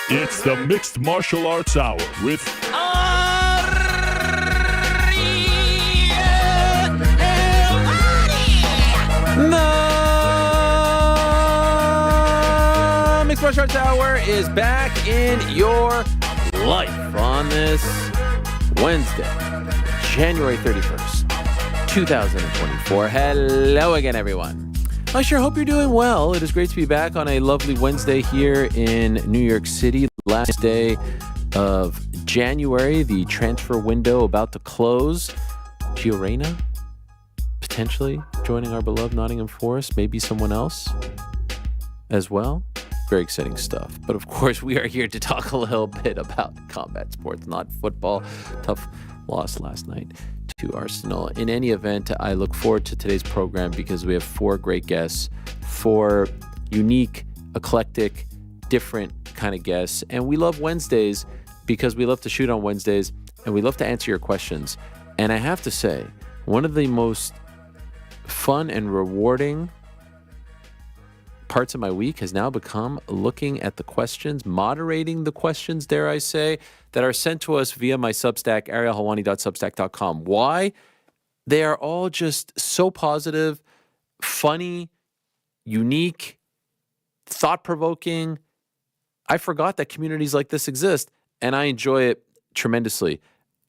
It's the Mixed Martial Arts Hour with The Mixed Martial Arts Hour is back in your life on this Wednesday, January 31st, 2024. Hello again, everyone. I sure hope you're doing well. It is great to be back on a lovely Wednesday here in New York City. Last day of January, the transfer window about to close. Gio Reyna potentially joining our beloved Nottingham Forest, maybe someone else as well. Very exciting stuff. But of course, we are here to talk a little bit about combat sports, not football. Tough loss last night to Arsenal. In any event, I look forward to today's program because we have four great guests, four unique, eclectic, different kind of guests. And we love Wednesdays because we love to shoot on Wednesdays and we love to answer your questions. And I have to say, one of the most fun and rewarding parts of my week has now become looking at the questions, moderating the questions, dare I say, that are sent to us via my Substack, arielhelwani.substack.com. Why? They are all just so positive, funny, unique, thought-provoking. I forgot that communities like this exist, and I enjoy it tremendously.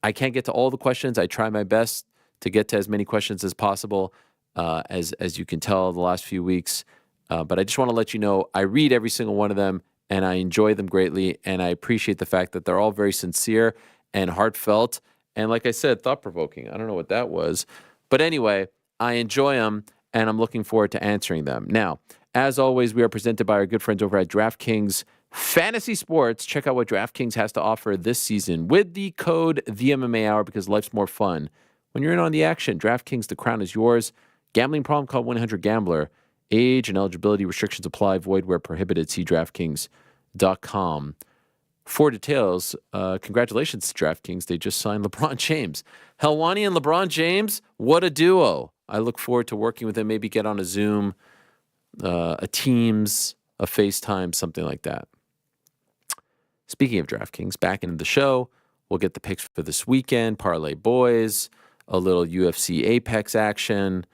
I can't get to all the questions. I try my best to get to as many questions as possible, as you can tell the last few weeks. But I just want to let you know, I read every single one of them, and I enjoy them greatly, and I appreciate the fact that they're all very sincere and heartfelt, and like I said, thought-provoking. I don't know what that was. But anyway, I enjoy them, and I'm looking forward to answering them. Now, as always, we are presented by our good friends over at DraftKings Fantasy Sports. Check out what DraftKings has to offer this season with the code THEMMA because life's more fun when you're in on the action. DraftKings, the crown is yours. Gambling problem? Call 1-800-GAMBLER. Age and eligibility restrictions apply. Void where prohibited. See DraftKings.com for details. Congratulations to DraftKings. They just signed LeBron James. Helwani and LeBron James, what a duo. I look forward to working with them. Maybe get on a Zoom, a Teams, a FaceTime, something like that. Speaking of DraftKings, back into the show, we'll get the picks for this weekend. Parlay boys, a little UFC Apex action,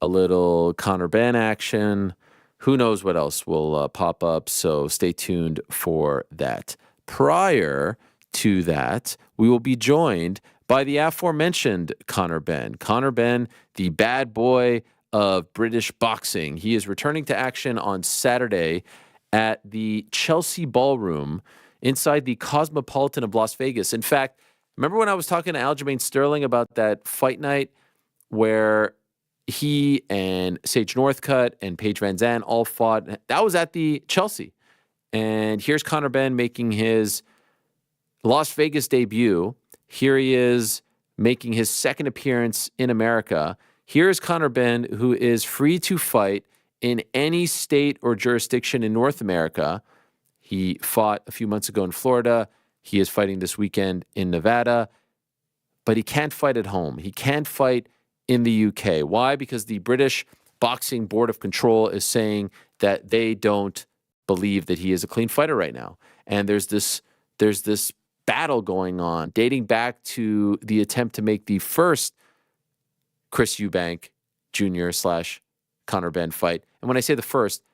a little Conor Benn action. Who knows what else will pop up, so stay tuned for that. Prior to that, we will be joined by the aforementioned Conor Benn. Conor Benn, the bad boy of British boxing. He is returning to action on Saturday at the Chelsea Ballroom inside the Cosmopolitan of Las Vegas. In fact, remember when I was talking to Aljamain Sterling about that fight night where he and Sage Northcutt and Paige Van Zandt all fought? That was at the Chelsea. And here's Conor Benn making his Las Vegas debut. Here he is making his second appearance in America. Here's Conor Benn, who is free to fight in any state or jurisdiction in North America. He fought a few months ago in Florida. He is fighting this weekend in Nevada. But he can't fight at home. He can't fight in the UK. Why? Because the British Boxing Board of Control is saying that they don't believe that he is a clean fighter right now. And there's this battle going on dating back to the attempt to make the first Chris Eubank Jr. / Conor Benn fight. And when I say the first,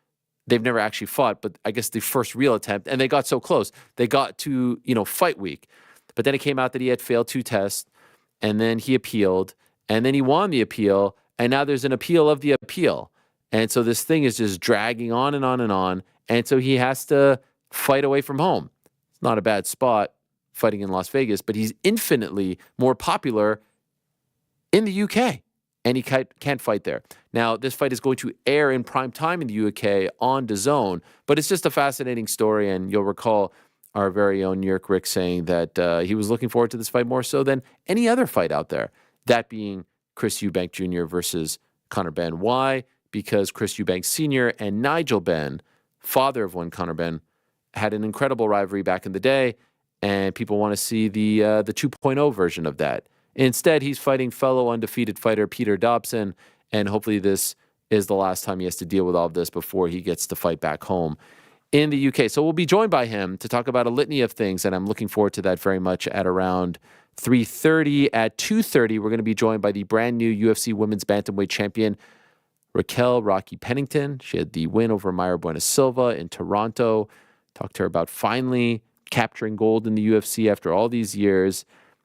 they've never actually fought, but I guess the first real attempt, and they got so close. They got to, fight week. But then it came out that he had failed 2 tests, and then he appealed, and then he won the appeal, and now there's an appeal of the appeal. And so this thing is just dragging on and on and on, and so he has to fight away from home. It's not a bad spot, fighting in Las Vegas, but he's infinitely more popular in the UK, and he can't fight there. Now, this fight is going to air in prime time in the UK on DAZN, but it's just a fascinating story, and you'll recall our very own New York Rick saying that he was looking forward to this fight more so than any other fight out there, that being Chris Eubank Jr. versus Conor Benn. Why? Because Chris Eubank Sr. and Nigel Benn, father of one Conor Benn, had an incredible rivalry back in the day, and people want to see the 2.0 version of that. Instead, he's fighting fellow undefeated fighter Peter Dobson, and hopefully this is the last time he has to deal with all of this before he gets to fight back home in the UK. So we'll be joined by him to talk about a litany of things, and I'm looking forward to that very much at around 3:30. At 2:30, we're going to be joined by the brand new UFC Women's Bantamweight Champion, Raquel Pennington. She had the win over Mayra Bueno Silva in Toronto. Talked to her about finally capturing gold in the UFC after all these years.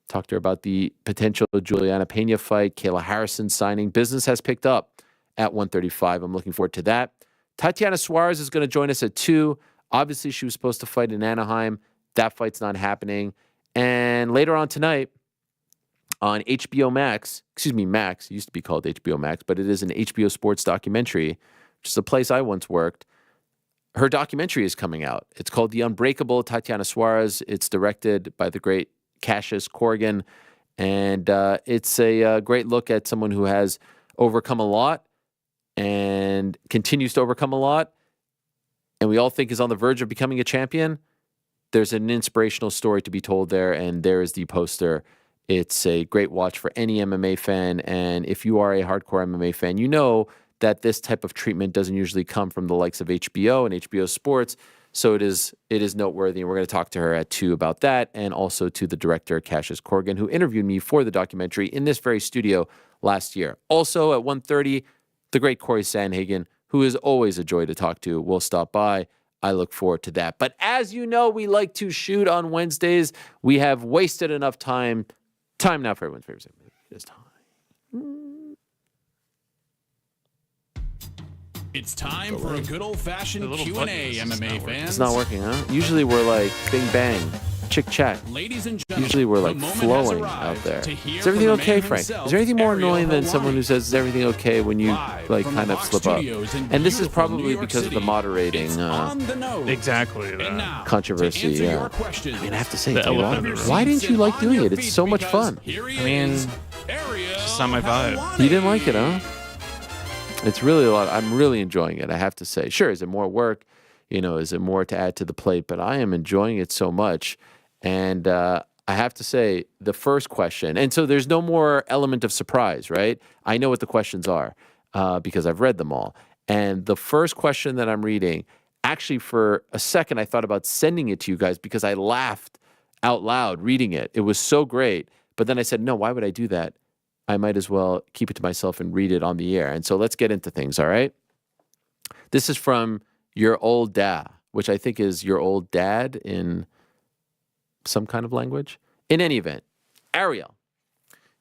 Talked to her about the potential Juliana Pena fight, Kayla Harrison signing. Business has picked up at 135. I'm looking forward to that. Tatiana Suarez is going to join us at 2. Obviously, she was supposed to fight in Anaheim. That fight's not happening. And later on tonight on HBO Max, Max, it used to be called HBO Max, but it is an HBO Sports documentary, which is a place I once worked. Her documentary is coming out. It's called The Unbreakable Tatiana Suarez. It's directed by the great Cassius Corrigan. And it's a great look at someone who has overcome a lot and continues to overcome a lot, and we all think is on the verge of becoming a champion. There's an inspirational story to be told there, and there is the poster. It's a great watch for any MMA fan, and if you are a hardcore MMA fan, you know that this type of treatment doesn't usually come from the likes of HBO and HBO Sports, so it is noteworthy, and we're going to talk to her at 2 about that, and also to the director, Cassius Corrigan, who interviewed me for the documentary in this very studio last year. Also at 1:30, the great Cory Sandhagen, who is always a joy to talk to, will stop by. I look forward to that. But as you know, we like to shoot on Wednesdays. We have wasted enough time. Time now for everyone's favorite segment. It's time. It's time for a good old-fashioned Q&A, MMA fans. It's not working, huh? Usually we're like bing bang, chick chat. Ladies and gentlemen, usually we're like flowing out there. Is everything okay, Frank? Is there anything more annoying than someone who says, is everything okay when you like kind of slip up? And this is probably because of the moderating exactly controversy. Yeah. I mean, I have to say, why didn't you like doing it? It's so much fun. I mean, it's just not my vibe. You didn't like it, huh? It's really a lot. I'm really enjoying it, I have to say. Sure, is it more work? Is it more to add to the plate? But I am enjoying it so much. And I have to say, the first question, and so there's no more element of surprise, right? I know what the questions are because I've read them all. And the first question that I'm reading, actually for a second, I thought about sending it to you guys because I laughed out loud reading it. It was so great. But then I said, no, why would I do that? I might as well keep it to myself and read it on the air. And so let's get into things, all right? This is from your old dad, which I think is your old dad in some kind of language. In any event, Ariel,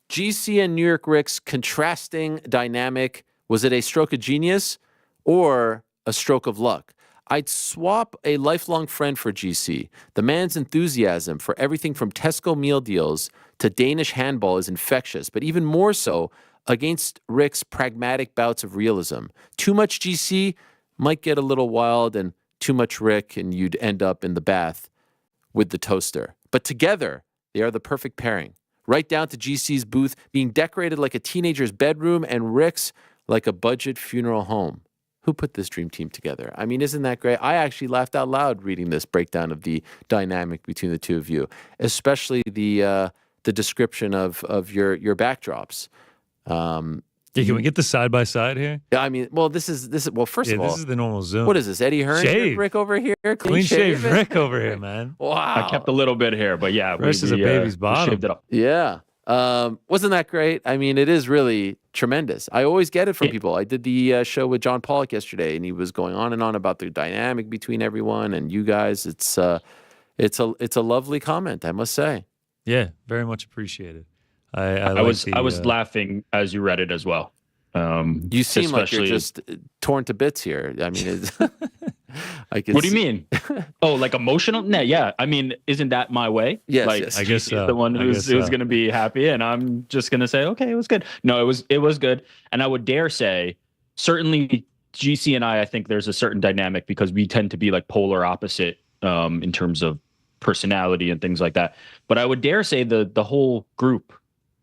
GC and New York Rick's contrasting dynamic. Was it a stroke of genius or a stroke of luck? I'd swap a lifelong friend for GC. The man's enthusiasm for everything from Tesco meal deals to Danish handball is infectious, but even more so against Rick's pragmatic bouts of realism. Too much GC might get a little wild, and too much Rick, and you'd end up in the bath with the toaster. But together, they are the perfect pairing. Right down to GC's booth being decorated like a teenager's bedroom and Rick's like a budget funeral home. Who put this dream team together? I mean, isn't that great? I actually laughed out loud reading this breakdown of the dynamic between the two of you, especially the description of your backdrops. Can we get the side by side here? I mean, well, this is well. First of all, this is the normal Zoom. What is this? Eddie Hearn, Rick over here, clean shaved Rick over here, man. Wow, I kept a little bit here, but yeah, rest is a baby's bottom. Shaved it up. Yeah, wasn't that great? I mean, it is really tremendous. I always get it from people. I did the show with John Pollock yesterday, and he was going on and on about the dynamic between everyone and you guys. It's a lovely comment, I must say. Yeah, very much appriciated. I was laughing as you read it as well. You seem like you're just torn to bits here. I mean, what do you mean? Oh, like emotional? Nah, yeah. I mean, isn't that my way? Yes, like, yes. I guess the one who's going to be happy, and I'm just going to say, okay, it was good. No, it was good, and I would dare say, certainly GC and I think there's a certain dynamic because we tend to be like polar opposite in terms of personality and things like that. But I would dare say the whole group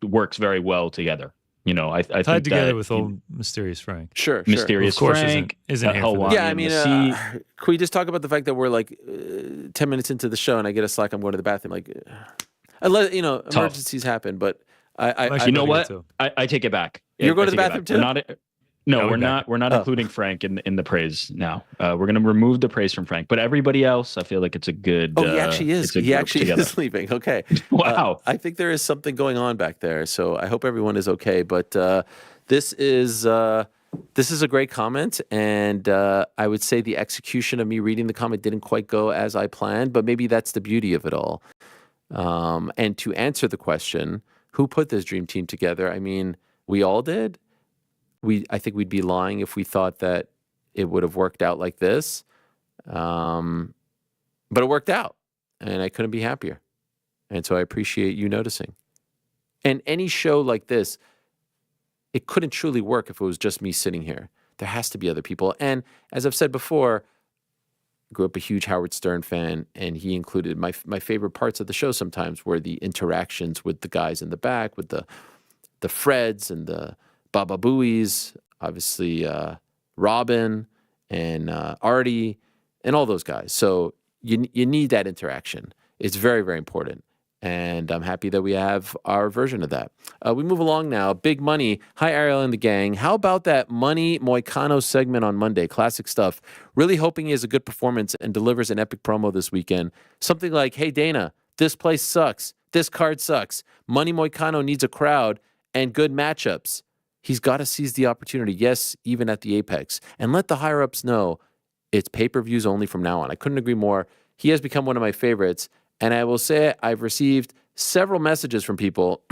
works very well together. I tied think together with old Mysterious Frank. Sure. Mysterious Frank isn't here for that. Yeah, I mean, can we just talk about the fact that we're like 10 minutes into the show and I get a Slack, I'm going to the bathroom. Like, unless, emergencies happen, but you know what? I take it back. You're going to the bathroom too? No, we're not. We're not including Frank in the praise now. We're going to remove the praise from Frank, but everybody else, I feel like it's a good. Oh, he actually is. He actually is leaving. Okay. Wow. I think there is something going on back there, so I hope everyone is okay. But this is a great comment, and I would say the execution of me reading the comment didn't quite go as I planned, but maybe that's the beauty of it all. And to answer the question, who put this dream team together? I mean, we all did. I think we'd be lying if we thought that it would have worked out like this. But it worked out, and I couldn't be happier. And so I appreciate you noticing. And any show like this, it couldn't truly work if it was just me sitting here. There has to be other people. And as I've said before, I grew up a huge Howard Stern fan, and he included my favorite parts of the show sometimes were the interactions with the guys in the back, with the Freds and the Baba Booies, obviously Robin and Artie and all those guys. So you need that interaction. It's very, very important. And I'm happy that we have our version of that. We move along now. Big Money. Hi, Ariel and the gang. How about that Money Moicano segment on Monday? Classic stuff. Really hoping he has a good performance and delivers an epic promo this weekend. Something like, hey, Dana, this place sucks. This card sucks. Money Moicano needs a crowd and good matchups. He's got to seize the opportunity, yes, even at the Apex. And let the higher-ups know it's pay-per-views only from now on. I couldn't agree more. He has become one of my favorites. And I will say I've received several messages from people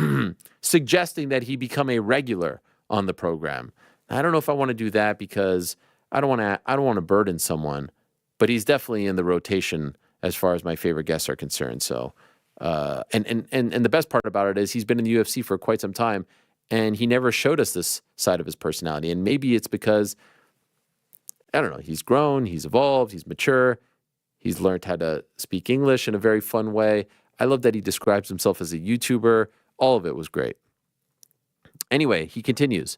suggesting that he become a regular on the program. I don't know if I want to do that because I don't want to burden someone, but he's definitely in the rotation as far as my favorite guests are concerned. So, and the best part about it is he's been in the UFC for quite some time, and he never showed us this side of his personality. And maybe it's because, I don't know, he's grown, he's evolved, he's mature, he's learned how to speak English in a very fun way. I love that he describes himself as a YouTuber. All of it was great. Anyway, he continues.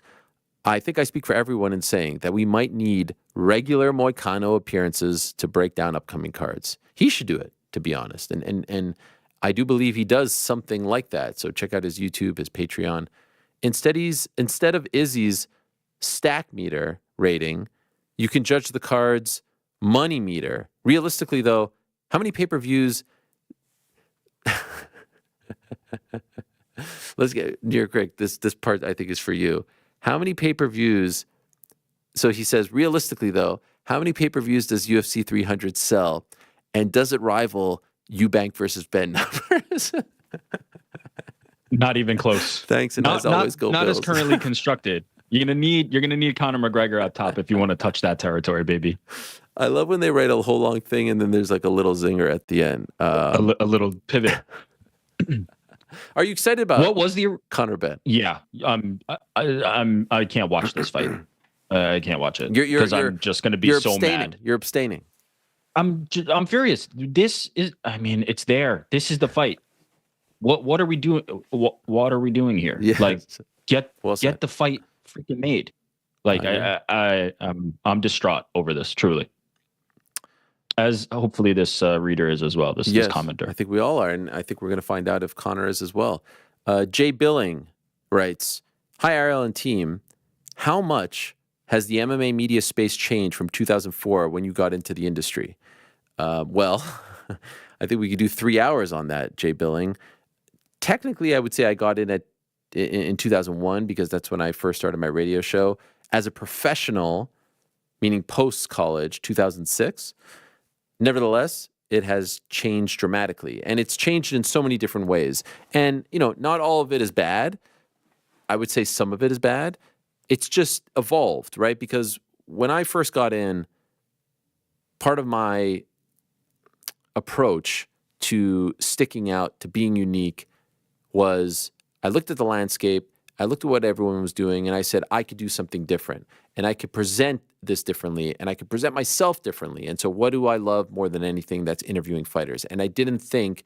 I think I speak for everyone in saying that we might need regular Moicano appearances to break down upcoming cards. He should do it, to be honest. And I do believe he does something like that. So check out his YouTube, his Patreon. Instead of Izzy's stack meter rating, you can judge the card's money meter. Realistically, though, how many pay-per-views? Let's get New York Rick. This part I think is for you. How many pay-per-views? So he says, realistically, though, how many pay-per-views does UFC 300 sell, and does it rival Eubank versus Ben numbers? Not even close. Thanks, and as always, go not Bills. as currently constructed. You're gonna need Conor McGregor up top if you want to touch that territory, baby. I love when they write a whole long thing and then there's like a little zinger at the end. A little pivot. Are you excited about what was the Conor Benn? Yeah, I can't watch this fight. I can't watch it because I'm just gonna be so mad. You're abstaining. I'm furious. This is. I mean, it's there. This is the fight. What are we doing? What are we doing here? Yes. Like get Well said. the fight freaking made. Like I'm distraught over this, truly. As hopefully this reader is as well. This commenter. I think we all are, and I think we're going to find out if Conor is as well. Jay Billing writes, "Hi Ariel and team. How much has the MMA media space changed from 2004 when you got into the industry?" Well, I think we could do 3 hours on that, Jay Billing. Technically, I would say I got in 2001 because that's when I first started my radio show. As a professional, meaning post-college, 2006. Nevertheless, it has changed dramatically, and it's changed in so many different ways. And, not all of it is bad. I would say some of it is bad. It's just evolved, right? Because when I first got in, part of my approach to sticking out, to being unique, was I looked at the landscape, I looked at what everyone was doing, and I said, I could do something different, and I could present this differently, and I could present myself differently. And so what do I love more than anything? That's interviewing fighters. And I didn't think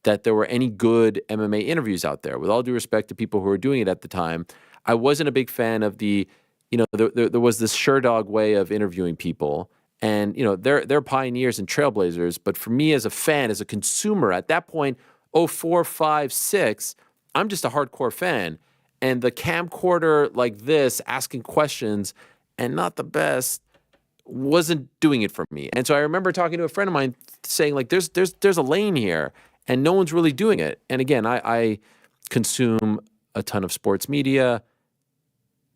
that there were any good MMA interviews out there. With all due respect to people who were doing it at the time, I wasn't a big fan of there was this Sherdog way of interviewing people. And, they're pioneers and trailblazers. But for me as a fan, as a consumer, at that point, 04, 5, 6, I'm just a hardcore fan. And the camcorder like this, asking questions, and not the best wasn't doing it for me. And so I remember talking to a friend of mine saying, like, there's a lane here and no one's really doing it. And again, I consume a ton of sports media,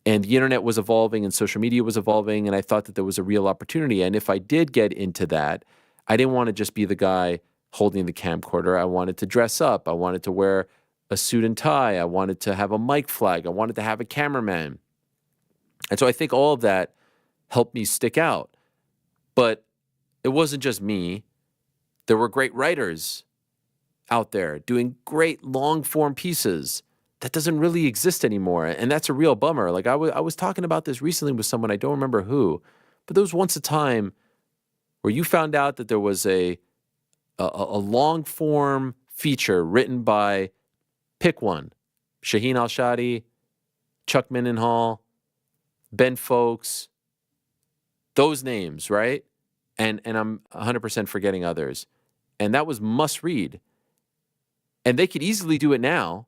and the internet was evolving and social media was evolving, and I thought that there was a real opportunity. And if I did get into that, I didn't want to just be the guy holding the camcorder. I wanted to dress up. I wanted to wear a suit and tie. I wanted to have a mic flag. I wanted to have a cameraman. And so I think all of that helped me stick out. But it wasn't just me. There were great writers out there doing great long-form pieces. That doesn't really exist anymore, and that's a real bummer. Like I was talking about this recently with someone, I don't remember who, but there was once a time where you found out that there was a long-form feature written by, pick one, Shaheen Al-Shadi, Chuck Mindenhall, Ben Folks, those names, right? And I'm 100% forgetting others. And that was must read. And they could easily do it now.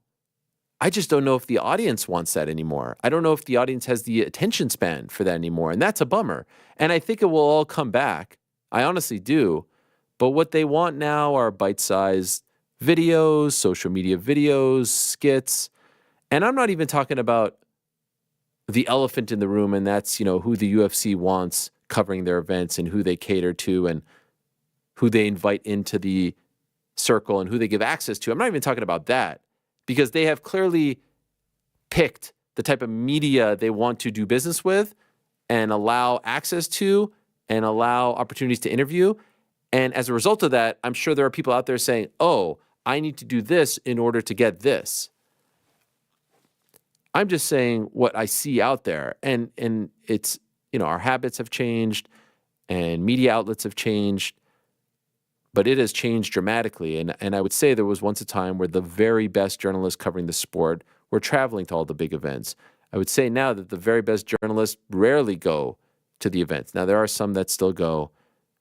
I just don't know if the audience wants that anymore. I don't know if the audience has the attention span for that anymore. And that's a bummer. And I think it will all come back. I honestly do. But what they want now are bite-sized videos, social media videos, skits. And I'm not even talking about the elephant in the room, and that's, who the UFC wants covering their events and who they cater to and who they invite into the circle and who they give access to. I'm not even talking about that, because they have clearly picked the type of media they want to do business with and allow access to and allow opportunities to interview. And as a result of that, I'm sure there are people out there saying, oh, I need to do this in order to get this. I'm just saying what I see out there. And it's, our habits have changed and media outlets have changed, but it has changed dramatically. And I would say there was once a time where the very best journalists covering the sport were traveling to all the big events. I would say now that the very best journalists rarely go to the events. Now, there are some that still go,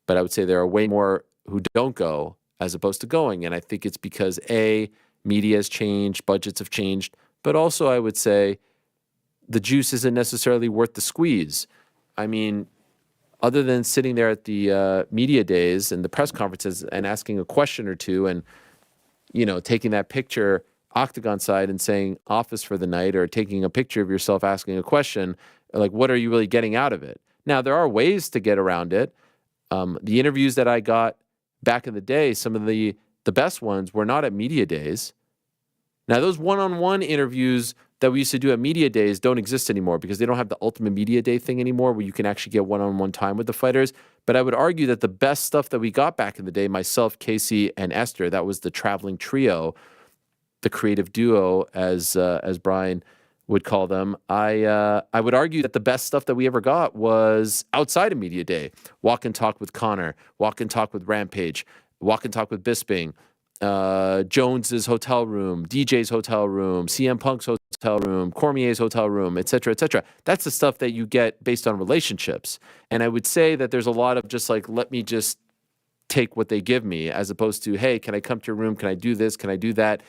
but I would say there are way more who don't go as opposed to going. And I think it's because, A, media has changed, budgets have changed, but also I would say the juice isn't necessarily worth the squeeze. I mean, other than sitting there at the media days and the press conferences and asking a question or two and, taking that picture octagon side and saying office for the night, or taking a picture of yourself asking a question, like, what are you really getting out of it? Now, there are ways to get around it. The interviews that I got back in the day, some of the best ones were not at media days. Now, those one-on-one interviews that we used to do at media days don't exist anymore because they don't have the ultimate media day thing anymore where you can actually get one-on-one time with the fighters. But I would argue that the best stuff that we got back in the day, myself, Casey, and Esther, that was the traveling trio, the creative duo, as Brian would call them. I would argue that the best stuff that we ever got was outside of media day. Walk and talk with Conor, walk and talk with Rampage, walk and talk with Bisping, Jones's hotel room, DJ's hotel room, CM Punk's hotel room, Cormier's hotel room, et cetera, et cetera. That's the stuff that you get based on relationships. And I would say that there's a lot of just like, let me just take what they give me, as opposed to, hey, can I come to your room? Can I do this? Can I do that?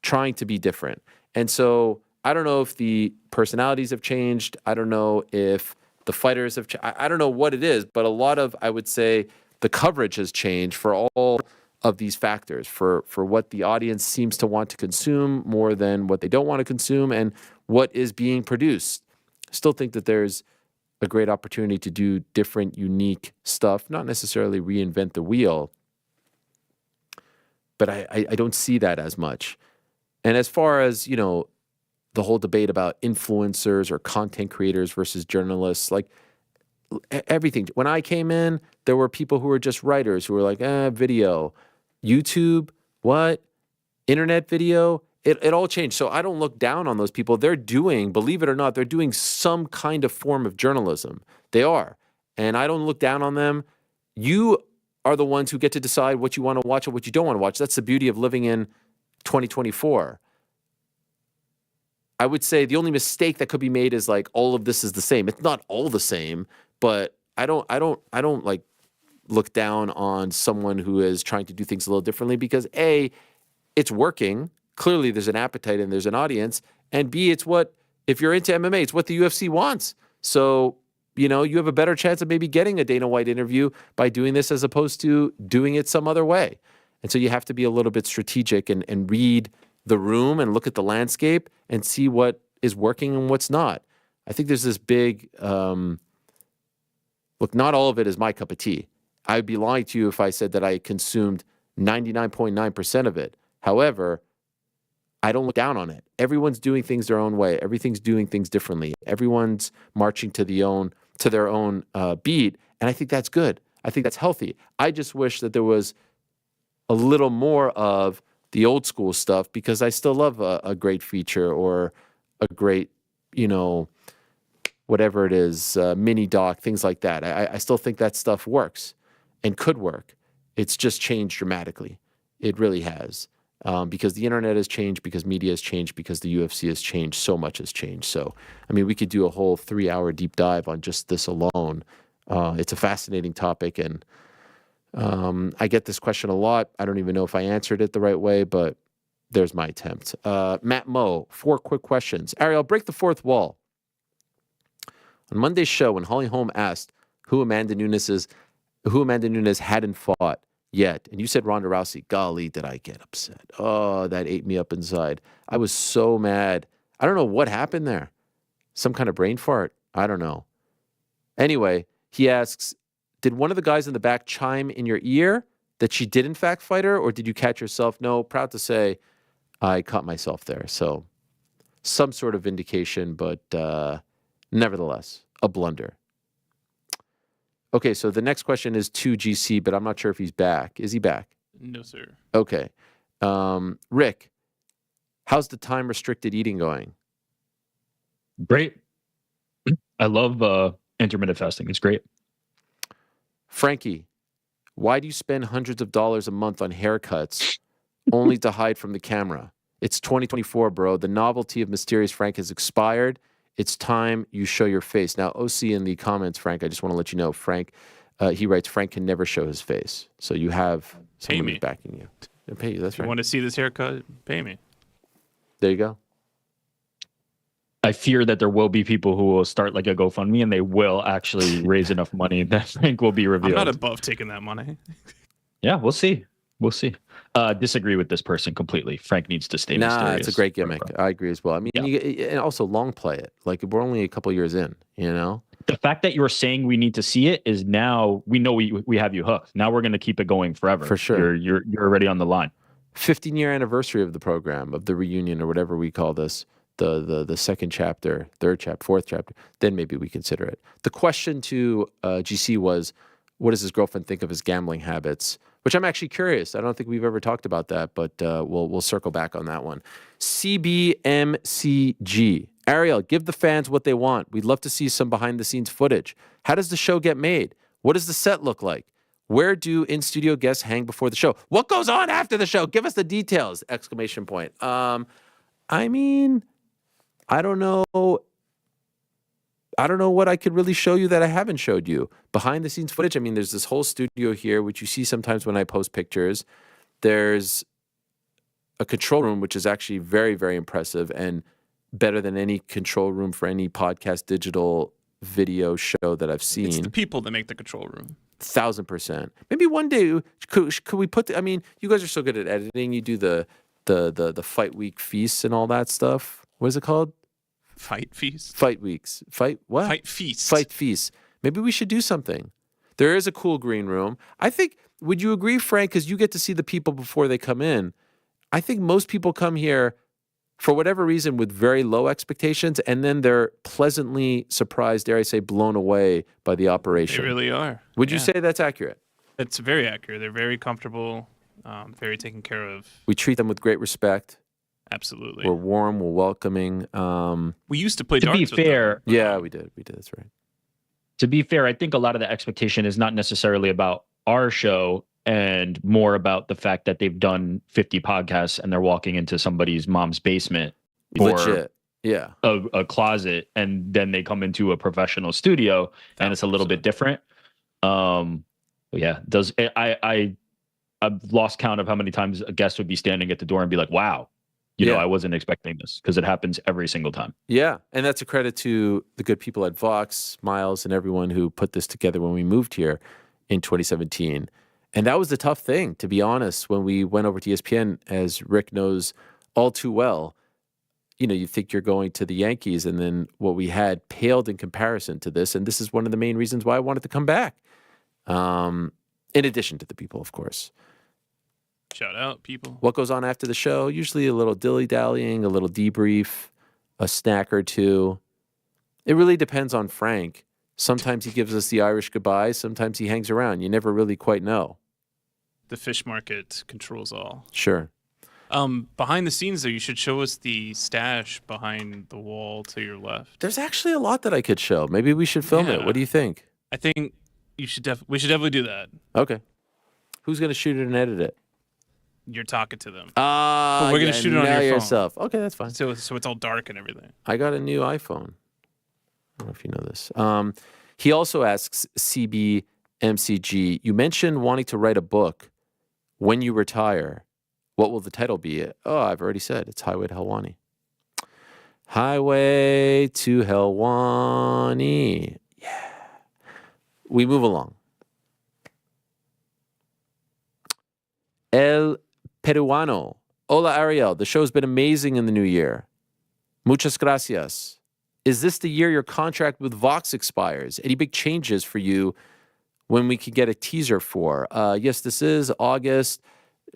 Trying to be different. And so I don't know if the personalities have changed. I don't know if the fighters have changed. I don't know what it is, but a lot of, I would say, the coverage has changed for all of these factors, for what the audience seems to want to consume more than what they don't want to consume and what is being produced. Still think that there's a great opportunity to do different, unique stuff, not necessarily reinvent the wheel, but I don't see that as much. And as far as, the whole debate about influencers or content creators versus journalists, like everything. When I came in, there were people who were just writers who were like, video, YouTube, what? Internet video? It all changed. So I don't look down on those people. They're doing, believe it or not, they're doing some kind of form of journalism. They are. And I don't look down on them. You are the ones who get to decide what you want to watch and what you don't want to watch. That's the beauty of living in 2024. I would say the only mistake that could be made is like all of this is the same. It's not all the same, but I don't like look down on someone who is trying to do things a little differently because A, it's working. Clearly there's an appetite and there's an audience. And B, it's what, if you're into MMA, it's what the UFC wants. So, you know, you have a better chance of maybe getting a Dana White interview by doing this as opposed to doing it some other way. And so you have to be a little bit strategic and read the room and look at the landscape and see what is working and what's not. I think there's this big, look, not all of it is my cup of tea. I'd be lying to you if I said that I consumed 99.9% of it. However, I don't look down on it. Everyone's doing things their own way. Everything's doing things differently. Everyone's marching to their own beat. And I think that's good. I think that's healthy. I just wish that there was a little more of the old school stuff, because I still love a great feature or a great, you know, whatever it is, mini doc, things like that. I still think that stuff works and could work. It's just changed dramatically. It really has. Because the internet has changed, because media has changed, because the UFC has changed, so much has changed. So, I mean, we could do a whole 3-hour deep dive on just this alone. It's a fascinating topic, and I get this question a lot. I don't even know if I answered it the right way, but there's my attempt. Matt Moe, 4 quick questions. Ariel, break the fourth wall. On Monday's show, when Holly Holm asked who Amanda Nunes hadn't fought yet, and you said Ronda Rousey, golly, did I get upset. Oh, that ate me up inside. I was so mad. I don't know what happened there. Some kind of brain fart. I don't know. Anyway, he asks, did one of the guys in the back chime in your ear that she did in fact fight her, or did you catch yourself? No, proud to say I caught myself there. So some sort of vindication, but nevertheless, a blunder. Okay, so the next question is to GC, but I'm not sure if he's back. Is he back? No, sir. Okay. Rick, how's the time-restricted eating going? Great. I love intermittent fasting. It's great. Frankie, why do you spend hundreds of dollars a month on haircuts only to hide from the camera? It's 2024, bro. The novelty of Mysterious Frank has expired. It's time you show your face. Now, OC in the comments, Frank, I just want to let you know, Frank, he writes, Frank can never show his face. So you have someone who's backing you. They'll pay you, that's right. You want to see this haircut? Pay me. There you go. I fear that there will be people who will start like a GoFundMe and they will actually raise enough money that Frank will be revealed. I'm not above taking that money. Yeah, we'll see. We'll see. Disagree with this person completely. Frank needs to stay mysterious. It's a great gimmick. I agree as well. I mean, and also long play it. Like, we're only a couple years in, you know? The fact that you're saying we need to see it is now we know we have you hooked. Now we're going to keep it going forever. For sure. You're already on the line. 15-year anniversary of the program, of the reunion or whatever we call this. The second chapter, third chapter, fourth chapter, then maybe we consider it. The question to GC was, what does his girlfriend think of his gambling habits? Which I'm actually curious. I don't think we've ever talked about that, but we'll circle back on that one. CBMCG. Ariel, give the fans what they want. We'd love to see some behind-the-scenes footage. How does the show get made? What does the set look like? Where do in-studio guests hang before the show? What goes on after the show? Give us the details! Exclamation point. I mean, I don't know what I could really show you that I haven't showed you. Behind the scenes footage, I mean, there's this whole studio here, which you see sometimes when I post pictures. There's a control room, which is actually very, very impressive and better than any control room for any podcast digital video show that I've seen. It's the people that make the control room. 1,000%. Maybe one day, could we put, I mean, you guys are so good at editing. You do the fight week feasts and all that stuff. What is it called? Fight feast? Fight weeks. Fight what? Fight feast. Fight feast. Maybe we should do something. There is a cool green room. I think, would you agree, Frank, because you get to see the people before they come in. I think most people come here for whatever reason with very low expectations, and then they're pleasantly surprised, dare I say, blown away by the operation. They really are. Would you say that's accurate? It's very accurate. They're very comfortable, very taken care of. We treat them with great respect. Absolutely. We're warm, we're welcoming. We used to play darts with them. Fair, yeah, we did. That's right. To be fair, I think a lot of the expectation is not necessarily about our show and more about the fact that they've done 50 podcasts and they're walking into somebody's mom's basement or legit. Yeah. a closet, and then they come into a professional studio and it's a little bit different. Yeah. I've lost count of how many times a guest would be standing at the door and be like, wow, I wasn't expecting this because it happens every single time. Yeah, and that's a credit to the good people at Vox, Miles, and everyone who put this together when we moved here in 2017. And that was the tough thing, to be honest, when we went over to ESPN, as Rick knows all too well. You think you're going to the Yankees, and then what we had paled in comparison to this. And this is one of the main reasons why I wanted to come back. In addition to the people, of course. Shout out, people. What goes on after the show? Usually a little dilly-dallying, a little debrief, a snack or two. It really depends on Frank. Sometimes he gives us the Irish goodbye. Sometimes he hangs around. You never really quite know. The fish market controls all. Sure. Behind the scenes, though, you should show us the stash behind the wall to your left. There's actually a lot that I could show. Maybe we should film it. What do you think? I think we should definitely do that. Okay. Who's going to shoot it and edit it? You're talking to them. But we're going to shoot it on your phone. yourself. Okay, that's fine. So it's all dark and everything. I got a new iPhone. I don't know if you know this. He also asks CBMCG, you mentioned wanting to write a book when you retire. What will the title be? Oh, I've already said. It's Highway to Helwani. Highway to Helwani. Yeah. We move along. El Peruano. Hola, Ariel. The show's been amazing in the new year. Muchas gracias. Is this the year your contract with Vox expires? Any big changes for you when we can get a teaser for? Yes, this is August.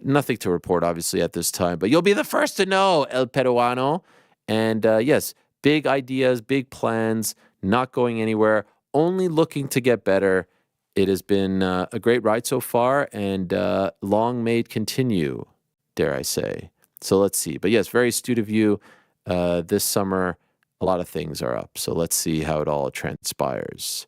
Nothing to report, obviously, at this time, but you'll be the first to know, El Peruano. And yes, big ideas, big plans, not going anywhere, only looking to get better. It has been a great ride so far, and long may it continue, dare I say. So let's see. But yes, very astute of you. This summer, a lot of things are up. So let's see how it all transpires.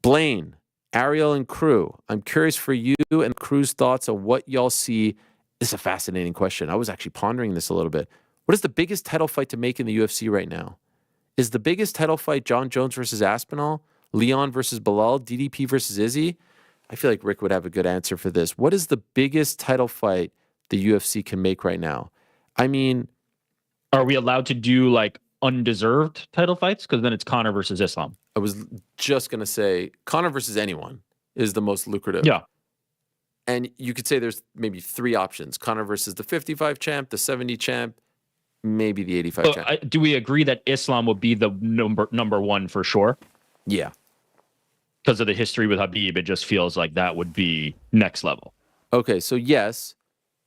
Blaine, Ariel, and crew. I'm curious for you and crew's thoughts on what y'all see. This is a fascinating question. I was actually pondering this a little bit. What is the biggest title fight to make in the UFC right now? Is the biggest title fight John Jones versus Aspinall? Leon versus Bilal? DDP versus Izzy? I feel like Rick would have a good answer for this. What is the biggest title fight the UFC can make right now? I mean, are we allowed to do like undeserved title fights? Because then it's Conor versus Islam. I was just going to say Conor versus anyone is the most lucrative. Yeah. And you could say there's maybe three options. Conor versus the 55 champ, the 70 champ, maybe the 85 champ. Do we agree that Islam would be the number one for sure? Yeah. Because of the history with Habib, it just feels like that would be next level. Okay, so yes,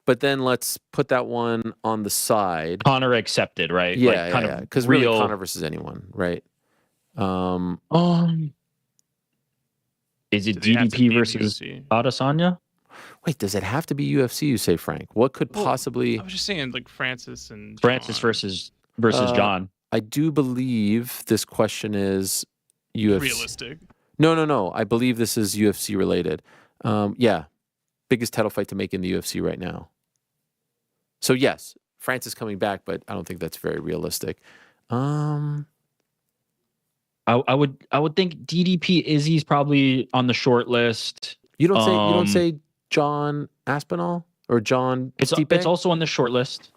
but then let's put that one on the side. Conor accepted, right? Yeah, like yeah. Because really Conor versus anyone, right? Is it DDP versus Adesanya? Wait, does it have to be UFC, you say, Frank? What could possibly... I was just saying, like, Francis versus John. I do believe this question is UFC. Realistic. No. I believe this is UFC related. Yeah. Biggest title fight to make in the UFC right now. So, yes, Francis coming back, but I don't think that's very realistic. I would think DDP Izzy's probably on the short list. You don't say John Aspinall or John Stipe? It's also on the short list.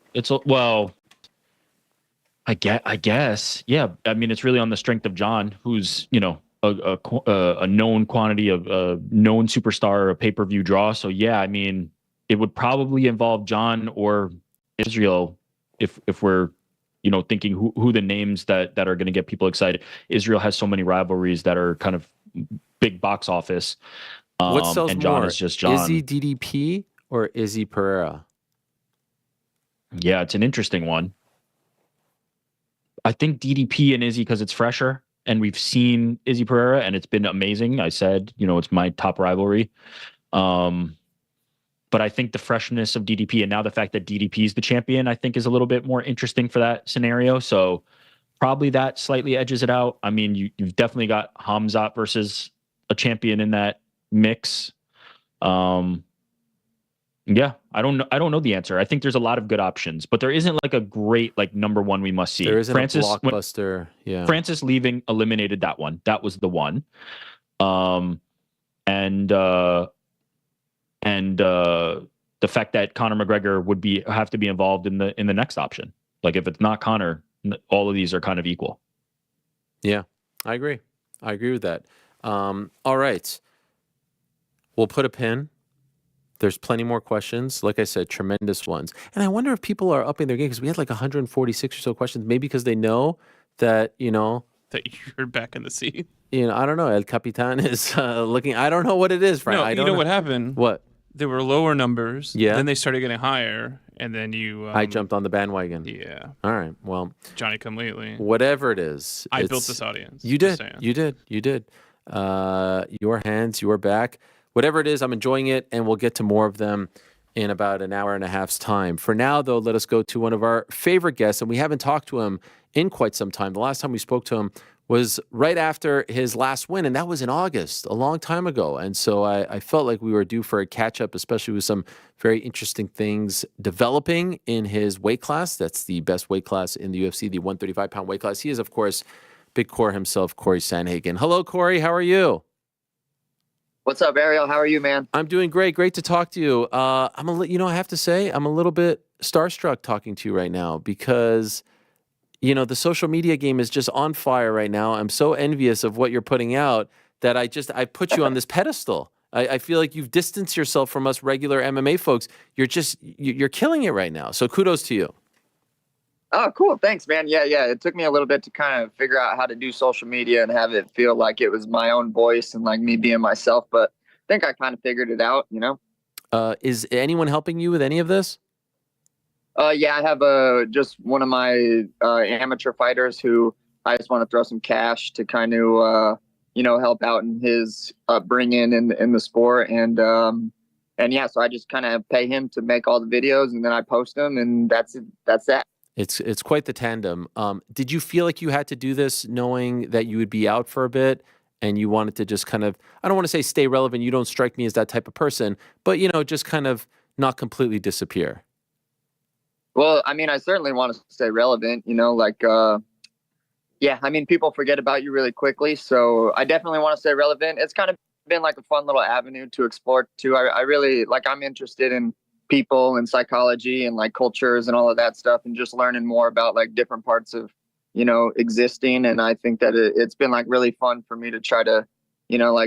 I guess. Yeah. I mean, it's really on the strength of John, who's, a known quantity of a known superstar, a pay-per-view draw. So yeah, I mean, it would probably involve John or Israel if we're thinking who the names that are going to get people excited. Israel has so many rivalries that are kind of big box office. What sells and John more? Is just John. Izzy DDP or Izzy Pereira? Yeah, it's an interesting one. I think DDP and Izzy because it's fresher, and we've seen Izzy Pereira, and it's been amazing. I said, it's my top rivalry. But I think the freshness of DDP, and now the fact that DDP is the champion, I think is a little bit more interesting for that scenario. So probably that slightly edges it out. I mean, you've definitely got Hamzat versus a champion in that mix. Yeah, I don't know the answer. I think there's a lot of good options, but there isn't like a great like number one we must see. There isn't Francis, a blockbuster. Yeah, Francis leaving eliminated that one. That was the one. And the fact that Conor McGregor would have to be involved in the next option. Like if it's not Conor, all of these are kind of equal. Yeah, I agree. I agree with that. All right. We'll put a pin. There's plenty more questions. Like I said, tremendous ones. And I wonder if people are upping their game because we had like 146 or so questions, maybe because they know that, that you're back in the scene. I don't know. El Capitan is looking. I don't know what it is, Frank. No, I you don't know what happened? What? There were lower numbers. Yeah. Then they started getting higher, and then you. I jumped on the bandwagon. Yeah. All right. Well, Johnny come lately. Whatever it is, I built this audience. You did. You did. You did. Your hands, your back. Whatever it is, I'm enjoying it, and we'll get to more of them in about an hour and a half's time. For now, though, let us go to one of our favorite guests, and we haven't talked to him in quite some time. The last time we spoke to him was right after his last win, and that was in August, a long time ago. And so I felt like we were due for a catch-up, especially with some very interesting things developing in his weight class. That's the best weight class in the UFC, the 135-pound weight class. He is, of course, Big Core himself, Cory Sandhagen. Hello, Cory. How are you? What's up, Ariel? How are you, man? I'm doing great. Great to talk to you. I have to say, I'm a little bit starstruck talking to you right now because, the social media game is just on fire right now. I'm so envious of what you're putting out that I put you on this pedestal. I feel like you've distanced yourself from us regular MMA folks. You're killing it right now. So kudos to you. Oh, cool. Thanks, man. Yeah. It took me a little bit to kind of figure out how to do social media and have it feel like it was my own voice and like me being myself. But I think I kind of figured it out, Is anyone helping you with any of this? Yeah, I have just one of my amateur fighters who I just want to throw some cash to kind of, help out in his upbringing in the sport. And yeah, so I just kind of pay him to make all the videos and then I post them and that's it. That's that. It's quite the tandem. Did you feel like you had to do this knowing that you would be out for a bit and you wanted to just kind of, I don't want to say stay relevant. You don't strike me as that type of person, but, just kind of not completely disappear. Well, I mean, I certainly want to stay relevant, people forget about you really quickly. So I definitely want to stay relevant. It's kind of been like a fun little avenue to explore too. I really I'm interested in people and psychology and like cultures and all of that stuff and just learning more about like different parts of, existing. And I think that it's been like really fun for me to try to,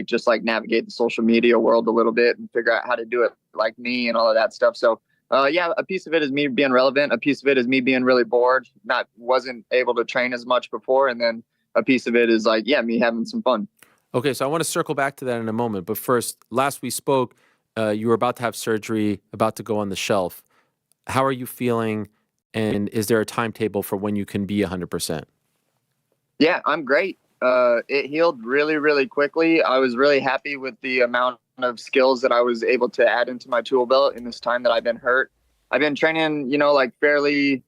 just navigate the social media world a little bit and figure out how to do it like me and all of that stuff. So a piece of it is me being relevant. A piece of it is me being really bored, wasn't able to train as much before. And then a piece of it is me having some fun. Okay, so I want to circle back to that in a moment. But first, last we spoke, you were about to have surgery, about to go on the shelf. How are you feeling? And is there a timetable for when you can be 100%? Yeah, I'm great. It healed really, really quickly. I was really happy with the amount of skills that I was able to add into my tool belt in this time that I've been hurt. I've been training, fairly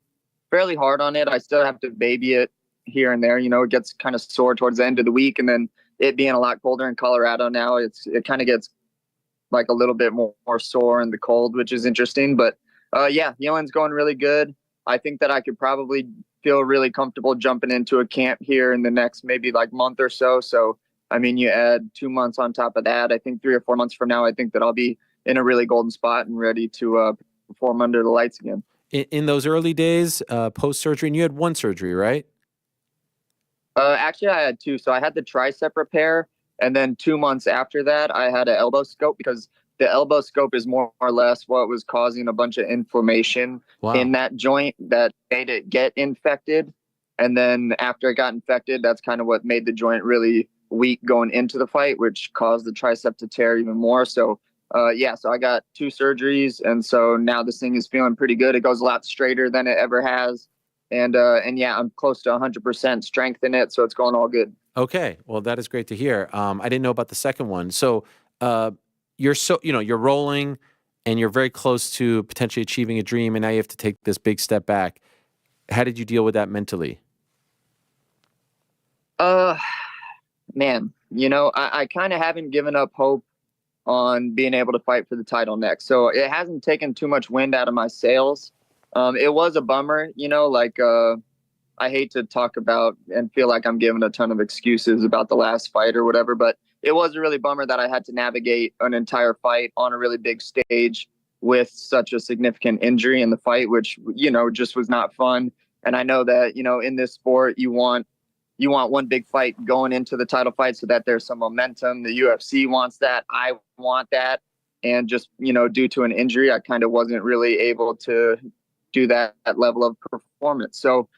hard on it. I still have to baby it here and there. It gets kind of sore towards the end of the week. And then it being a lot colder in Colorado now, it kind of gets like a little bit more sore in the cold, which is interesting. But healing's going really good. I think that I could probably feel really comfortable jumping into a camp here in the next maybe like month or so. So, I mean, you add 2 months on top of that. I think 3 or 4 months from now, I think that I'll be in a really golden spot and ready to perform under the lights again. In those early days, post-surgery, and you had one surgery, right? Actually, I had 2. So I had the tricep repair. And then 2 months after that, I had an elbow scope because the elbow scope is more or less what was causing a bunch of inflammation in that joint that made it get infected. And then after it got infected, that's kind of what made the joint really weak going into the fight, which caused the tricep to tear even more. So, so I got 2 surgeries. And so now this thing is feeling pretty good. It goes a lot straighter than it ever has. And I'm close to 100% strength in it. So it's going all good. Okay. Well, that is great to hear. I didn't know about the second one. So, you're rolling and you're very close to potentially achieving a dream. And now you have to take this big step back. How did you deal with that mentally? Man, I kind of haven't given up hope on being able to fight for the title next. So it hasn't taken too much wind out of my sails. It was a bummer, I hate to talk about and feel like I'm giving a ton of excuses about the last fight or whatever, but it was a really bummer that I had to navigate an entire fight on a really big stage with such a significant injury in the fight, which, just was not fun. And I know that, in this sport, you want one big fight going into the title fight so that there's some momentum. The UFC wants that. I want that. And just, due to an injury, I kind of wasn't really able to do that level of performance. So,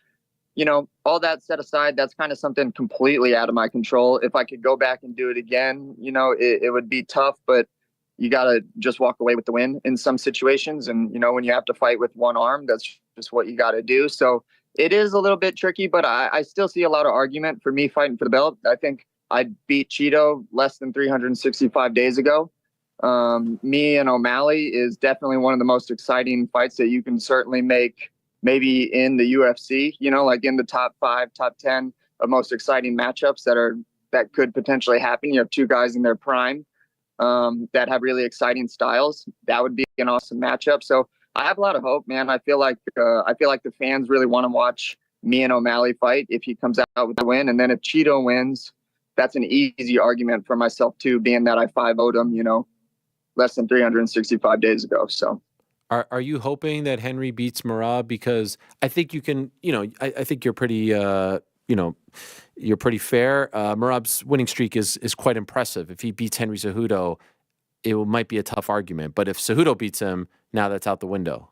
all that set aside, that's kind of something completely out of my control. If I could go back and do it again, it would be tough, but you got to just walk away with the win in some situations. And, when you have to fight with one arm, that's just what you got to do. So it is a little bit tricky, but I still see a lot of argument for me fighting for the belt. I think I beat Cheeto less than 365 days ago. Me and O'Malley is definitely one of the most exciting fights that you can certainly make maybe in the UFC, like in the top 5, top 10 of most exciting matchups that could potentially happen. You have two guys in their prime that have really exciting styles. That would be an awesome matchup. So I have a lot of hope, man. I feel like the fans really want to watch me and O'Malley fight if he comes out with the win. And then if Cheeto wins, that's an easy argument for myself too, being that I 5-0'd him, less than 365 days ago. So. Are you hoping that Henry beats Merab? Because I think you can, I think you're pretty, you're pretty fair. Merab's winning streak is quite impressive. If he beats Henry Cejudo, it might be a tough argument. But if Cejudo beats him, now that's out the window.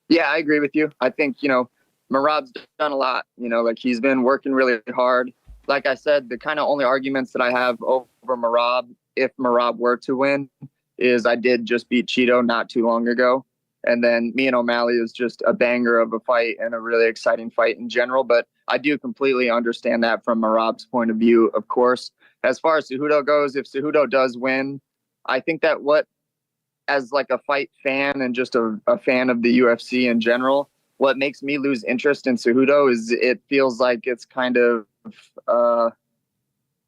Yeah, I agree with you. I think, Merab's done a lot, like he's been working really hard. Like I said, the kind of only arguments that I have over Merab, if Merab were to win, is I did just beat Cheeto not too long ago. And then me and O'Malley is just a banger of a fight and a really exciting fight in general. But I do completely understand that from Merab's point of view, of course. As far as Cejudo goes, if Cejudo does win, I think that as like a fight fan and just a fan of the UFC in general, what makes me lose interest in Cejudo is it feels like it's kind of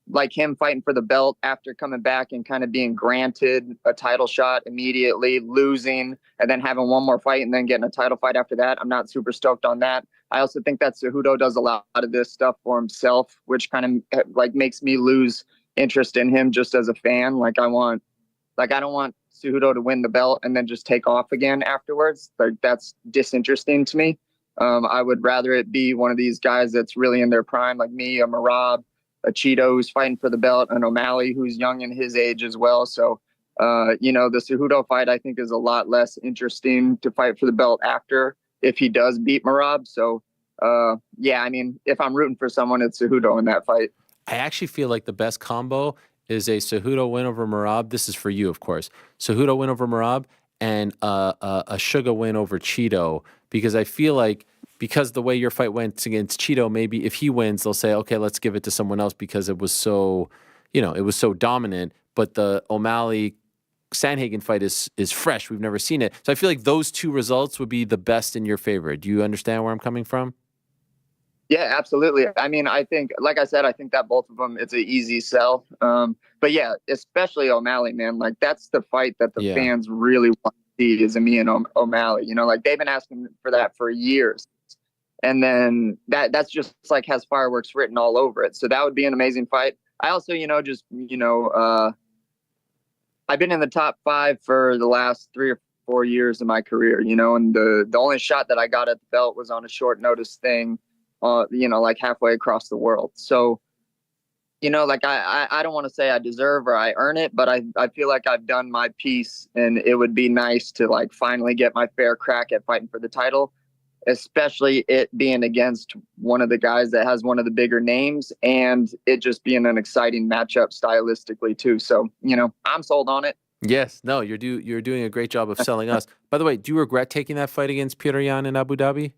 like him fighting for the belt after coming back and kind of being granted a title shot immediately, losing, and then having one more fight and then getting a title fight after that. I'm not super stoked on that. I also think that Cejudo does a lot of this stuff for himself, which kind of like makes me lose interest in him just as a fan. I don't want Cejudo to win the belt and then just take off again afterwards. Like that's disinteresting to me. I would rather it be one of these guys that's really in their prime, like me, a Merab, a Cheeto who's fighting for the belt, an O'Malley who's young in his age as well. So, the Cejudo fight, I think, is a lot less interesting to fight for the belt after if he does beat Merab. So, if I'm rooting for someone, it's Cejudo in that fight. I actually feel like the best combo is a Cejudo win over Merab. This is for you, of course. Cejudo win over Merab and a Suga win over Cheeto, because I feel like because the way your fight went against Cheeto, maybe if he wins, they'll say, okay, let's give it to someone else because it was so, it was so dominant. But the O'Malley Sandhagen fight is fresh. We've never seen it. So I feel like those two results would be the best in your favor. Do you understand where I'm coming from? Yeah, absolutely. I mean, I think, like I said, I think that both of them, it's an easy sell. But yeah, especially O'Malley, man, like that's the fight that the fans really want to see is me and O'Malley. Like they've been asking for that for years. And then that's just like has fireworks written all over it. So that would be an amazing fight. I also, I've been in the top 5 for the last 3 or 4 years of my career, and the only shot that I got at the belt was on a short notice thing, like halfway across the world. So, like I don't want to say I deserve or I earn it, but I feel like I've done my piece, and it would be nice to like finally get my fair crack at fighting for the title, especially it being against one of the guys that has one of the bigger names and it just being an exciting matchup stylistically too. So, I'm sold on it. Yes. No, you're doing a great job of selling us. By the way, do you regret taking that fight against Peter Yan in Abu Dhabi?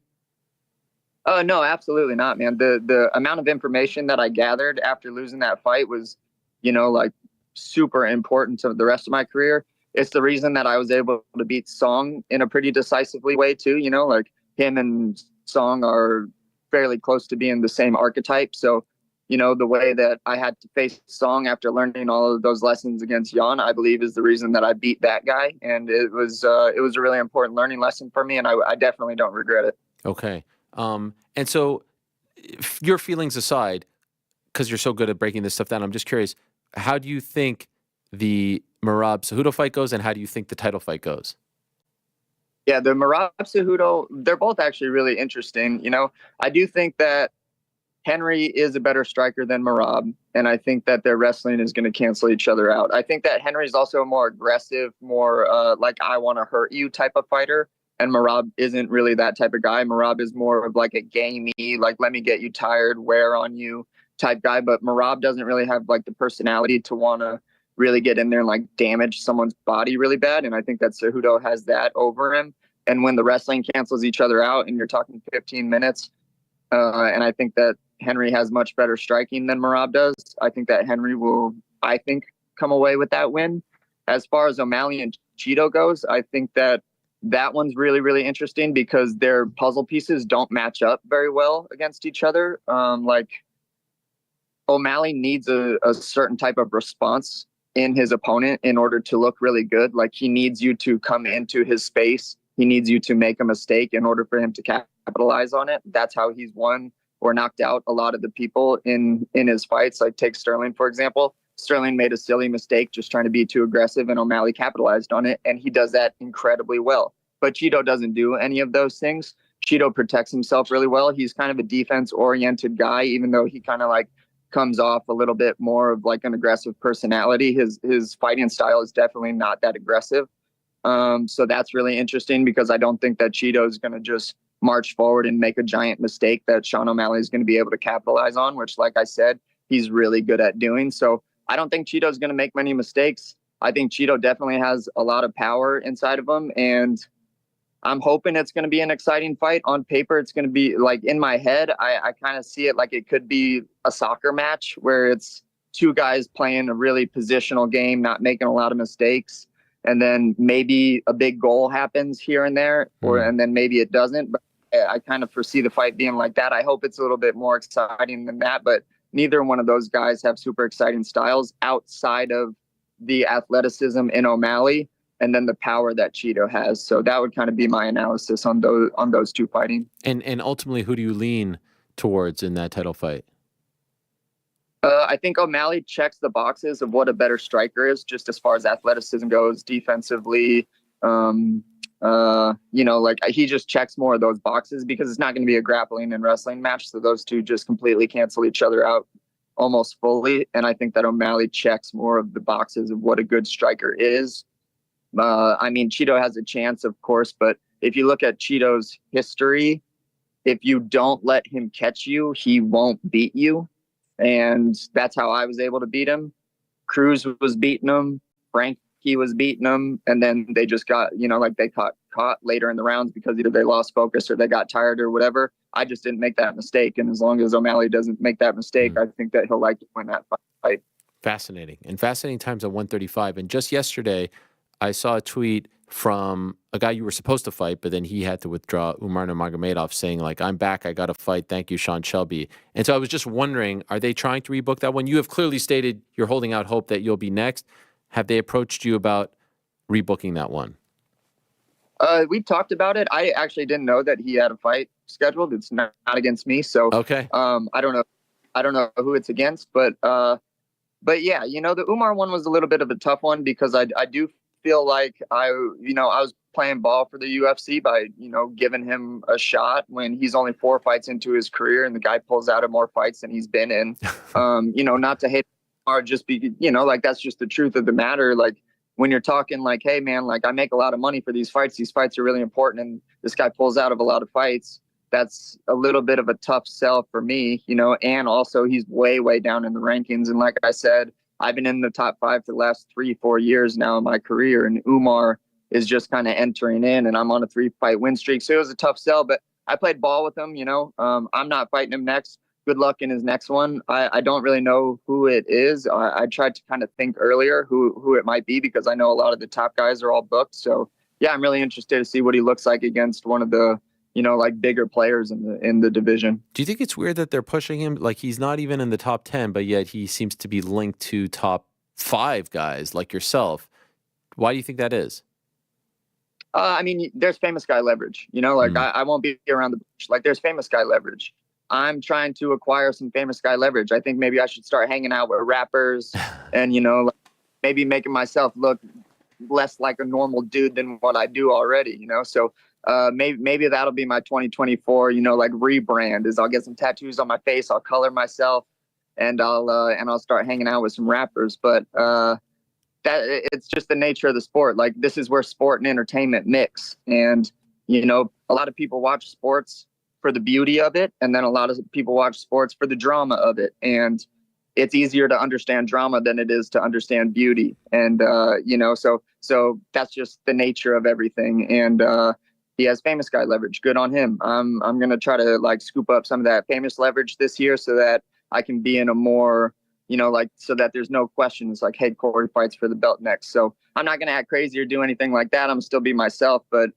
Oh, no, absolutely not, man. The amount of information that I gathered after losing that fight was, like super important to the rest of my career. It's the reason that I was able to beat Song in a pretty decisively way too, like him and Song are fairly close to being the same archetype. So, the way that I had to face Song after learning all of those lessons against Yan, I believe is the reason that I beat that guy. And it was a really important learning lesson for me. And I definitely don't regret it. Okay. And so your feelings aside, because you're so good at breaking this stuff down, I'm just curious, how do you think the Merab Cejudo fight goes and how do you think the title fight goes? Yeah, the Merab Cejudo, they're both actually really interesting. I do think that Henry is a better striker than Merab, and I think that their wrestling is going to cancel each other out. I think that Henry's also a more aggressive, more like I want to hurt you type of fighter, and Merab isn't really that type of guy. Merab is more of like a gamey, like let me get you tired, wear on you type guy, but Merab doesn't really have like the personality to want to really get in there and like damage someone's body really bad, and I think that Cejudo has that over him. And when the wrestling cancels each other out and you're talking 15 minutes, and I think that Henry has much better striking than Merab does. I think that Henry will, come away with that win. As far as O'Malley and Cheeto goes, I think that one's really, really interesting because their puzzle pieces don't match up very well against each other. Like O'Malley needs a certain type of response in his opponent in order to look really good. Like he needs you to come into his space. He needs you to make a mistake in order for him to capitalize on it. That's how he's won or knocked out a lot of the people in his fights. Like take Sterling, for example. Sterling made a silly mistake just trying to be too aggressive, and O'Malley capitalized on it, and he does that incredibly well. But Cheeto doesn't do any of those things. Cheeto protects himself really well. He's kind of a defense-oriented guy, even though he kind of like comes off a little bit more of like an aggressive personality. His fighting style is definitely not that aggressive. So that's really interesting because I don't think that Cheeto is going to just march forward and make a giant mistake that Sean O'Malley is going to be able to capitalize on, which, like I said, he's really good at doing. So I don't think Cheeto is going to make many mistakes. I think Cheeto definitely has a lot of power inside of him, and I'm hoping it's going to be an exciting fight. On paper, it's going to be like in my head, I kind of see it like it could be a soccer match where it's two guys playing a really positional game, not making a lot of mistakes. And then maybe a big goal happens here and there, and then maybe it doesn't. But I kind of foresee the fight being like that. I hope it's a little bit more exciting than that, but neither one of those guys have super exciting styles outside of the athleticism in O'Malley and then the power that Cheeto has. So that would kind of be my analysis on those two fighting. And ultimately, who do you lean towards in that title fight? I think O'Malley checks the boxes of what a better striker is, just as far as athleticism goes, defensively. Like he just checks more of those boxes because it's not going to be a grappling and wrestling match. So those two just completely cancel each other out almost fully. And I think that O'Malley checks more of the boxes of what a good striker is. Cheeto has a chance, of course, but if you look at Cheeto's history, if you don't let him catch you, he won't beat you. And that's how I was able to beat him. Cruz was beating him. Frankie was beating him. And then they just got, they caught later in the rounds because either they lost focus or they got tired or whatever. I just didn't make that mistake. And as long as O'Malley doesn't make that mistake, I think that he'll like to win that fight. Fascinating. And fascinating times at 135. And just yesterday, I saw a tweet from a guy you were supposed to fight, but then he had to withdraw, Umar Nurmagomedov, saying like, I'm back, I got to fight, thank you, Sean Shelby. And so I was just wondering, are they trying to rebook that one? You have clearly stated you're holding out hope that you'll be next. Have they approached you about rebooking that one? We talked about it. I actually didn't know that he had a fight scheduled. It's not against me, so okay. I don't know who it's against, but yeah, the Umar one was a little bit of a tough one because I do feel like I was playing ball for the UFC by, giving him a shot when he's only 4 fights into his career and the guy pulls out of more fights than he's been in. Not to hate or just be, that's just the truth of the matter. Like when you're talking like, hey man, like I make a lot of money for these fights are really important. And this guy pulls out of a lot of fights. That's a little bit of a tough sell for me, and also he's way, way down in the rankings. And like I said, I've been in the top 5 for the last 3-4 years now in my career, and Umar is just kind of entering in, and I'm on a 3-fight win streak. So it was a tough sell, but I played ball with him. I'm not fighting him next. Good luck in his next one. I don't really know who it is. I tried to kind of think earlier who it might be because I know a lot of the top guys are all booked. So yeah, I'm really interested to see what he looks like against one of the bigger players in the division. Do you think it's weird that they're pushing him? Like he's not even in the top 10, but yet he seems to be linked to top 5 guys like yourself. Why do you think that is? There's famous guy leverage, I won't be around the bush. Like there's famous guy leverage. I'm trying to acquire some famous guy leverage. I think maybe I should start hanging out with rappers and, maybe making myself look less like a normal dude than what I do already, you know? So maybe that'll be my 2024, you know, like rebrand is I'll get some tattoos on my face, I'll color myself, and I'll start hanging out with some rappers. But that it's just the nature of the sport. Like, this is where sport and entertainment mix. And, you know, a lot of people watch sports for the beauty of it, and then a lot of people watch sports for the drama of it. And it's easier to understand drama than it is to understand beauty. And you know, so that's just the nature of everything. And he has famous guy leverage. Good on him. I'm gonna try to like scoop up some of that famous leverage this year so that I can be in a more, you know, like, so that there's no questions like, hey, Cory fights for the belt next. So I'm not gonna act crazy or do anything like that. I'm still be myself, but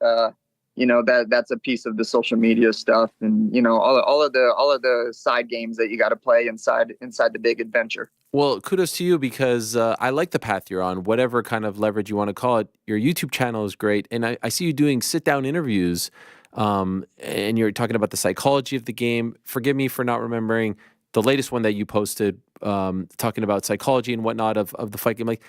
you know, that's a piece of the social media stuff, and you know, all of the side games that you got to play inside the big adventure. Well, kudos to you, because I like the path you're on, whatever kind of leverage you want to call it. Your YouTube channel is great, and I see you doing sit-down interviews, and you're talking about the psychology of the game. Forgive me for not remembering the latest one that you posted, talking about psychology and whatnot of the fight game. Like,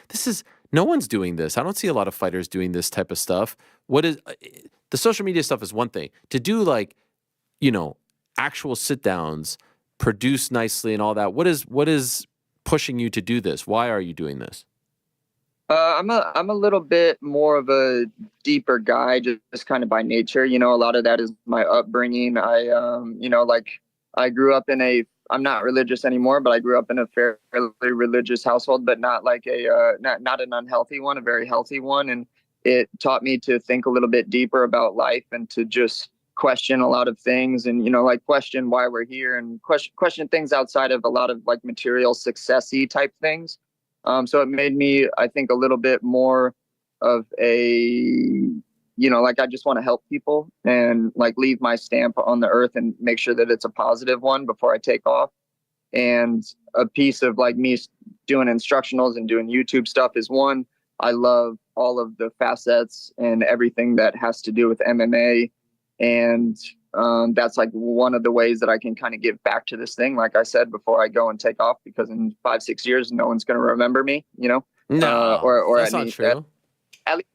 no one's doing this. I don't see a lot of fighters doing this type of stuff. The social media stuff is one thing. To do, like, you know, actual sit downs, produce nicely and all that. What is pushing you to do this? Why are you doing this? I'm a little bit more of a deeper guy, just kind of by nature. You know, a lot of that is my upbringing. You know, like, I grew up I'm not religious anymore, but I grew up in a fairly religious household, but not like not an unhealthy one, a very healthy one. And it taught me to think a little bit deeper about life and to just question a lot of things, and, you know, like, question why we're here, and question things outside of a lot of like material successy type things. So it made me, I think, a little bit more of a, you know, like, I just want to help people and like leave my stamp on the earth and make sure that it's a positive one before I take off. And a piece of like me doing instructionals and doing YouTube stuff is, one, I love all of the facets and everything that has to do with MMA. And that's like one of the ways that I can kind of give back to this thing, like I said, before I go and take off, because in 5-6 years, no one's going to remember me, you know? No, or that's not true. At least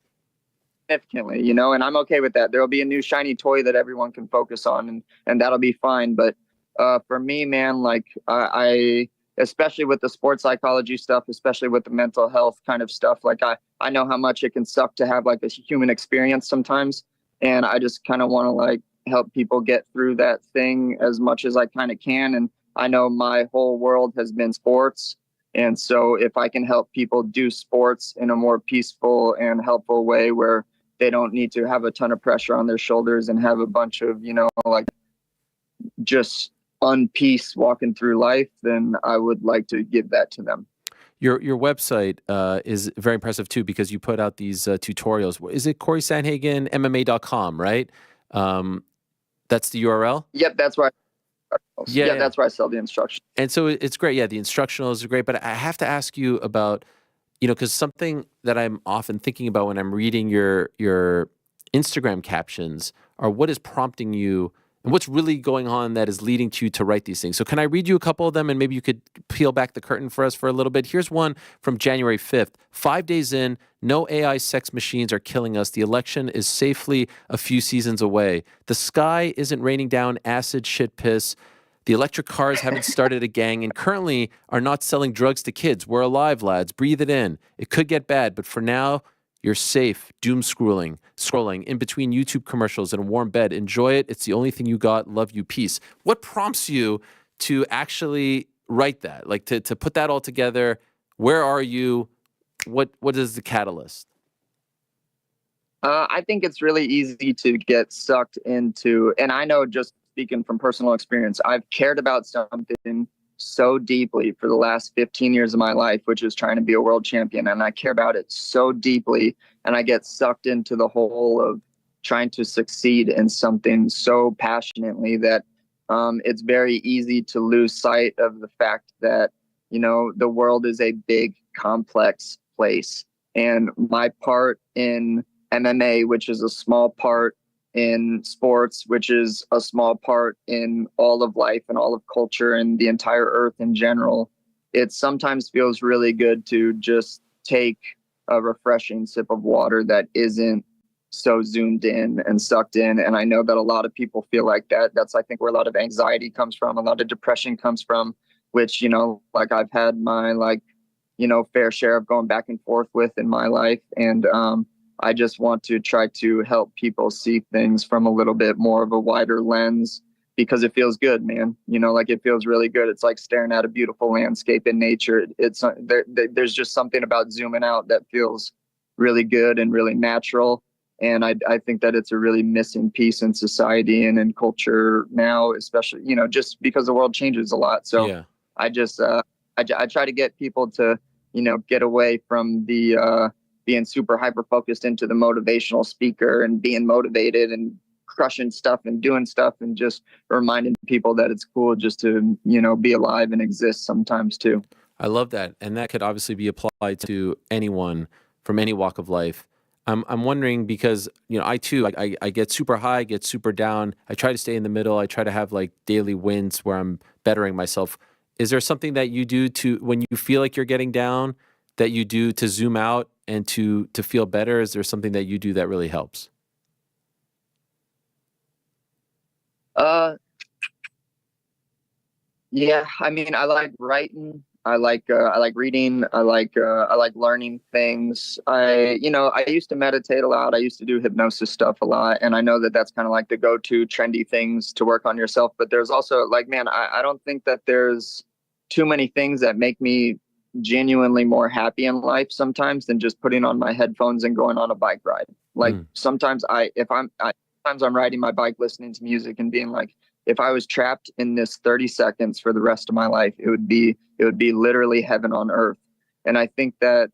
significantly, you know, and I'm okay with that. There'll be a new shiny toy that everyone can focus on, and that'll be fine. But for me, man, like, I especially with the sports psychology stuff, especially with the mental health kind of stuff, like, I know how much it can suck to have like a human experience sometimes. And I just kind of want to like help people get through that thing as much as I kind of can. And I know my whole world has been sports. And so if I can help people do sports in a more peaceful and helpful way, where they don't need to have a ton of pressure on their shoulders and have a bunch of, you know, like, just unpeace walking through life, then I would like to give that to them. Your website is very impressive too, because you put out these tutorials. Is it Cory Sandhagen MMA.com, right? That's the URL? Yep, that's right. Yeah, that's where I sell the instructions. And so it's great. Yeah, the instructionals are great. But I have to ask you about, you know, because something that I'm often thinking about when I'm reading your Instagram captions are what is prompting you and what's really going on that is leading you to write these things. So can I read you a couple of them, and maybe you could peel back the curtain for us for a little bit? Here's one from January 5th. 5 days in, no AI sex machines are killing us. The election is safely a few seasons away. The sky isn't raining down acid, shit, piss. The electric cars haven't started a gang and currently are not selling drugs to kids. We're alive, lads. Breathe it in. It could get bad, but for now, you're safe. Doom scrolling in between YouTube commercials in a warm bed. Enjoy it. It's the only thing you got. Love you. Peace. What prompts you to actually write that? Like to put that all together? Where are you? What is the catalyst? I think it's really easy to get sucked into, and I know, just speaking from personal experience, I've cared about something so deeply for the last 15 years of my life, which is trying to be a world champion. And I care about it so deeply, and I get sucked into the whole of trying to succeed in something so passionately that it's very easy to lose sight of the fact that, you know, the world is a big, complex place. And my part in MMA, which is a small part in sports, which is a small part in all of life and all of culture and the entire earth in general, it sometimes feels really good to just take a refreshing sip of water that isn't so zoomed in and sucked in. And I know that a lot of people feel like that. That's, I think, where a lot of anxiety comes from, a lot of depression comes from, which, you know, like I've had my, like, you know, fair share of going back and forth with in my life. And I just want to try to help people see things from a little bit more of a wider lens, because it feels good, man. You know, like, it feels really good. It's like staring at a beautiful landscape in nature. It's there's just something about zooming out that feels really good and really natural. And I think that it's a really missing piece in society and in culture now, especially, you know, just because the world changes a lot. So yeah. I just, I try to get people to, you know, get away from the being super hyper focused into the motivational speaker and being motivated and crushing stuff and doing stuff, and just reminding people that it's cool just to, you know, be alive and exist sometimes too. I love that. And that could obviously be applied to anyone from any walk of life. I'm wondering, because, you know, I too, I get super high, get super down. I try to stay in the middle. I try to have like daily wins where I'm bettering myself. Is there something that you do to, when you feel like you're getting down, that you do to zoom out and to feel better? Is there something that you do that really helps? Yeah, I mean, I like writing. I like reading. I like learning things. I used to meditate a lot. I used to do hypnosis stuff a lot. And I know that that's kind of like the go-to trendy things to work on yourself. But there's also, like, man, I don't think that there's too many things that make me genuinely more happy in life sometimes than just putting on my headphones and going on a bike ride. Like sometimes sometimes I'm riding my bike, listening to music and being like, if I was trapped in this 30 seconds for the rest of my life, it would be literally heaven on earth. And I think that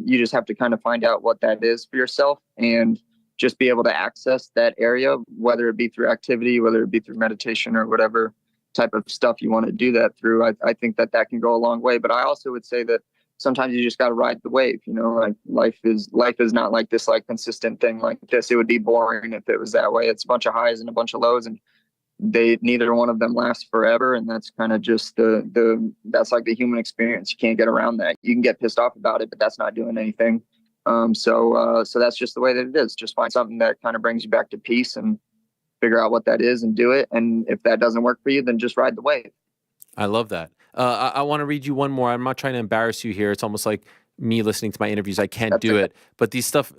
you just have to kind of find out what that is for yourself and just be able to access that area, whether it be through activity, whether it be through meditation or whatever type of stuff you want to do that through. I think that can go a long way. But I also would say that sometimes you just got to ride the wave. You know, like life is not like this, like consistent thing like this. It would be boring if it was that way. It's a bunch of highs and a bunch of lows, and neither one of them lasts forever. And that's kind of just that's like the human experience. You can't get around that. You can get pissed off about it, but that's not doing anything. So that's just the way that it is. Just find something that kind of brings you back to peace and figure out what that is and do it. And if that doesn't work for you, then just ride the wave. I love that. I want to read you one more. I'm not trying to embarrass you here. It's almost like me listening to my interviews. I can't do it. But this stuff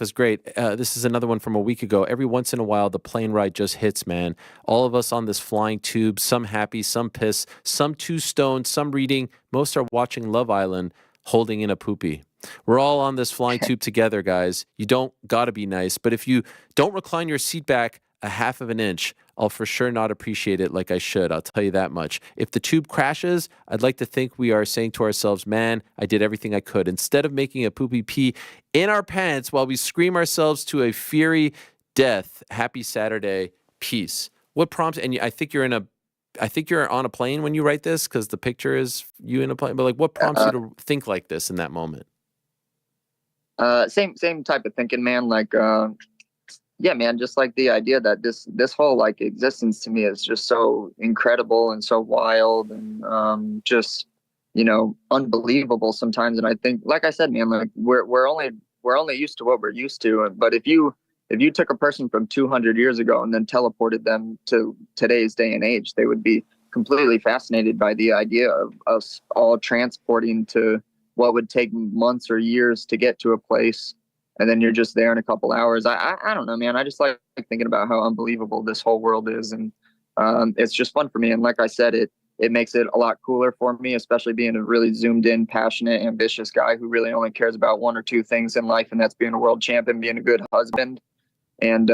is great. This is another one from a week ago. Every once in a while, the plane ride just hits, man. All of us on this flying tube, some happy, some pissed, some too stoned, some reading. Most are watching Love Island, holding in a poopy. We're all on this flying tube together, guys. You don't got to be nice. But if you don't recline your seat back a half of an inch, I'll for sure not appreciate it like I should. I'll tell you that much. If the tube crashes, I'd like to think we are saying to ourselves, man, I did everything I could. Instead of making a poopy pee in our pants while we scream ourselves to a fiery death. Happy Saturday. Peace. What prompts, and I think you're on a plane when you write this, because the picture is you in a plane, but like, what prompts you to think like this in that moment? Same type of thinking, man. Like, yeah, man, just like the idea that this whole like existence to me is just so incredible and so wild and just, you know, unbelievable sometimes. And I think, like I said, man, like we're only used to what we're used to. But if you took a person from 200 years ago and then teleported them to today's day and age, they would be completely fascinated by the idea of us all transporting to what would take months or years to get to a place. And then you're just there in a couple hours. I don't know, man. I just like thinking about how unbelievable this whole world is. And it's just fun for me. And like I said, it makes it a lot cooler for me, especially being a really zoomed in, passionate, ambitious guy who really only cares about one or two things in life. And that's being a world champion, being a good husband. And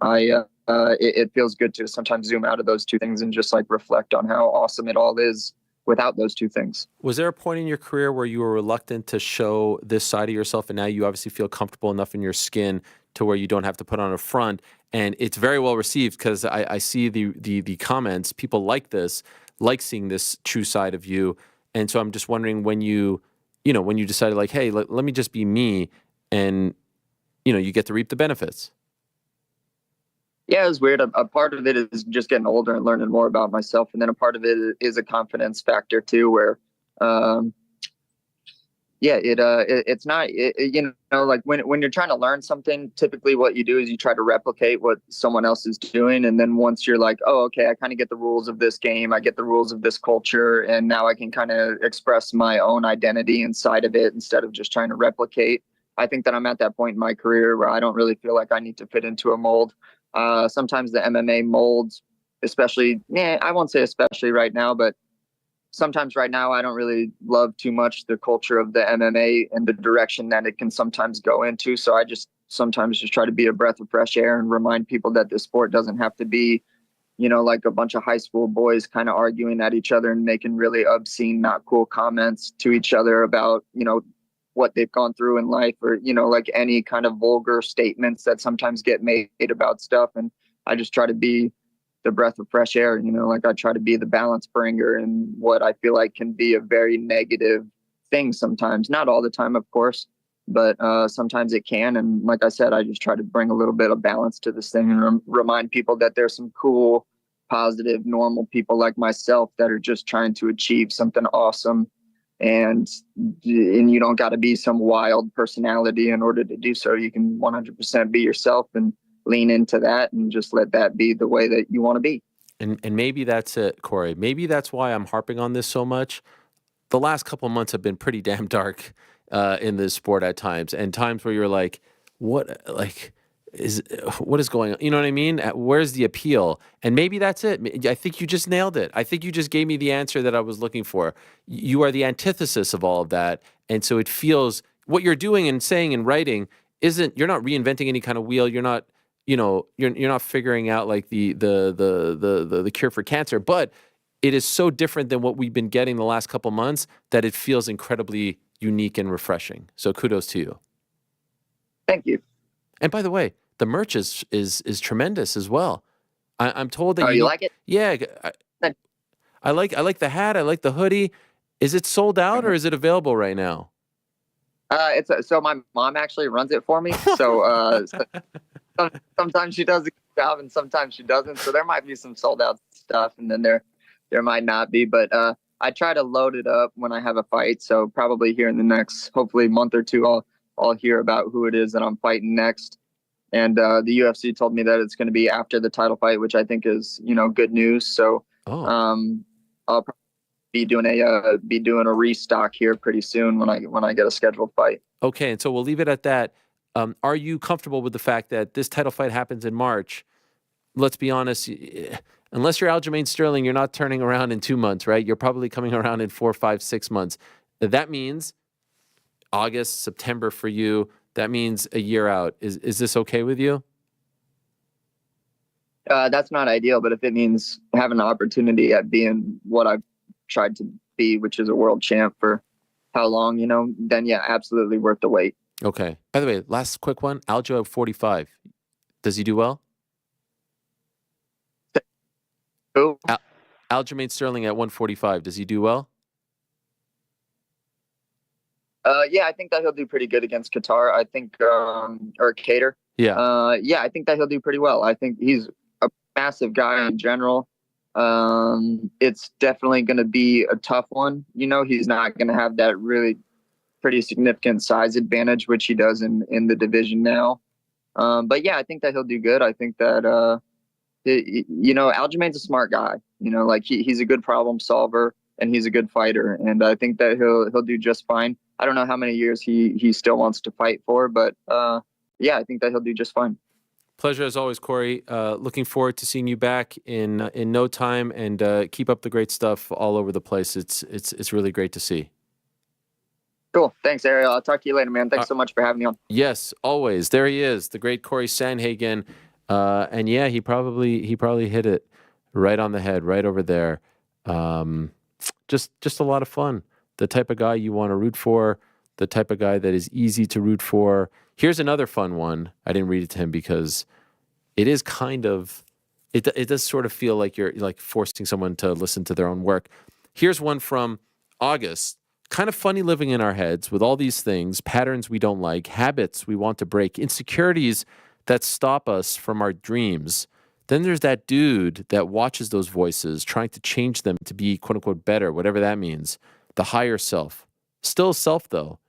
it feels good to sometimes zoom out of those two things and just like reflect on how awesome it all is without those two things. Was there a point in your career where you were reluctant to show this side of yourself, and now you obviously feel comfortable enough in your skin to where you don't have to put on a front, and it's very well received? Because I see the comments, people like this, like seeing this true side of you. And so I'm just wondering, when you decided like, hey, let me just be me, and you get to reap the benefits. Yeah, it was weird. A part of it is just getting older and learning more about myself. And then a part of it is a confidence factor too, where, yeah, it's not, you know, like when you're trying to learn something, typically what you do is you try to replicate what someone else is doing. And then once you're like, oh, okay, I kind of get the rules of this game, I get the rules of this culture, and now I can kind of express my own identity inside of it instead of just trying to replicate. I think that I'm at that point in my career where I don't really feel like I need to fit into a mold. Sometimes the MMA molds, especially, I won't say especially right now, but sometimes right now I don't really love too much the culture of the MMA and the direction that it can sometimes go into. So I just sometimes just try to be a breath of fresh air and remind people that this sport doesn't have to be, you know, like a bunch of high school boys kind of arguing at each other and making really obscene, not cool comments to each other about, you know, what they've gone through in life, or, you know, like any kind of vulgar statements that sometimes get made about stuff. And I just try to be the breath of fresh air, you know, like I try to be the balance bringer in what I feel like can be a very negative thing sometimes, not all the time, of course, but sometimes it can. And like I said, I just try to bring a little bit of balance to this thing and remind people that there's some cool, positive, normal people like myself that are just trying to achieve something awesome. And you don't got to be some wild personality in order to do so. You can 100% be yourself and lean into that and just let that be the way that you want to be. And maybe that's it, Cory. Maybe that's why I'm harping on this so much. The last couple of months have been pretty damn dark in this sport at times, and times where you're like, what is going on? You know what I mean? Where's the appeal? And maybe that's it. I think you just nailed it. I think you just gave me the answer that I was looking for. You are the antithesis of all of that. And so it feels, what you're doing and saying and writing isn't, you're not reinventing any kind of wheel. You're not, you know, you're not figuring out like the cure for cancer, but it is so different than what we've been getting the last couple months that it feels incredibly unique and refreshing. So kudos to you. Thank you. And by the way, the merch is tremendous as well. I'm told that you like it? Yeah, I like the hat. I like the hoodie. Is it sold out or is it available right now? So my mom actually runs it for me. So sometimes she does a good job and sometimes she doesn't. So there might be some sold out stuff, and then there might not be. But I try to load it up when I have a fight. So probably here in the next, hopefully, month or two, I'll hear about who it is that I'm fighting next. And the UFC told me that it's going to be after the title fight, which I think is, you know, good news. So I'll probably be doing a restock here pretty soon when I get a scheduled fight. Okay, and so we'll leave it at that. Are you comfortable with the fact that this title fight happens in March? Let's be honest, unless you're Aljamain Sterling, you're not turning around in 2 months, right? You're probably coming around in 4, 5, 6 months. That means August, September for you. That means a year out. Is this okay with you? That's not ideal, but if it means having an opportunity at being what I've tried to be, which is a world champ for how long, you know, then yeah, absolutely worth the wait. Okay. By the way, last quick one. Aljo at 45. Does he do well? Who? Aljamain Sterling at 145. Does he do well? Yeah, I think that he'll do pretty good against Qatar. I think, or Cater. Yeah. Yeah, I think that he'll do pretty well. I think he's a massive guy in general. It's definitely going to be a tough one. You know, he's not going to have that really pretty significant size advantage, which he does in the division now. But yeah, I think that he'll do good. I think that, you know, Aljamain's a smart guy. You know, like he's a good problem solver and he's a good fighter. And I think that he'll do just fine. I don't know how many years he still wants to fight for, but yeah, I think that he'll do just fine. Pleasure as always, Cory. Looking forward to seeing you back in no time, and keep up the great stuff all over the place. It's really great to see. Cool. Thanks, Ariel. I'll talk to you later, man. Thanks so much for having me on. Yes, always. There he is, the great Cory Sandhagen. And yeah, he probably hit it right on the head, right over there. Just a lot of fun. The type of guy you want to root for, the type of guy that is easy to root for. Here's another fun one. I didn't read it to him because it is kind of, it does sort of feel like you're like forcing someone to listen to their own work. Here's one from August. Kind of funny living in our heads with all these things, patterns we don't like, habits we want to break, insecurities that stop us from our dreams. Then there's that dude that watches those voices, trying to change them to be quote unquote better, whatever that means. The higher self. Still self though.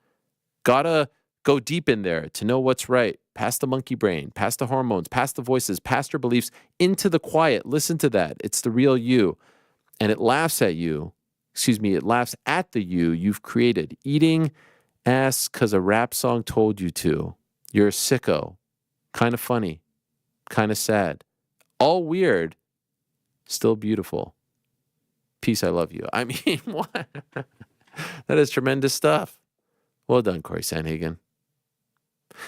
gotta go deep in there to know what's right, past the monkey brain, past the hormones, past the voices, past your beliefs, into the quiet. Listen to that. It's the real you. And it laughs at you. It laughs at the you've created. Eating ass because a rap song told you to. You're a sicko. Kind of funny. Kind of sad. All weird. Still beautiful. Peace, I love you. I mean, what? That is tremendous stuff. Well done, Cory Sandhagen.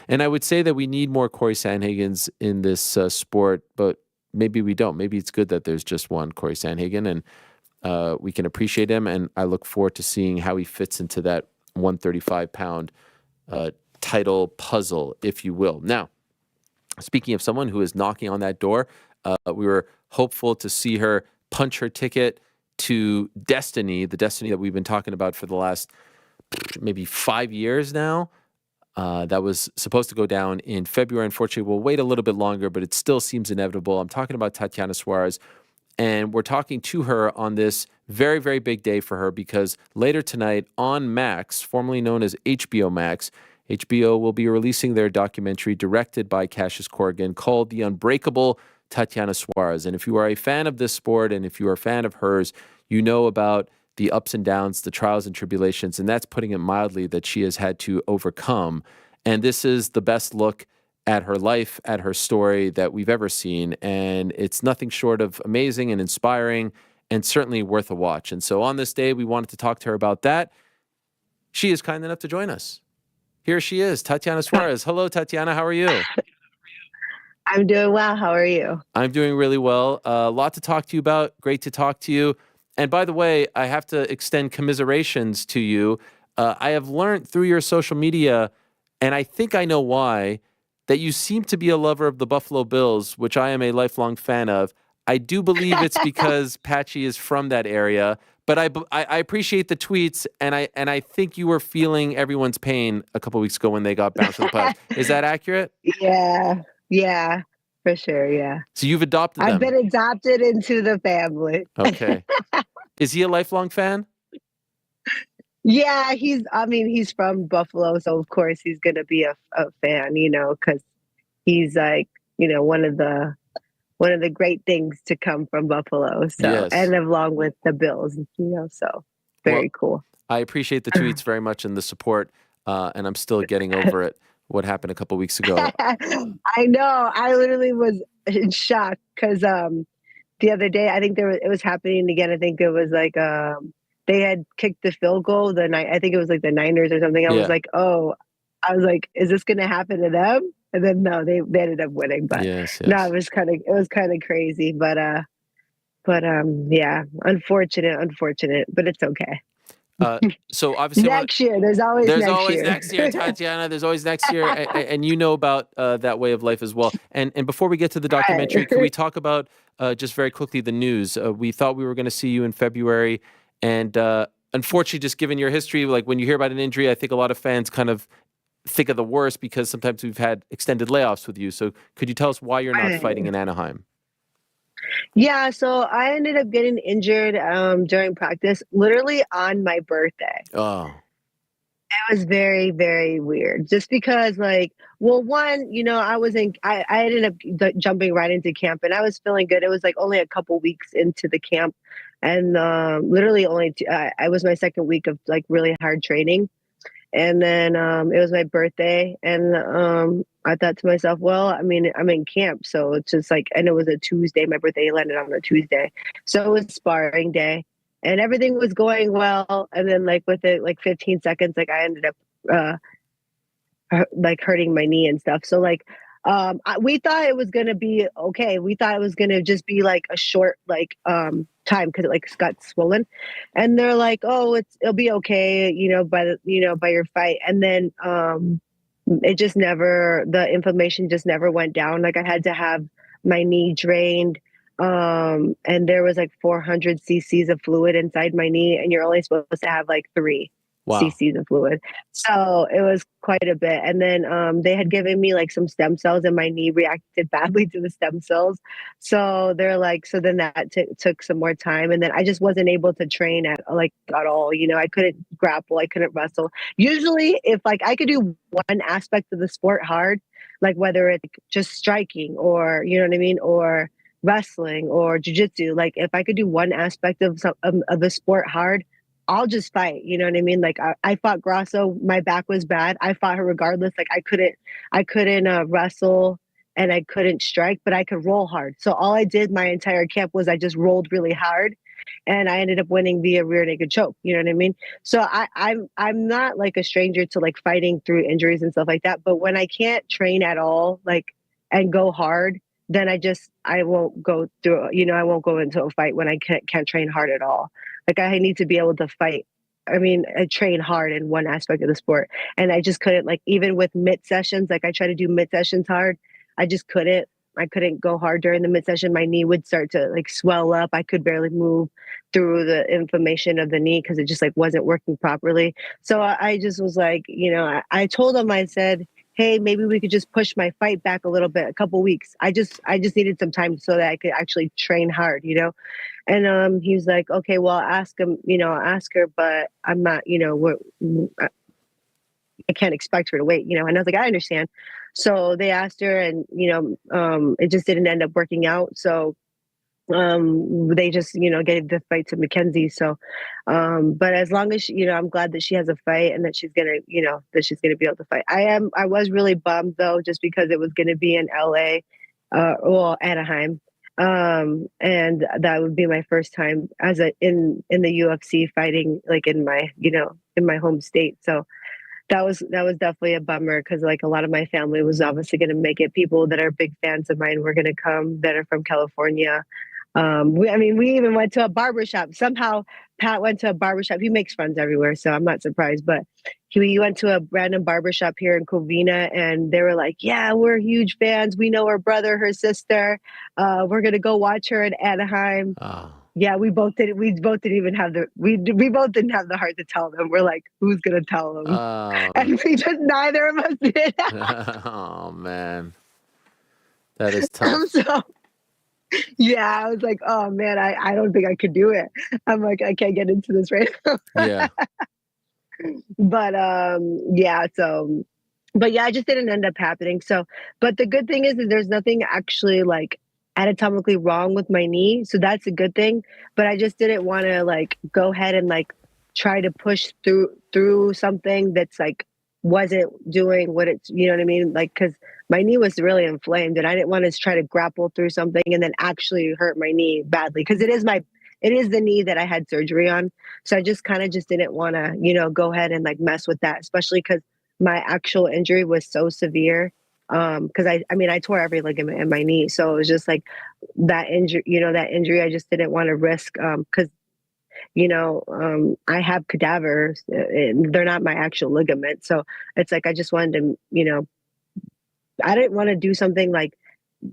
And I would say that we need more Cory Sandhagens in this sport, but maybe we don't. Maybe it's good that there's just one Cory Sandhagen, and we can appreciate him. And I look forward to seeing how he fits into that 135-pound title puzzle, if you will. Now, speaking of someone who is knocking on that door, we were hopeful to see her punch her ticket to destiny, the destiny that we've been talking about for the last maybe 5 years now. That was supposed to go down in February. Unfortunately, we'll wait a little bit longer, but it still seems inevitable. I'm talking about Tatiana Suarez, and we're talking to her on this very, very big day for her because later tonight on Max, formerly known as HBO Max, HBO will be releasing their documentary directed by Cassius Corrigan called The Unbreakable Tatiana Suarez. And if you are a fan of this sport and if you are a fan of hers, you know about the ups and downs, the trials and tribulations, and that's putting it mildly, that she has had to overcome. And this is the best look at her life, at her story that we've ever seen. And it's nothing short of amazing and inspiring and certainly worth a watch. And so on this day, we wanted to talk to her about that. She is kind enough to join us. Here she is, Tatiana Suarez. Hello, Tatiana. How are you? I'm doing well. How are you? I'm doing really well. A lot to talk to you about. Great to talk to you. And by the way, I have to extend commiserations to you. I have learned through your social media, and I think I know why, that you seem to be a lover of the Buffalo Bills, which I am a lifelong fan of. I do believe it's because Patchy is from that area, but I appreciate the tweets, and I think you were feeling everyone's pain a couple weeks ago when they got bounced in the playoffs. Is that accurate? Yeah, for sure, yeah. So you've adopted them. I've been adopted into the family. Okay. Is he a lifelong fan? Yeah, he's from Buffalo, so of course he's gonna be a fan, because he's like, one of the great things to come from Buffalo. So Yes. And along with the Bills, so very cool. I appreciate the tweets very much and the support, and I'm still getting over it. What happened a couple weeks ago? I know. I literally was in shock because the other day, I think it was happening again. I think it was like they had kicked the field goal. I think it was like the Niners or something. I was like, is this going to happen to them? And then no, they ended up winning. But yes. no, it was kind of crazy. But yeah, unfortunate, but it's okay. So obviously next year, there's always next year, Tatiana. There's always next year, and you know about that way of life as well. And before we get to the documentary, can we talk about just very quickly the news? We thought we were going to see you in February, and unfortunately, just given your history, like when you hear about an injury, I think a lot of fans kind of think of the worst because sometimes we've had extended layoffs with you. So could you tell us why you're not fighting in Anaheim? Yeah, so I ended up getting injured during practice, literally on my birthday. Oh. It was very, very weird. Just because, I ended up jumping right into camp, and I was feeling good. It was only a couple weeks into the camp, and literally only I was my second week of really hard training, and then it was my birthday, and I thought to myself, well, I'm in camp, so it's just and it was a Tuesday. My birthday landed on a Tuesday, so it was sparring day, and everything was going well. And then with it 15 seconds, I ended up hurting my knee and stuff. So we thought it was gonna be okay. We thought it was gonna just be a short time because it got swollen, and they're like, oh, it'll be okay, by your fight. And then it just never, the inflammation just never went down. I had to have my knee drained, and there was 400 cc's of fluid inside my knee, and you're only supposed to have 3. cc's of fluid. So it was quite a bit. And then they had given me like some stem cells, and my knee reacted badly to the stem cells. So they're like, so then that took some more time. And then I just wasn't able to train at all. You know, I couldn't grapple, I couldn't wrestle. Usually if like I could do one aspect of the sport hard, like whether it's just striking or, you know what I mean, or wrestling or jiu-jitsu, like if I could do one aspect of the sport hard, I'll just fight. You know what I mean? Like I fought Grasso, my back was bad. I fought her regardless. Like I couldn't wrestle and I couldn't strike, but I could roll hard. So all I did my entire camp was I just rolled really hard, and I ended up winning via rear naked choke. You know what I mean? So I'm not like a stranger to like fighting through injuries and stuff like that. But when I can't train at all, like, and go hard, then I won't go through, you know, I won't go into a fight when I can't train hard at all. Like I need to be able to fight. I mean, I train hard in one aspect of the sport, and I just couldn't, like, even with mid sessions, like I try to do mid sessions hard. I just couldn't. I couldn't go hard during the mid session. My knee would start to like swell up. I could barely move through the inflammation of the knee because it just like wasn't working properly. So I just was like, you know, I told him, I said, hey, maybe we could just push my fight back a little bit, a couple weeks. I just needed some time so that I could actually train hard, you know? And he was like, okay, well, ask him, you know, ask her, but I'm not, you know, I can't expect her to wait, you know? And I was like, I understand. So they asked her, and, you know, it just didn't end up working out. So they just, you know, gave the fight to Mackenzie. So, but as long as you know, I'm glad that she has a fight and that she's gonna, you know, that she's gonna be able to fight. I was really bummed though, just because it was gonna be in LA, well, Anaheim, and that would be my first time in the UFC fighting, like in my, you know, in my home state. So that was definitely a bummer, because like a lot of my family was obviously going to make it. People that are big fans of mine were going to come that are from California. We even went to a barbershop. Somehow Pat went to a barbershop. He makes friends everywhere, so I'm not surprised. But he went to a random barbershop here in Covina, and they were like, yeah, we're huge fans. We know her brother, her sister. We're going to go watch her in Anaheim. Oh. Yeah, we both didn't even have we both didn't have the heart to tell them. We're like, who's gonna tell them? And neither of us did. Oh man, that is tough. So, yeah, I was like, oh man, I don't think I could do it. I'm like, I can't get into this right now. Yeah. But yeah, so, but yeah, it just didn't end up happening. So, but the good thing is that there's nothing actually like anatomically wrong with my knee, so that's a good thing. But I just didn't want to like go ahead and like try to push through something that's like wasn't doing what it's, you know what I mean, like, because my knee was really inflamed, and I didn't want to try to grapple through something and then actually hurt my knee badly, because it is the knee that I had surgery on. So I just kind of just didn't want to, you know, go ahead and like mess with that, especially because my actual injury was so severe. Because I tore every ligament in my knee. So it was just like that injury, I just didn't want to risk, because, you know, I have cadavers, and they're not my actual ligament. So it's like, I just wanted to, you know, I didn't want to do something like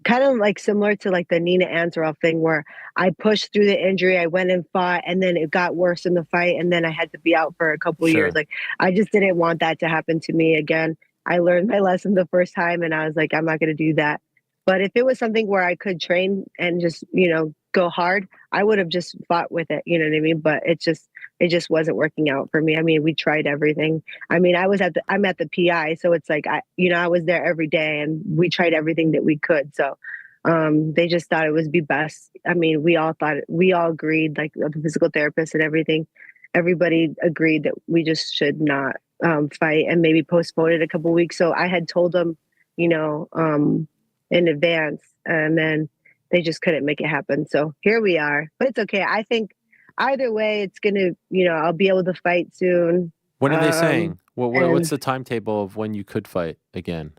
kind of like similar to like the Nina Ansaroff thing, where I pushed through the injury, I went and fought, and then it got worse in the fight, and then I had to be out for a couple years. Like, I just didn't want that to happen to me again. I learned my lesson the first time, and I was like, I'm not going to do that. But if it was something where I could train and just, you know, go hard, I would have just fought with it. You know what I mean? But it just wasn't working out for me. I mean, we tried everything. I mean, I'm at the PI, so it's like, I was there every day, and we tried everything that we could. So they just thought it would be best. I mean, we all agreed, like the physical therapist and everything, everybody agreed that we just should not fight and maybe postpone it a couple weeks. So I had told them, you know, in advance, and then they just couldn't make it happen. So here we are, but it's okay. I think either way, it's gonna, you know, I'll be able to fight soon. When are they saying? What's the timetable of when you could fight again?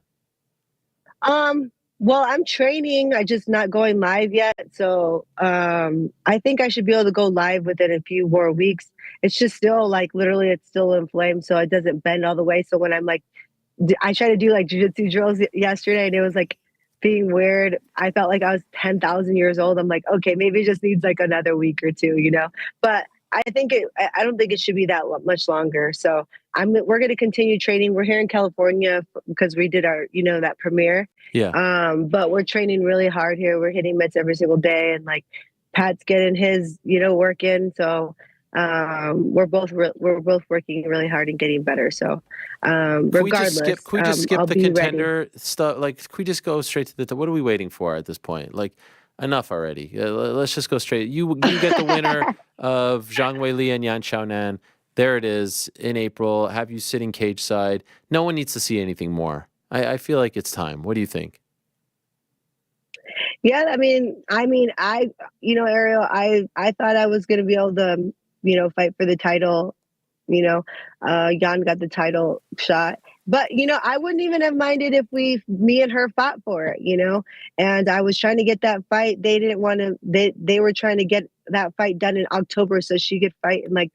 Well, I'm training. I'm just not going live yet. So I think I should be able to go live within a few more weeks. It's just still like literally it's still inflamed, so it doesn't bend all the way. So when I'm like, I tried to do like jiu-jitsu drills yesterday, and it was like being weird. I felt like I was 10,000 years old. I'm like, okay, maybe it just needs like another week or two, you know? But I don't think it should be that much longer. So we're going to continue training. We're here in California because we did our, that premiere. Yeah. But we're training really hard here. We're hitting mitts every single day, and like Pat's getting his, work in. So we're both working really hard and getting better. So regardless, can we just skip I'll the be contender ready. stuff? Like, can we just go straight to the? What are we waiting for at this point? Like, enough already. Let's just go straight. You get the winner of Zhang Weili and Yan Xiaonan. There it is in April. Have you sitting cage side. No one needs to see anything more. I feel like it's time. What do you think? Yeah, I mean, Ariel, I thought I was going to be able to, fight for the title. Jan got the title shot, but I wouldn't even have minded if me and her fought for it. And I was trying to get that fight. They didn't want to. They were trying to get that fight done in October so she could fight in like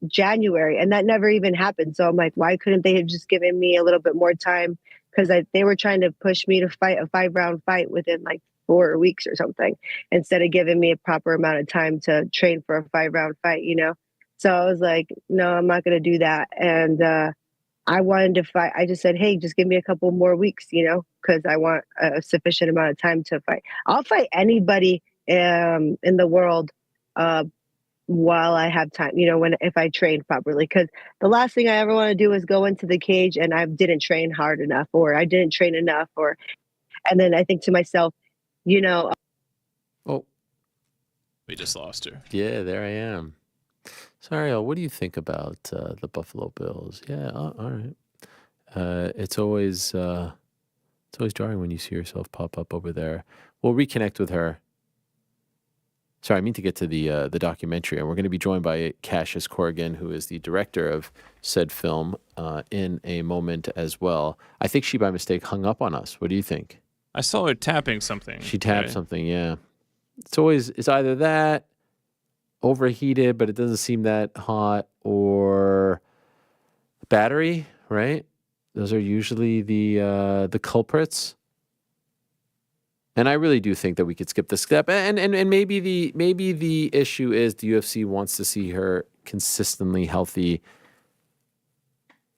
January, and that never even happened. So I'm like, why couldn't they have just given me a little bit more time? Because they were trying to push me to fight a 5-round fight within like 4 weeks or something, instead of giving me a proper amount of time to train for a 5-round fight, So I was like, no, I'm not going to do that. And I wanted to fight. I just said, hey, just give me a couple more weeks, because I want a sufficient amount of time to fight. I'll fight anybody in the world while I have time, if I train properly. Because the last thing I ever want to do is go into the cage and I didn't train hard enough, or I didn't train enough, and then I think to myself, Oh, We just lost her. yeah, there I am. Sorry, what do you think about the Buffalo Bills? Yeah, all right. It's always jarring when you see yourself pop up over there. We'll reconnect with her. Sorry, I mean to get to the documentary, and we're going to be joined by Cassius Corrigan, who is the director of said film, in a moment as well. I think she, by mistake, hung up on us. What do you think? I saw her tapping something. She tapped something, yeah. It's either that, overheated, but it doesn't seem that hot, or battery, right? Those are usually the culprits. And I really do think that we could skip the step. And maybe the issue is the UFC wants to see her consistently healthy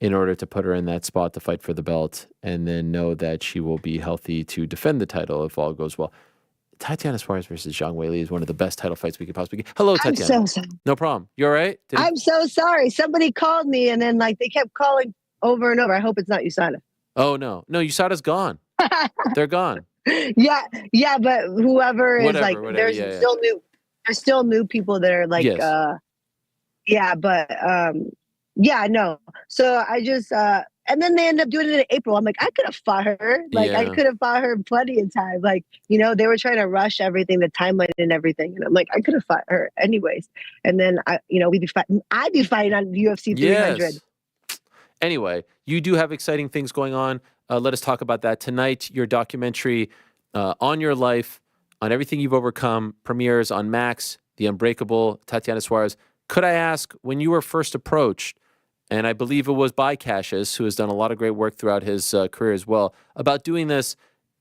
in order to put her in that spot to fight for the belt, and then know that she will be healthy to defend the title if all goes well. Tatiana Suarez versus Zhang Weili is one of the best title fights we could possibly get. Hello, Tatiana. I'm so sorry. No problem. You all right? I'm so sorry. Somebody called me, and then like they kept calling over and over. I hope it's not USADA. Oh, no. No, USADA's gone. They're gone. Yeah, but whoever is like, whatever, there's still new people that are like, Yes. no. So I just, and then they end up doing it in April. I'm like, I could have fought her. Like, I could have fought her plenty of time. Like, they were trying to rush everything, the timeline and everything. And I'm like, I could have fought her anyways. And then I'd be fighting on UFC 300. Yes. Anyway, you do have exciting things going on. Let us talk about that tonight. Your documentary on your life, on everything you've overcome, premieres on Max, The Unbreakable Tatiana Suarez. Could I ask, when you were first approached, and I believe it was by Cassius, who has done a lot of great work throughout his career as well, about doing this,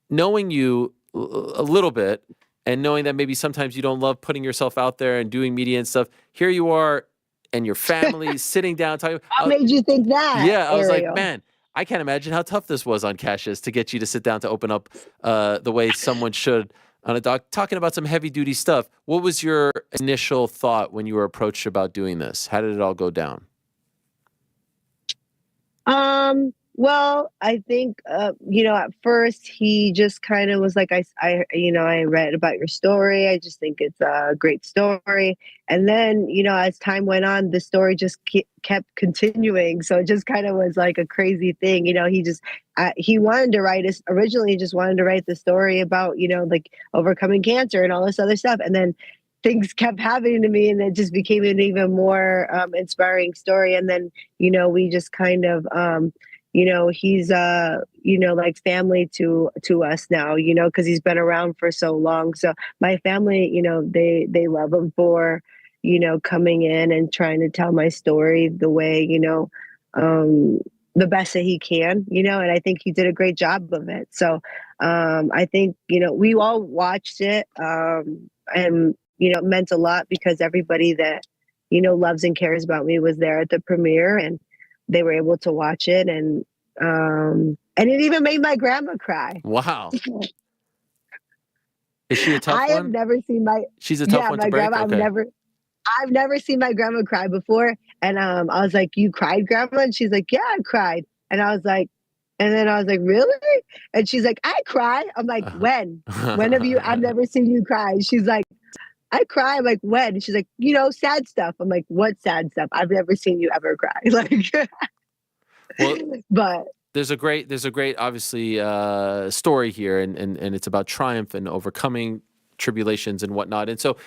knowing you a little bit, and knowing that maybe sometimes you don't love putting yourself out there and doing media and stuff, here you are and your family sitting down talking. What made you think that? Yeah, I was Ariel? like, man, I can't imagine how tough this was on Cassius to get you to sit down to open up the way someone should on a doc, talking about some heavy duty stuff. What was your initial thought when you were approached about doing this? How did it all go down? Well, I think, at first he just kind of was like, I read about your story. I just think it's a great story. And then, as time went on, the story just kept continuing. So it just kind of was like a crazy thing. He wanted to write originally he just wanted to write the story about, like overcoming cancer and all this other stuff. And then things kept happening to me, and it just became an even more inspiring story. And then, we just kind of, he's, like family to us now, because he's been around for so long. So my family, they love him for, coming in and trying to tell my story the way, the best that he can, and I think he did a great job of it. So I think, we all watched it, and, it meant a lot because everybody that, loves and cares about me was there at the premiere, and they were able to watch it, and it even made my grandma cry. Wow. Is she a tough I one? have never seen She's a tough one to break? grandma. Okay. I've never seen my grandma cry before. And I was like, "You cried, grandma?" And she's like, "Yeah, I cried." And I was like, "Really?" And she's like, "I cry." I'm like, "When? When have you? I've never seen you cry." She's like, "I cry." I'm like, "When?" And she's like, sad stuff." I'm like, "What sad stuff? I've never seen you ever cry." Like, Well, but there's a great obviously story here, and it's about triumph and overcoming tribulations and whatnot. And so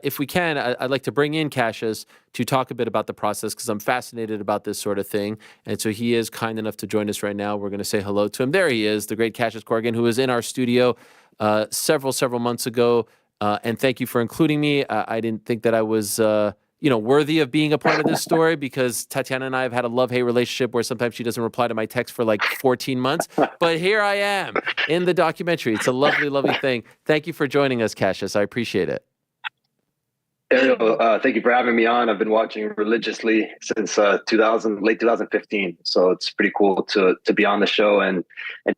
if we can, I'd like to bring in Cassius to talk a bit about the process, because I'm fascinated about this sort of thing. And so he is kind enough to join us right now. We're going to say hello to him. There he is, the great Cassius Corrigan, who was in our studio several months ago. And thank you for including me. I didn't think that I was worthy of being a part of this story, because Tatiana and I have had a love-hate relationship where sometimes she doesn't reply to my text for like 14 months. But here I am in the documentary. It's a lovely, lovely thing. Thank you for joining us, Cassius. I appreciate it. Ariel, thank you for having me on. I've been watching religiously since late 2015. So it's pretty cool to be on the show and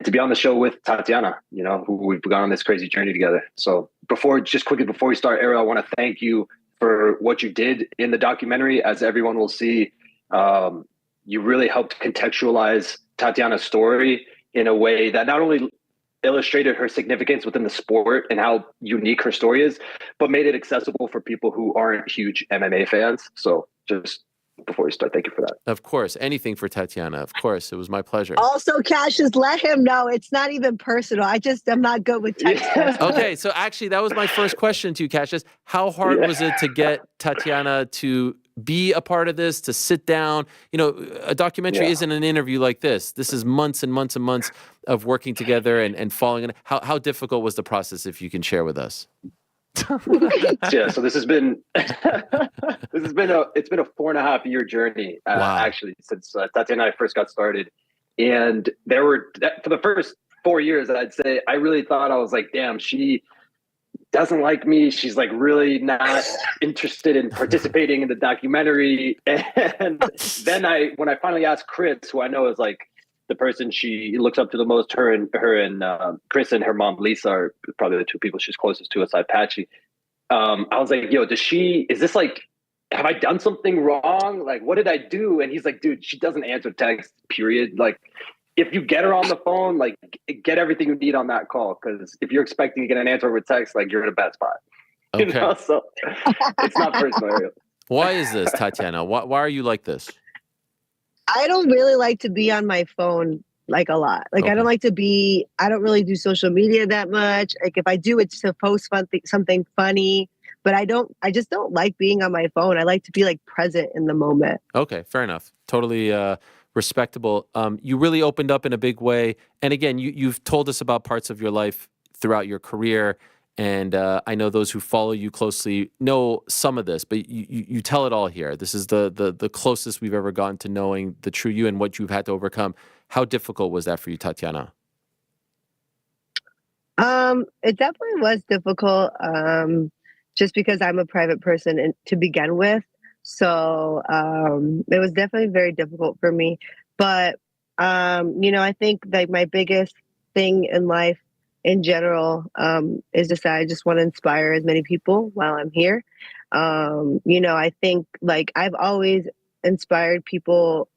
to be on the show with Tatiana, who we've gone on this crazy journny together. So before we start, Ariel, I want to thank you for what you did in the documentary. As everyone will see, you really helped contextualize Tatiana's story in a way that not only illustrated her significance within the sport and how unique her story is, but made it accessible for people who aren't huge MMA fans. So just before we start, thank you for that. Of course. Anything for Tatiana. Of course. It was my pleasure. also, Cassius, let him know it's not even personal. I'm not good with text. Okay. So actually, that was my first question to you, Cassius. How hard was it to get Tatiana to be a part of this, to sit down? A documentary isn't an interview like this. This is months and months and months of working together and falling in. How difficult was the process, if you can share with us? So this has been it's been a 4.5 year journey actually, since Tatiana and I first got started. And there were, for the first 4 years, I'd say, I really thought, I was like, damn, she doesn't like me. She's like really not interested in participating in the documentary. And then when I finally asked Chris, who I know is like the person she looks up to the most, her and Chris and her mom Lisa are probably the two people she's closest to aside Patchy. I was like, yo, is this like, have I done something wrong? Like, what did I do? And he's like, dude, she doesn't answer text, period. Like, if you get her on the phone, like, get everything you need on that call. Because if you're expecting to get an answer over text, like, you're in a bad spot. Okay. So it's not personal. Why is this, Tatiana? Why are you like this? I don't really like to be on my phone like a lot. Like, okay. I don't really do social media that much. Like, if I do, it's to post something funny, but I just don't like being on my phone. I like to be like present in the moment. Okay, fair enough. Totally respectable. You really opened up in a big way. And again, you've told us about parts of your life throughout your career. And I know those who follow you closely know some of this, but you tell it all here. This is the closest we've ever gotten to knowing the true you and what you've had to overcome. How difficult was that for you, Tatiana? It definitely was difficult, just because I'm a private person to begin with. So it was definitely very difficult for me. But, I think like my biggest thing in life in general is just that I just want to inspire as many people while I'm here. I think like I've always inspired people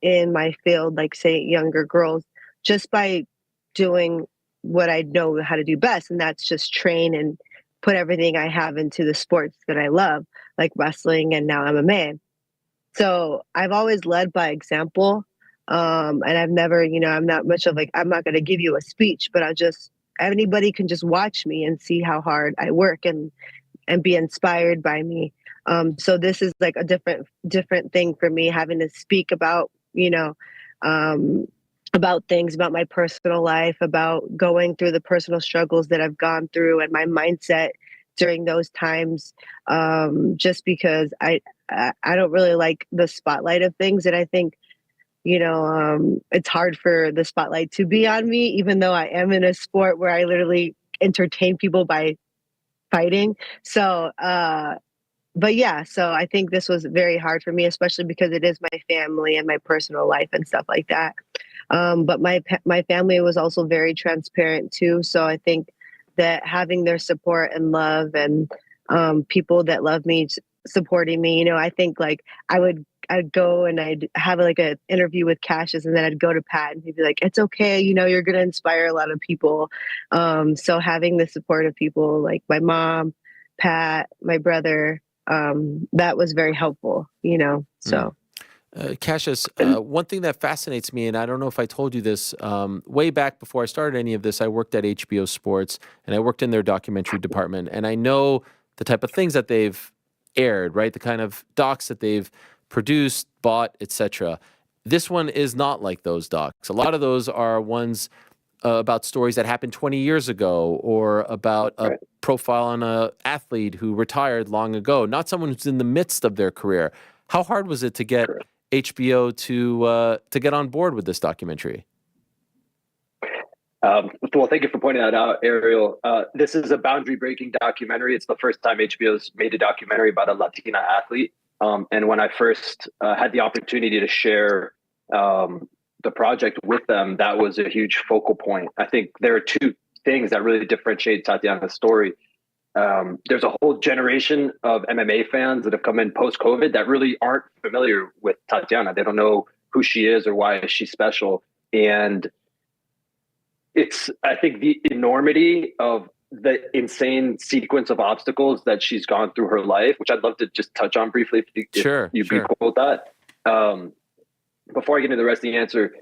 in my field, like say younger girls, just by doing what I know how to do best. And that's just train and put everything I have into the sports that I love, like wrestling and now MMA. So I've always led by example. And I've never, I'm not much of like, I'm not going to give you a speech, but anybody can just watch me and see how hard I work and be inspired by me. So this is like a different thing for me, having to speak about, about things, about my personal life, about going through the personal struggles that I've gone through and my mindset during those times. Just because I don't really like the spotlight of things. And I think, it's hard for the spotlight to be on me, even though I am in a sport where I literally entertain people by fighting. So but yeah, so I think this was very hard for me, especially because it is my family and my personal life and stuff like that. But my family was also very transparent too. So I think that having their support and love and people that love me, supporting me, you know, I think like I'd go and I'd have like an interview with Cassius, and then I'd go to Pat and he'd be like, it's okay, you know, you're going to inspire a lot of people. So having the support of people like my mom, Pat, my brother, that was very helpful, you know, so. Cassius, one thing that fascinates me, and I don't know if I told you this, way back before I started any of this, I worked at HBO Sports, and I worked in their documentary department, and I know the type of things that they've aired, right? The kind of docs that they've produced, bought, etc. This one is not like those docs. A lot of those are ones about stories that happened 20 years ago, or about a profile on an athlete who retired long ago, not someone who's in the midst of their career. How hard was it to get HBO to get on board with this documentary? Well, thank you for pointing that out, Ariel. This is a boundary-breaking documentary. It's the first time HBO's made a documentary about a Latina athlete. And when I first had the opportunity to share the project with them, that was a huge focal point. I think there are two things that really differentiate Tatiana's story. There's a whole generation of MMA fans that have come in post-COVID that really aren't familiar with Tatiana. They don't know who she is or why she's special. And it's, I think, the enormity of the insane sequence of obstacles that she's gone through her life, which I'd love to just touch on briefly if you'd be cool with that. Before I get into the rest of the answer,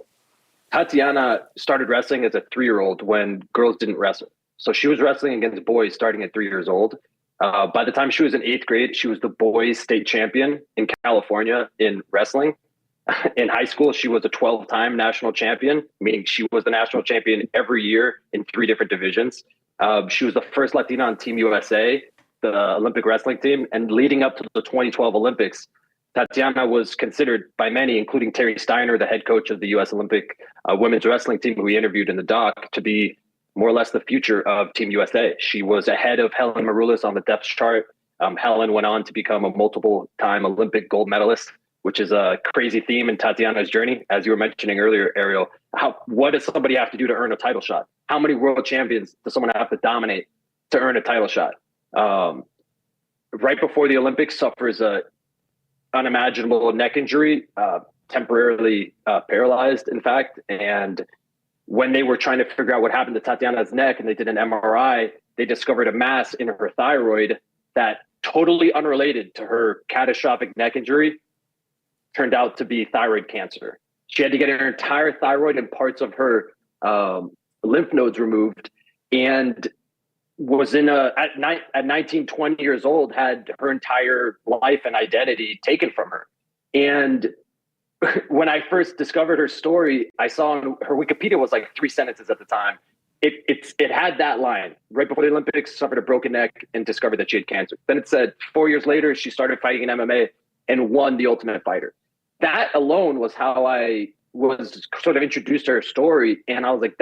Tatiana started wrestling as a 3-year-old when girls didn't wrestle. So she was wrestling against boys starting at 3 years old. By the time she was in 8th grade, she was the boys state champion in California in wrestling. In high school, she was a 12-time national champion, meaning she was the national champion every year in 3 different divisions. She was the first Latina on Team USA, the Olympic wrestling team. And leading up to the 2012 Olympics, Tatiana was considered by many, including Terry Steiner, the head coach of the U.S. Olympic women's wrestling team, who we interviewed in the doc, to be more or less the future of Team USA. She was ahead of Helen Maroulis on the depth chart. Helen went on to become a multiple-time Olympic gold medalist, which is a crazy theme in Tatiana's journey. As you were mentioning earlier, Ariel, what does somebody have to do to earn a title shot? How many world champions does someone have to dominate to earn a title shot? Right before the Olympics, suffers a unimaginable neck injury, temporarily paralyzed, in fact. And when they were trying to figure out what happened to Tatiana's neck and they did an MRI, they discovered a mass in her thyroid that, totally unrelated to her catastrophic neck injury, turned out to be thyroid cancer. She had to get her entire thyroid and parts of her lymph nodes removed, and was at 19, 20 years old, had her entire life and identity taken from her. And when I first discovered her story, I saw on her Wikipedia was like 3 sentences at the time. It had that line: right before the Olympics, suffered a broken neck and discovered that she had cancer. Then it said 4 years later, she started fighting in MMA and won the Ultimate Fighter. That alone was how I was sort of introduced to her story. And I was like,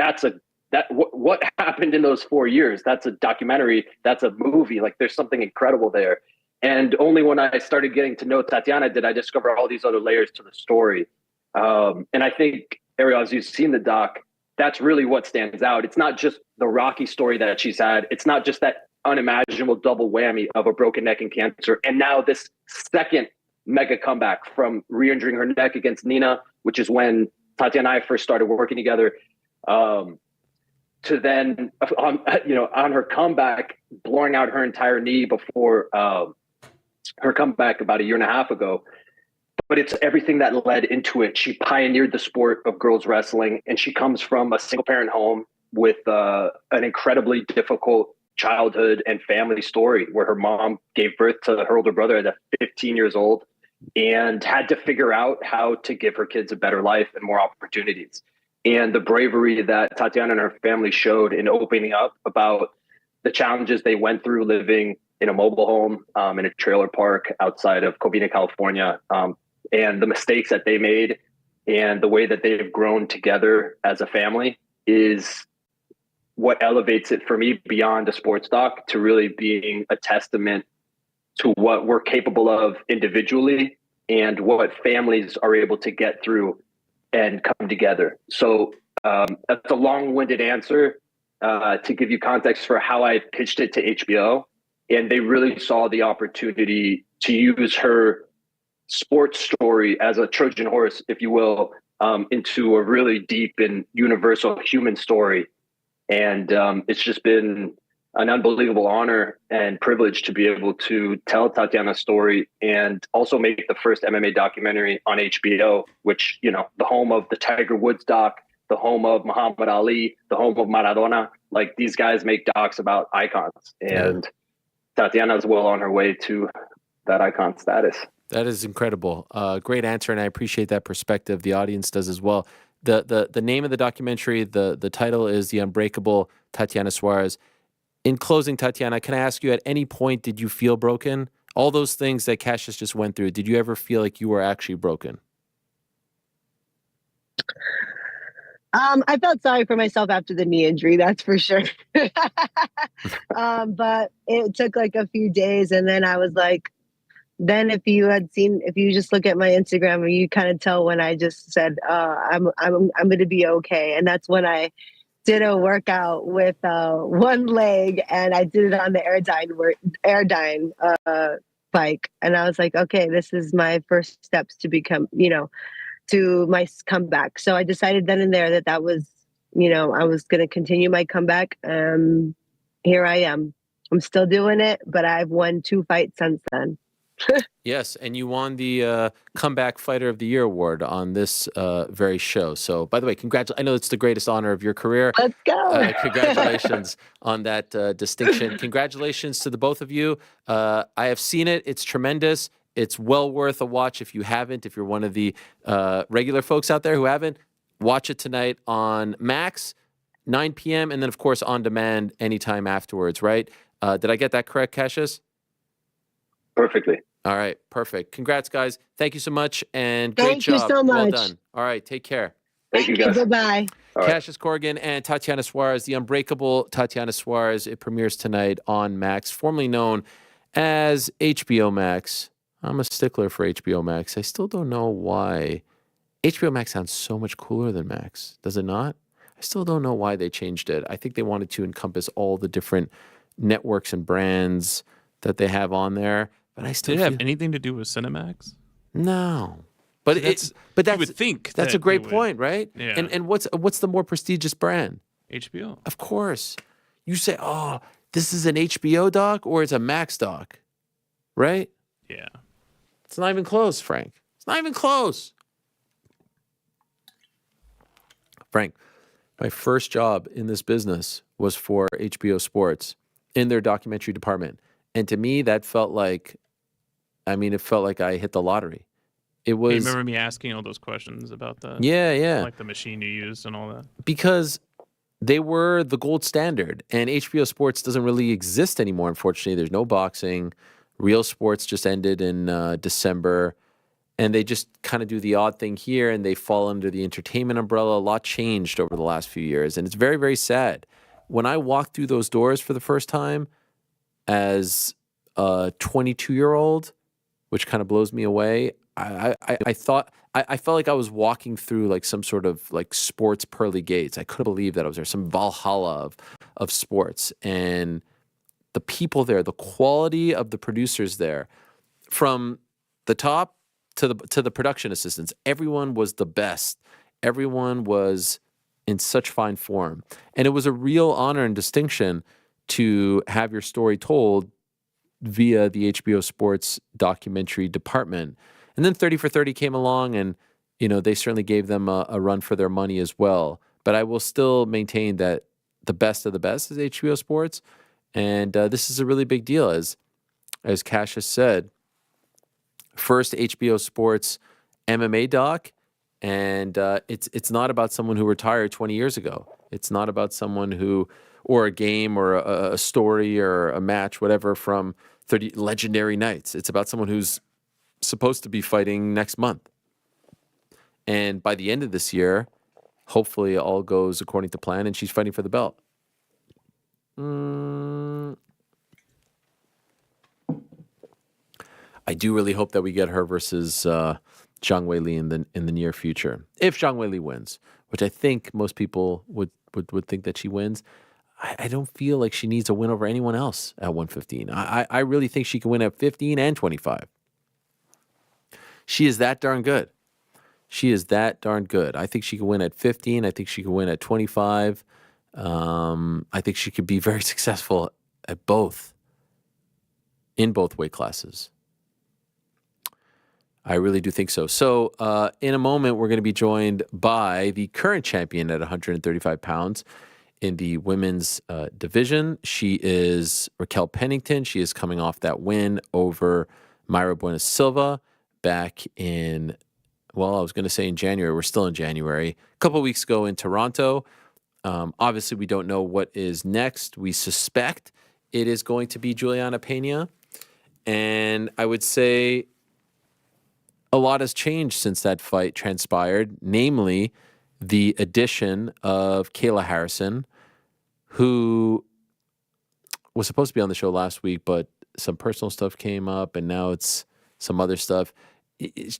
what happened in those 4 years? That's a documentary. That's a movie. Like, there's something incredible there. And only when I started getting to know Tatiana did I discover all these other layers to the story. And I think, Ariel, as you've seen the doc, that's really what stands out. It's not just the rocky story that she's had. It's not just that unimaginable double whammy of a broken neck and cancer. And now this second mega comeback from re-injuring her neck against Nina, which is when Tatiana and I first started working together, to then, on her comeback, blowing out her entire knee before her comeback about 1.5 years ago. But it's everything that led into it. She pioneered the sport of girls wrestling, and she comes from a single-parent home with an incredibly difficult childhood and family story, where her mom gave birth to her older brother at 15 years old and had to figure out how to give her kids a better life and more opportunities. And the bravery that Tatiana and her family showed in opening up about the challenges they went through living in a mobile home in a trailer park outside of Covina, California, and the mistakes that they made and the way that they've grown together as a family is what elevates it for me beyond a sports doc to really being a testament to what we're capable of individually and what families are able to get through and come together. So that's a long-winded answer to give you context for how I pitched it to HBO. And they really saw the opportunity to use her sports story as a Trojan horse, if you will, into a really deep and universal human story. And it's just been an unbelievable honor and privilege to be able to tell Tatiana's story and also make the first MMA documentary on HBO, which, you know, the home of the Tiger Woods doc, the home of Muhammad Ali, the home of Maradona. Like, these guys make docs about icons, and Tatiana's well on her way to that icon status. That is incredible. Great answer, and I appreciate that perspective. The audience does as well. The name of the documentary, the title is The Unbreakable Tatiana Suarez. In closing, Tatiana, can I ask you, at any point did you feel broken? All those things that Cassius just went through, did you ever feel like you were actually broken? I felt sorry for myself after the knee injury, that's for sure. But it took like a few days, and then I was like, then if you just look at my Instagram, you kind of tell when I just said, I'm going to be okay. And that's when I did a workout with one leg, and I did it on the Airdyne bike. And I was like, okay, this is my first steps to become, to my comeback. So I decided then and there that was, I was going to continue my comeback. Here I am. I'm still doing it, but I've won 2 fights since then. Yes, and you won the Comeback Fighter of the Year award on this very show. So, by the way, congratulations. I know it's the greatest honor of your career. Let's go. Congratulations on that distinction. Congratulations to the both of you. I have seen it. It's tremendous. It's well worth a watch if you haven't. If you're one of the regular folks out there who haven't, watch it tonight on Max, 9 p.m., and then, of course, on demand anytime afterwards, right? Did I get that correct, Cassius? Perfectly. All right, perfect. Congrats, guys. Thank you so much, and great job. Thank you so much. Well done. All right, take care. Thank you, guys. Bye-bye. Cassius Corrigan and Tatiana Suarez, The Unbreakable Tatiana Suarez. It premieres tonight on Max, formerly known as HBO Max. I'm a stickler for HBO Max. I still don't know why. HBO Max sounds so much cooler than Max, does it not? I still don't know why they changed it. I think they wanted to encompass all the different networks and brands that they have on there. But I still did it have anything to do with Cinemax? No. But So that's you would think that's that a great it would. point, right? Yeah. And what's the more prestigious brand? HBO. Of course. You say, oh, this is an HBO doc or it's a Max doc, right? Yeah. It's not even close, Frank. It's not even close. Frank, my first job in this business was for HBO Sports in their documentary department. And to me, that felt like, it felt like I hit the lottery. It was. You remember me asking all those questions about the like the machine you used and all that? Because they were the gold standard, and HBO Sports doesn't really exist anymore, unfortunately. There's no boxing. Real Sports just ended in December, and they just kind of do the odd thing here, and they fall under the entertainment umbrella. A lot changed over the last few years, and it's very, very sad. When I walked through those doors for the first time as a 22-year-old, which kind of blows me away, I thought I felt like I was walking through like some sort of like sports pearly gates. I couldn't believe that I was there, some Valhalla of sports, and the people there, the quality of the producers there, from the top to the production assistants, everyone was the best. Everyone was in such fine form, and it was a real honor and distinction to have your story told via the HBO Sports documentary department. And then 30 for 30 came along, and they certainly gave them a run for their money as well. But I will still maintain that the best of the best is HBO Sports, and this is a really big deal, as Cassius said. First HBO Sports MMA doc, and it's not about someone who retired 20 years ago. It's not about someone who, or a game or a story or a match, whatever, from 30 legendary nights. It's about someone who's supposed to be fighting next month. And by the end of this year, hopefully all goes according to plan and she's fighting for the belt. I do really hope that we get her versus Zhang Weili in the near future. If Zhang Weili wins, which I think most people would think that she wins, I don't feel like she needs a win over anyone else at 115. I really think she can win at 15 and 25. She is that darn good. She is that darn good. I think she can win at 15. I think she can win at 25. I think she could be very successful at both, in both weight classes. I really do think so. So in a moment, we're going to be joined by the current champion at 135 pounds in the women's division. She is Raquel Pennington. She is coming off that win over Mayra Buenos Silva back in, well, I was going to say in January. We're still in January. A couple of weeks ago in Toronto. Obviously, we don't know what is next. We suspect it is going to be Juliana Pena. And I would say a lot has changed since that fight transpired, namely the addition of Kayla Harrison, who was supposed to be on the show last week, but some personal stuff came up, and now it's some other stuff.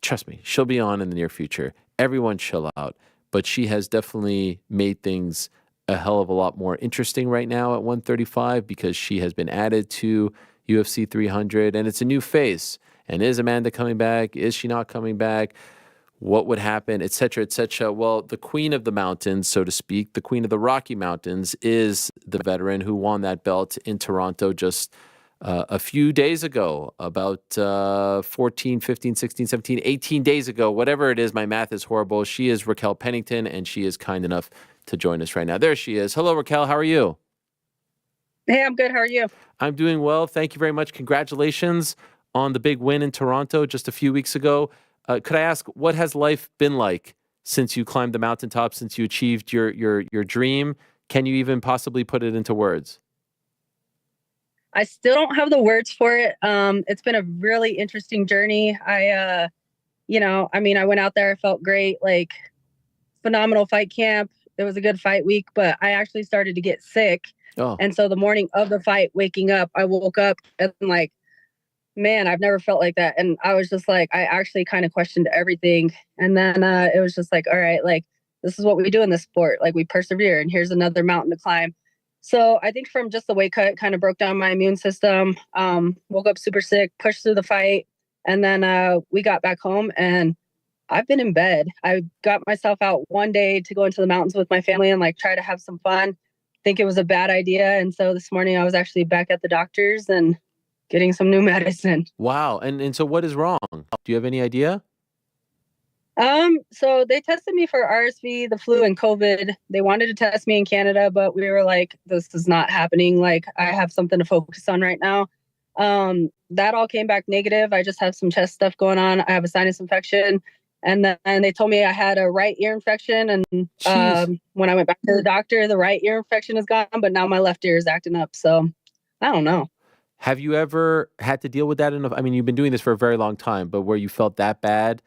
Trust me, she'll be on in the near future. Everyone chill out. But she has definitely made things a hell of a lot more interesting right now at 135 because she has been added to UFC 300, and it's a new face. And is Amanda coming back? Is she not coming back? What would happen, et cetera, et cetera. Well, the queen of the mountains, so to speak, the queen of the Rocky Mountains is the veteran who won that belt in Toronto just a few days ago, about 14, 15, 16, 17, 18 days ago, whatever it is. My math is horrible. She is Raquel Pennington, and she is kind enough to join us right now. There she is. Hello, Raquel. How are you? Hey, I'm good. How are you? I'm doing well. Thank you very much. Congratulations on the big win in Toronto just a few weeks ago. Could I ask, what has life been like since you climbed the mountaintop, since you achieved your dream? Can you even possibly put it into words? I still don't have the words for it. It's been a really interesting journey. I went out there, I felt great, like phenomenal fight camp. It was a good fight week, but I actually started to get sick. Oh. And so the morning of the fight, waking up, I woke up and like, man, I've never felt like that. And I was just like, I actually kind of questioned everything. And then it was just like, all right, like, this is what we do in this sport. Like, we persevere, and here's another mountain to climb. So I think from just the weight cut, it kind of broke down my immune system. Woke up super sick, pushed through the fight. And then we got back home, and I've been in bed. I got myself out one day to go into the mountains with my family and like try to have some fun. Think it was a bad idea. And so this morning I was actually back at the doctor's and getting some new medicine. Wow. And so what is wrong? Do you have any idea? So they tested me for RSV, the flu, and COVID. They wanted to test me in Canada, but we were like, this is not happening. Like, I have something to focus on right now. That all came back negative. I just have some chest stuff going on. I have a sinus infection. And then they told me I had a right ear infection. And when I went back to the doctor, the right ear infection is gone, but now my left ear is acting up. So I don't know. Have you ever had to deal with that enough? I mean, you've been doing this for a very long time, but where you felt that bad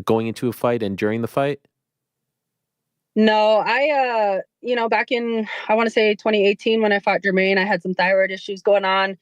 going into a fight and during the fight? No, I, back in, I want to say 2018, when I fought Jermaine, I had some thyroid issues going on.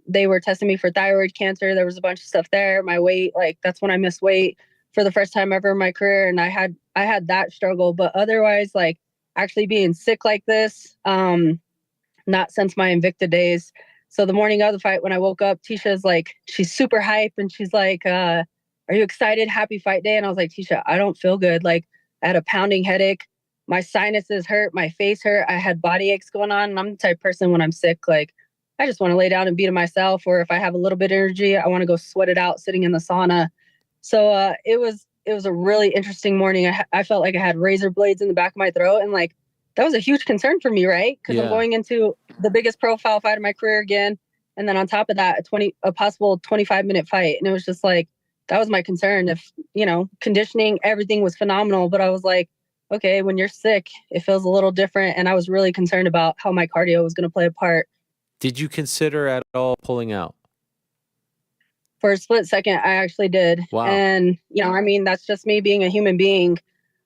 They were testing me for thyroid cancer. There was a bunch of stuff there. My weight, like, that's when I missed weight for the first time ever in my career. And I had that struggle, but otherwise, like, actually being sick like this, not since my Invicta days. So the morning of the fight, when I woke up, Tisha's like, she's super hype. And she's like, are you excited? Happy fight day. And I was like, Tisha, I don't feel good. Like, I had a pounding headache. My sinuses hurt. My face hurt. I had body aches going on. And I'm the type of person, when I'm sick, like, I just want to lay down and beat it myself. Or if I have a little bit of energy, I want to go sweat it out sitting in the sauna. So it was a really interesting morning. I felt like I had razor blades in the back of my throat. And like, that was a huge concern for me, right? Because I'm going into the biggest profile fight of my career again. And then on top of that, a possible 25-minute fight. And it was just like, that was my concern. If, conditioning, everything was phenomenal. But I was like, okay, when you're sick, it feels a little different. And I was really concerned about how my cardio was going to play a part. Did you consider at all pulling out? For a split second, I actually did. Wow. And, that's just me being a human being.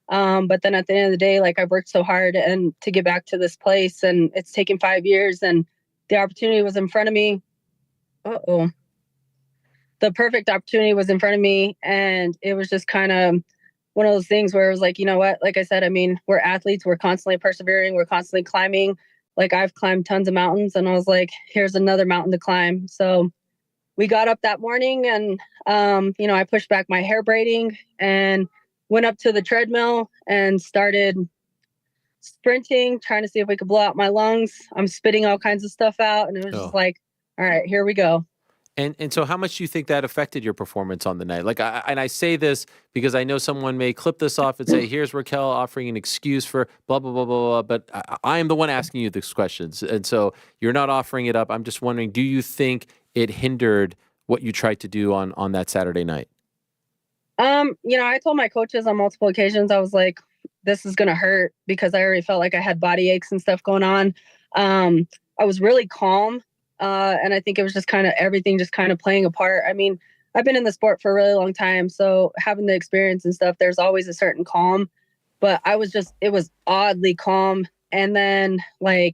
But then at the end of the day, like, I've worked so hard and to get back to this place, and it's taken 5 years, and the opportunity was in front of me. Uh-oh. the perfect opportunity was in front of me. And it was just kind of one of those things where it was like, you know what, like I said, I mean, we're athletes, we're constantly persevering, we're constantly climbing. Like I've climbed tons of mountains, and I was like, here's another mountain to climb. So we got up that morning, and, I pushed back my hair braiding and went up to the treadmill and started sprinting, trying to see if we could blow out my lungs. I'm spitting all kinds of stuff out, and it was just like, all right, here we go. And so how much do you think that affected your performance on the night? Like, I say this because I know someone may clip this off and say, here's Raquel offering an excuse for blah, blah, blah, blah, blah. But I am the one asking you these questions. And so you're not offering it up. I'm just wondering, do you think it hindered what you tried to do on that Saturday night? I told my coaches on multiple occasions, I was like, this is going to hurt, because I already felt like I had body aches and stuff going on. I was really calm. And I think it was just kind of everything just kind of playing a part. I mean, I've been in the sport for a really long time, so having the experience and stuff, there's always a certain calm, but it was oddly calm. And then I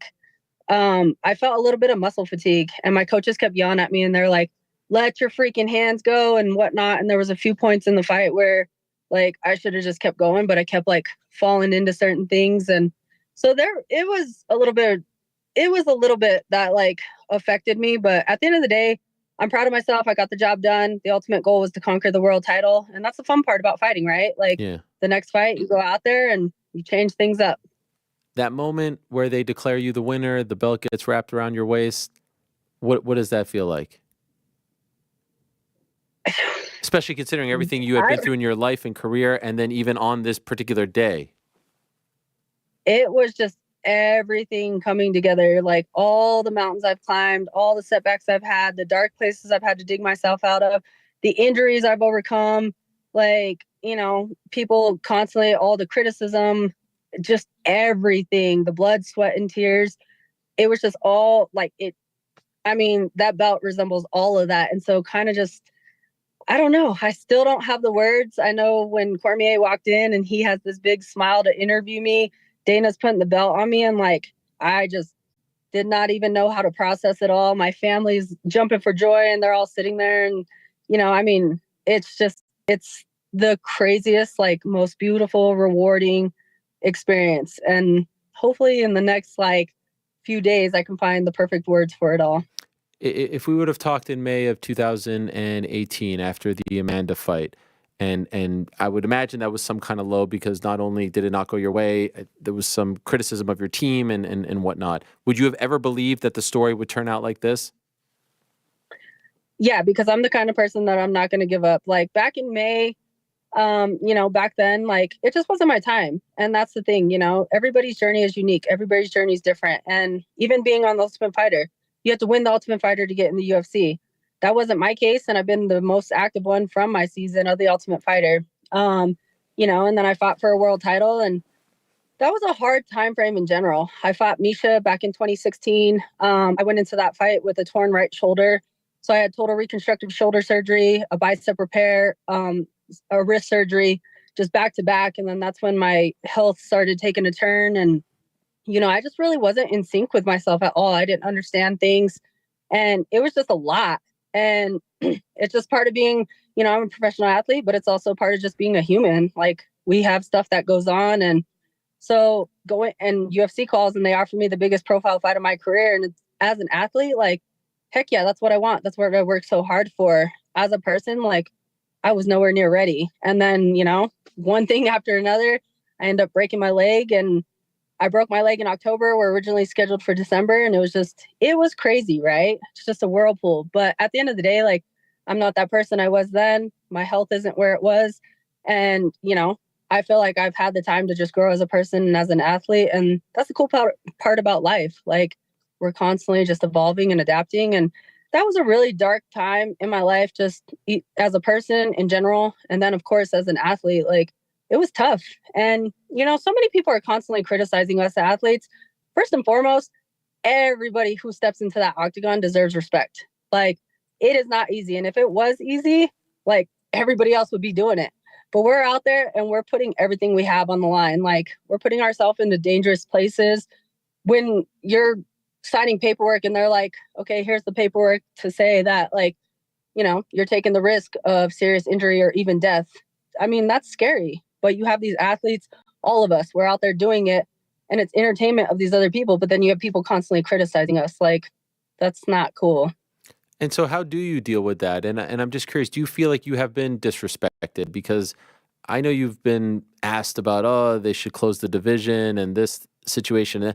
felt a little bit of muscle fatigue, and my coaches kept yelling at me, and they're like, let your freaking hands go and whatnot. And there was a few points in the fight where I should have just kept going, but I kept falling into certain things. And so it was a little bit that affected me. But at the end of the day, I'm proud of myself. I got the job done. The ultimate goal was to conquer the world title. And that's the fun part about fighting, right? The next fight, you go out there and you change things up. That moment where they declare you the winner, the belt gets wrapped around your waist, what does that feel like? Especially considering everything you have been through in your life and career, and then even on this particular day. It was just everything coming together, all the mountains I've climbed, all the setbacks I've had, the dark places I've had to dig myself out of, the injuries I've overcome, people constantly, all the criticism, just everything, the blood, sweat, and tears. It was just all that belt resembles all of that. And so kind of just, I don't know. I still don't have the words. I know when Cormier walked in and he has this big smile to interview me, Dana's putting the belt on me, and I just did not even know how to process it all. My family's jumping for joy, and they're all sitting there, and it's the craziest, most beautiful, rewarding experience. And hopefully in the next few days I can find the perfect words for it all. If we would have talked in May of 2018 after the Amanda fight, and I would imagine that was some kind of low, because not only did it not go your way, there was some criticism of your team and whatnot. Would you have ever believed that the story would turn out like this? Yeah, because I'm the kind of person that I'm not going to give up. Back in May, back then, it just wasn't my time. And that's the thing, everybody's journey is unique. Everybody's journey is different. And even being on the Ultimate Fighter, you have to win the Ultimate Fighter to get in the UFC. That wasn't my case, and I've been the most active one from my season of the Ultimate Fighter. And then I fought for a world title, and that was a hard time frame in general. I fought Misha back in 2016. I went into that fight with a torn right shoulder. So I had total reconstructive shoulder surgery, a bicep repair, a wrist surgery, just back to back. And then that's when my health started taking a turn, and I just really wasn't in sync with myself at all. I didn't understand things, and it was just a lot. And it's just part of being, I'm a professional athlete, but it's also part of just being a human. We have stuff that goes on. And so going and UFC calls, and they offer me the biggest profile fight of my career. And as an athlete, heck yeah, that's what I want. That's what I worked so hard for. As a person, I was nowhere near ready. And then, one thing after another, I ended up breaking my leg, and I broke my leg in October. We're originally scheduled for December, and it was crazy, right? It's just a whirlpool. But at the end of the day, I'm not that person I was then. My health isn't where it was. And, I feel like I've had the time to just grow as a person and as an athlete. And that's the cool part about life. We're constantly just evolving and adapting. And that was a really dark time in my life, just as a person in general. And then, of course, as an athlete, it was tough. And, so many people are constantly criticizing us athletes. First and foremost, everybody who steps into that octagon deserves respect. It is not easy. And if it was easy, everybody else would be doing it. But we're out there and we're putting everything we have on the line. We're putting ourselves into dangerous places. When you're signing paperwork and they're like, okay, here's the paperwork to say that you're taking the risk of serious injury or even death. I mean, that's scary. But you have these athletes, all of us, we're out there doing it, and it's entertainment of these other people. But then you have people constantly criticizing us. Like, that's not cool. And so how do you deal with that? And I'm just curious, do you feel like you have been disrespected? Because I know you've been asked about, oh, they should close the division and this situation.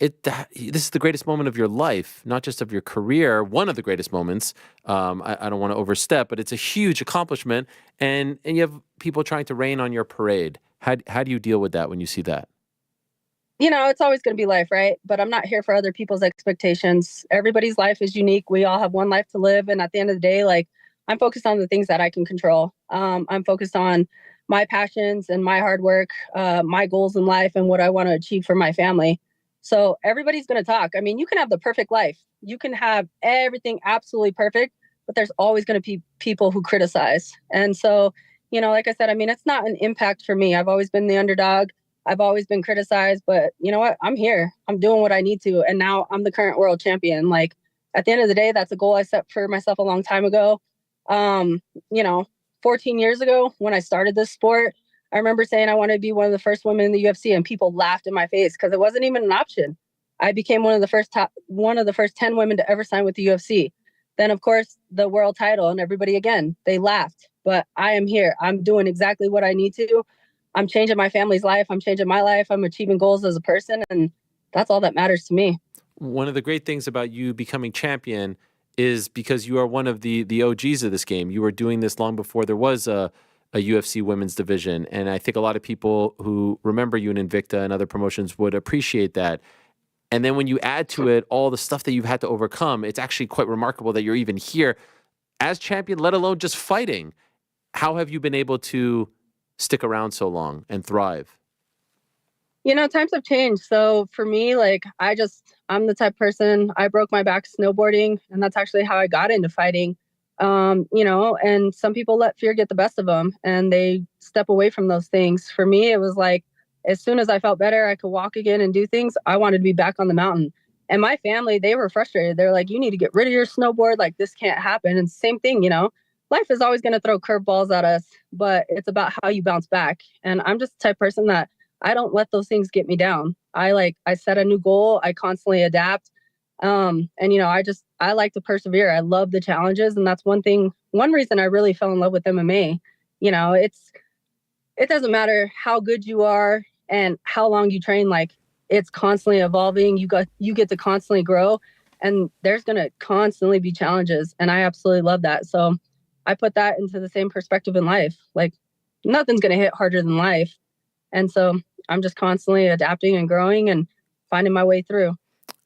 This is the greatest moment of your life, not just of your career, one of the greatest moments. I don't want to overstep, but it's a huge accomplishment. And you have people trying to rain on your parade. How do you deal with that when you see that? It's always going to be life, right? But I'm not here for other people's expectations. Everybody's life is unique. We all have one life to live. And at the end of the day, like, I'm focused on the things that I can control. I'm focused on my passions and my hard work, my goals in life, and what I want to achieve for my family. So everybody's going to talk. I mean, you can have the perfect life. You can have everything absolutely perfect, but there's always going to be people who criticize. And so, like I said, I mean, it's not an impact for me. I've always been the underdog. I've always been criticized, but you know what? I'm here. I'm doing what I need to. And now I'm the current world champion. Like, at the end of the day, that's a goal I set for myself a long time ago. 14 years ago when I started this sport, I remember saying I wanted to be one of the first women in the UFC, and people laughed in my face because it wasn't even an option. I became one of the first 10 women to ever sign with the UFC. Then, of course, the world title, and everybody, again, they laughed. But I am here. I'm doing exactly what I need to. I'm changing my family's life. I'm changing my life. I'm achieving goals as a person. And that's all that matters to me. One of the great things about you becoming champion is because you are one of the OGs of this game. You were doing this long before there was a UFC women's division. And I think a lot of people who remember you in Invicta and other promotions would appreciate that. And then when you add to it all the stuff that you've had to overcome, it's actually quite remarkable that you're even here as champion, let alone just fighting. How have you been able to stick around so long and thrive? Times have changed. So for me, like, I'm the type of person, I broke my back snowboarding, and that's actually how I got into fighting. And some people let fear get the best of them and they step away from those things. For me, it was like, as soon as I felt better, I could walk again and do things, I wanted to be back on the mountain. And my family, they were frustrated. They're like, you need to get rid of your snowboard. Like, this can't happen. And same thing, life is always going to throw curveballs at us, but it's about how you bounce back. And I'm just the type of person that I don't let those things get me down. I set a new goal. I constantly adapt. I like to persevere. I love the challenges. And that's one reason I really fell in love with MMA. It doesn't matter how good you are and how long you train, like, it's constantly evolving. You get to constantly grow, and there's going to constantly be challenges. And I absolutely love that. So I put that into the same perspective in life. Like, nothing's going to hit harder than life. And so I'm just constantly adapting and growing and finding my way through.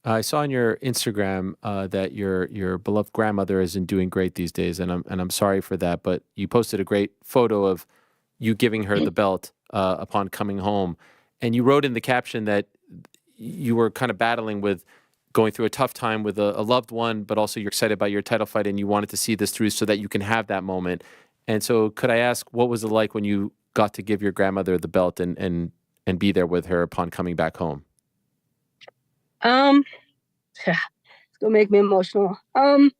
I saw on your Instagram that your beloved grandmother isn't doing great these days, and I'm sorry for that. But you posted a great photo of you giving her the belt upon coming home, and you wrote in the caption that you were kind of battling with going through a tough time with a loved one, but also you're excited about your title fight, and you wanted to see this through so that you can have that moment. And so, could I ask, what was it like when you got to give your grandmother the belt and be there with her upon coming back home? It's gonna make me emotional. That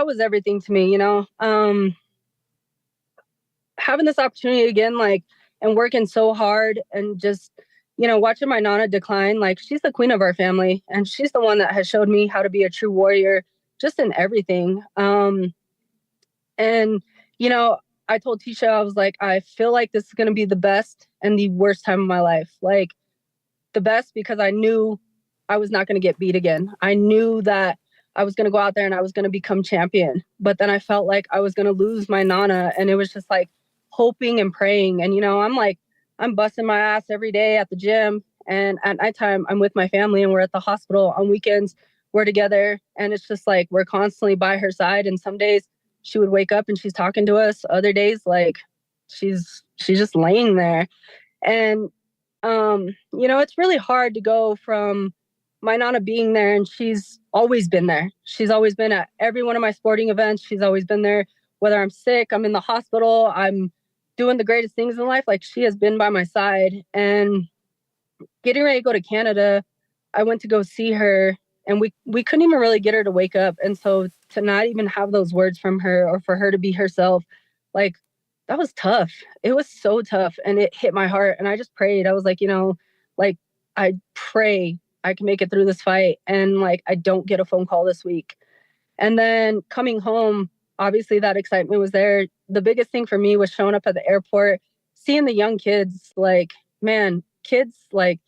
was everything to me, having this opportunity again, like, and working so hard and just, watching my Nana decline. Like, she's the queen of our family, and she's the one that has showed me how to be a true warrior, just in everything. I told Tisha, I was like, I feel like this is going to be the best and the worst time of my life. Like, the best because I knew I was not going to get beat again. I knew that I was going to go out there and I was going to become champion. But then I felt like I was going to lose my Nana, and it was just like hoping and praying. And, I'm busting my ass every day at the gym, and at nighttime I'm with my family, and we're at the hospital. On weekends we're together, and it's just like we're constantly by her side. And some days she would wake up and she's talking to us. Other days, like, she's just laying there. And it's really hard to go from my Nana being there, and she's always been there. She's always been at every one of my sporting events. She's always been there, whether I'm sick, I'm in the hospital, I'm doing the greatest things in life. Like, she has been by my side. And getting ready to go to Canada, I went to go see her, and we couldn't even really get her to wake up. And so to not even have those words from her or for her to be herself, like, that was tough. It was so tough, and it hit my heart. And I just prayed. I was like, like, I pray I can make it through this fight, and like, I don't get a phone call this week. And then coming home, obviously that excitement was there. The biggest thing for me was showing up at the airport, seeing the young kids. Like, man, kids, like,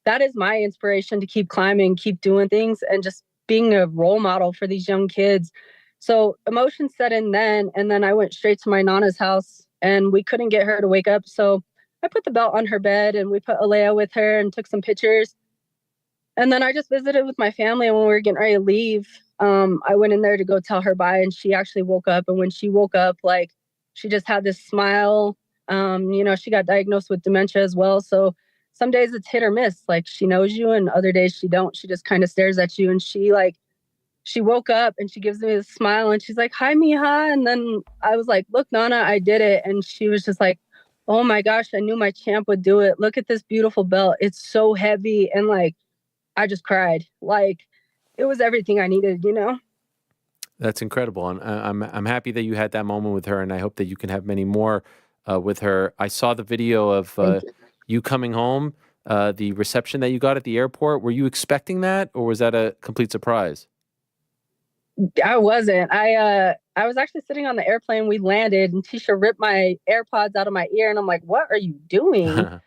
that is my inspiration to keep climbing, keep doing things, and just being a role model for these young kids. So emotions set in then, and then I went straight to my Nana's house, and we couldn't get her to wake up. So I put the belt on her bed, and we put Alea with her and took some pictures. And then I just visited with my family, and when we were getting ready to leave, I went in there to go tell her bye, and she actually woke up. And when she woke up, like, she just had this smile. She got diagnosed with dementia as well. So some days it's hit or miss. Like, she knows you, and other days she don't. She just kind of stares at you, and she woke up and she gives me a smile, and she's like, "Hi, Mija." And then I was like, "Look, Nana, I did it." And she was just like, "Oh my gosh, I knew my champ would do it. Look at this beautiful belt. It's so heavy." And like, I just cried. Like, it was everything I needed, That's incredible. And I'm happy that you had that moment with her, and I hope that you can have many more with her. I saw the video of you coming home, the reception that you got at the airport. Were you expecting that, or was that a complete surprise? I wasn't. I was actually sitting on the airplane. We landed, and Tisha ripped my AirPods out of my ear, and I'm like, "What are you doing?"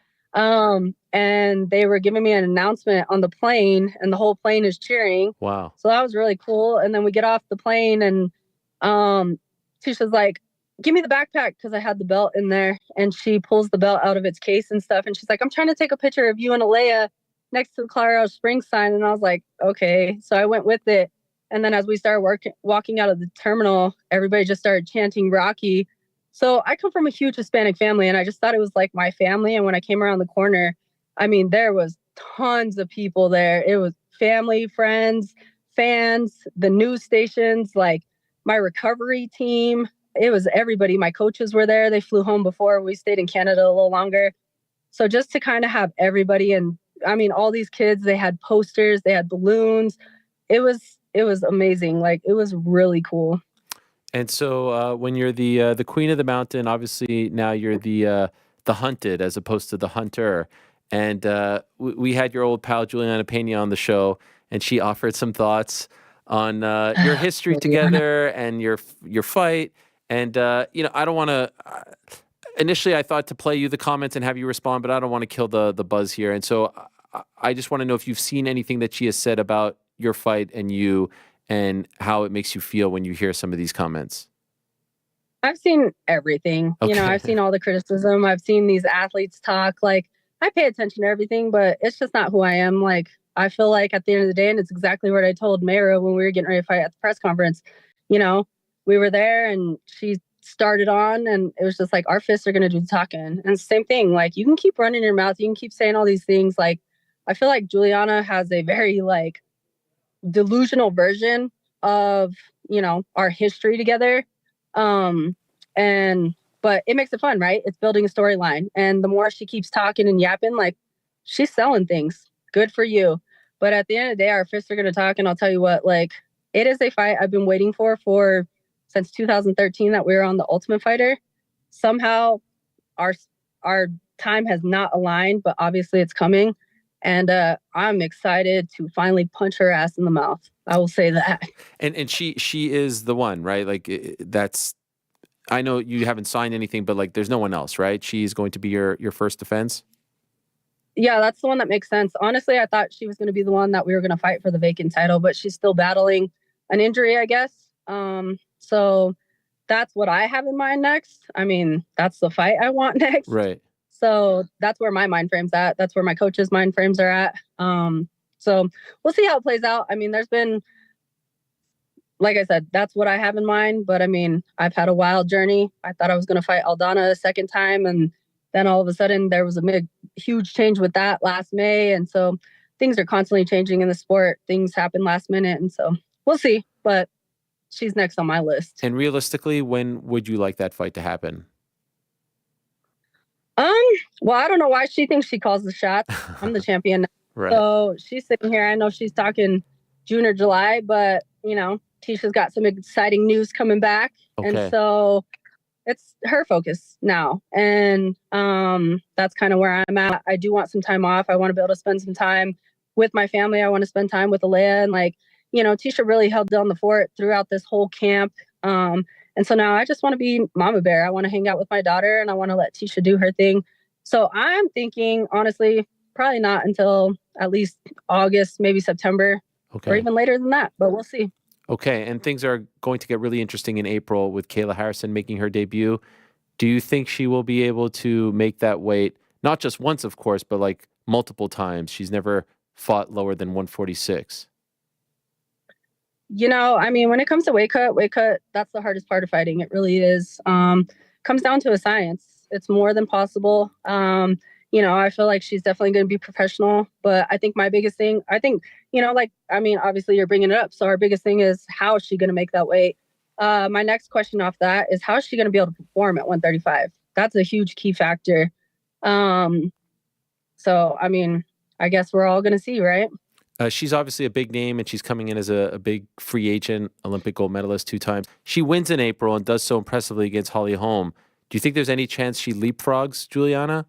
And they were giving me an announcement on the plane, and the whole plane is cheering. Wow. So that was really cool. And then we get off the plane, and Tisha's like, "Give me the backpack," because I had the belt in there. And she pulls the belt out of its case and stuff. And she's like, "I'm trying to take a picture of you and Alea next to the Colorado Springs sign." And I was like, okay. So I went with it. And then as we started walking out of the terminal, everybody just started chanting Rocky. So I come from a huge Hispanic family, and I just thought it was like my family. And when I came around the corner, I mean, there was tons of people there. It was family, friends, fans, the news stations, like my recovery team. It was everybody. My coaches were there. They flew home before. We stayed in Canada a little longer. So just to kind of have everybody, and I mean, all these kids, they had posters, they had balloons. It was amazing. Like, it was really cool. And so when you're the queen of the mountain, obviously now you're the hunted as opposed to the hunter. And we had your old pal Juliana Pena on the show, and she offered some thoughts on your history together and your fight. And I don't want to. Initially, I thought to play you the comments and have you respond, but I don't want to kill the buzz here. And so I just want to know if you've seen anything that she has said about your fight and you, and how it makes you feel when you hear some of these comments. I've seen everything. Okay. I've seen all the criticism. I've seen these athletes talk. Like, I pay attention to everything, but it's just not who I am. Like, I feel like at the end of the day, and it's exactly what I told Mayra when we were getting ready to fight at the press conference, we were there and she started on, and it was just like, our fists are going to do the talking. And same thing, like, you can keep running your mouth. You can keep saying all these things. Like, I feel like Juliana has a very like delusional version of, our history together. But it makes it fun, right? It's building a storyline. And the more she keeps talking and yapping, like, she's selling things. Good for you. But at the end of the day, our fists are going to talk. And I'll tell you what, like, it is a fight I've been waiting for since 2013 that we were on The Ultimate Fighter. Somehow our time has not aligned, but obviously it's coming. And I'm excited to finally punch her ass in the mouth. I will say that. And she is the one, right? Like, that's, I know you haven't signed anything, but like, there's no one else, right? She's going to be your first defense. Yeah, that's the one that makes sense. Honestly, I thought she was going to be the one that we were going to fight for the vacant title, but she's still battling an injury, I guess. So that's what I have in mind next. I mean, that's the fight I want next. Right. So that's where my mind frame's at. That's where my coach's mind frames are at. So we'll see how it plays out. I mean, there's been, like I said, that's what I have in mind. But I mean, I've had a wild journey. I thought I was going to fight Aldana a second time. And then all of a sudden there was a huge change with that last May. And so things are constantly changing in the sport. Things happen last minute. And so we'll see. But she's next on my list. And realistically, when would you like that fight to happen? Well, I don't know why she thinks she calls the shots. I'm the champion. Right. So she's sitting here. I know she's talking June or July, but Tisha's got some exciting news coming back. Okay. And so it's her focus now. And that's kind of where I'm at. I do want some time off. I want to be able to spend some time with my family. I want to spend time with Alea. And like, you know, Tisha really held down the fort throughout this whole camp. And so now I just want to be mama bear. I want to hang out with my daughter and I want to let Tisha do her thing. So I'm thinking, honestly, probably not until at least August, maybe September, or even later than that, but we'll see. Okay, and things are going to get really interesting in April with Kayla Harrison making her debut. Do you think she will be able to make that weight, not just once, of course, but like multiple times? She's never fought lower than 146. You know, I mean, when it comes to weight cut, that's the hardest part of fighting. It really is. Comes down to a science. It's more than possible. You know, I feel like she's definitely going to be professional, but I think my biggest thing, you know, like, I mean, obviously you're bringing it up. So our biggest thing is how is she going to make that weight? My next question off that is how is she going to be able to perform at 135? That's a huge key factor. So, I mean, I guess we're all going to see, right? She's obviously a big name, and she's coming in as a big free agent, Olympic gold medalist 2 times. She wins in April and does so impressively against Holly Holm. Do you think there's any chance she leapfrogs Juliana?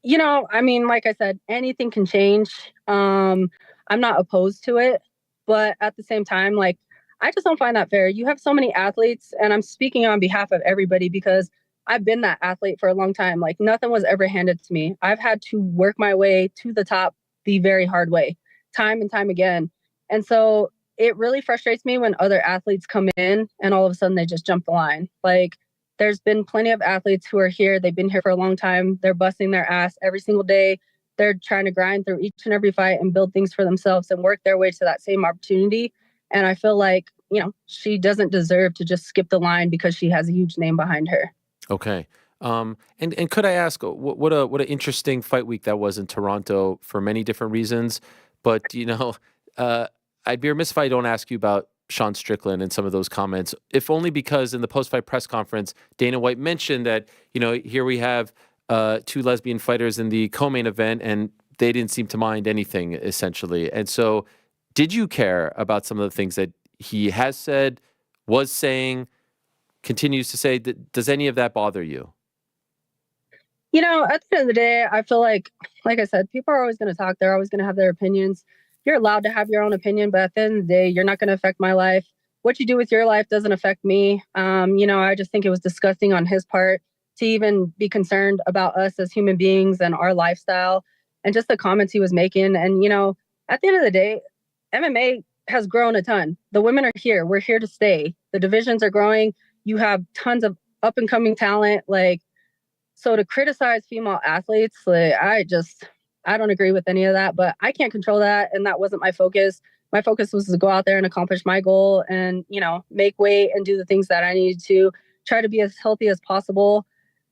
You know, I mean, like I said, anything can change. I'm not opposed to it, but at the same time, like, I just don't find that fair. You have so many athletes, and I'm speaking on behalf of everybody because I've been that athlete for a long time. Like, nothing was ever handed to me. I've had to work my way to the top the very hard way, time and time again. And so it really frustrates me when other athletes come in and all of a sudden they just jump the line. Like, there's been plenty of athletes who are here. They've been here for a long time. They're busting their ass every single day. They're trying to grind through each and every fight and build things for themselves and work their way to that same opportunity. And I feel like, you know, she doesn't deserve to just skip the line because she has a huge name behind her. Okay. And could I ask what an interesting fight week that was in Toronto for many different reasons, but you know, I'd be remiss if I don't ask you about Sean Strickland and some of those comments, if only because in the post-fight press conference, Dana White mentioned that, you know, here we have 2 lesbian fighters in the co-main event and they didn't seem to mind anything essentially. And so did you care about some of the things that he has said, was saying, continues to say? Does any of that bother you? You know, at the end of the day, I feel like I said, people are always going to talk. They're always going to have their opinions. You're allowed to have your own opinion, but at the end of the day, you're not going to affect my life. What you do with your life doesn't affect me. You know, I just think it was disgusting on his part to even be concerned about us as human beings and our lifestyle and just the comments he was making. And, you know, at the end of the day, MMA has grown a ton. The women are here. We're here to stay. The divisions are growing. You have tons of up and coming talent. Like, so to criticize female athletes, like, I don't agree with any of that, but I can't control that. And that wasn't my focus. My focus was to go out there and accomplish my goal and, you know, make weight and do the things that I needed to, try to be as healthy as possible.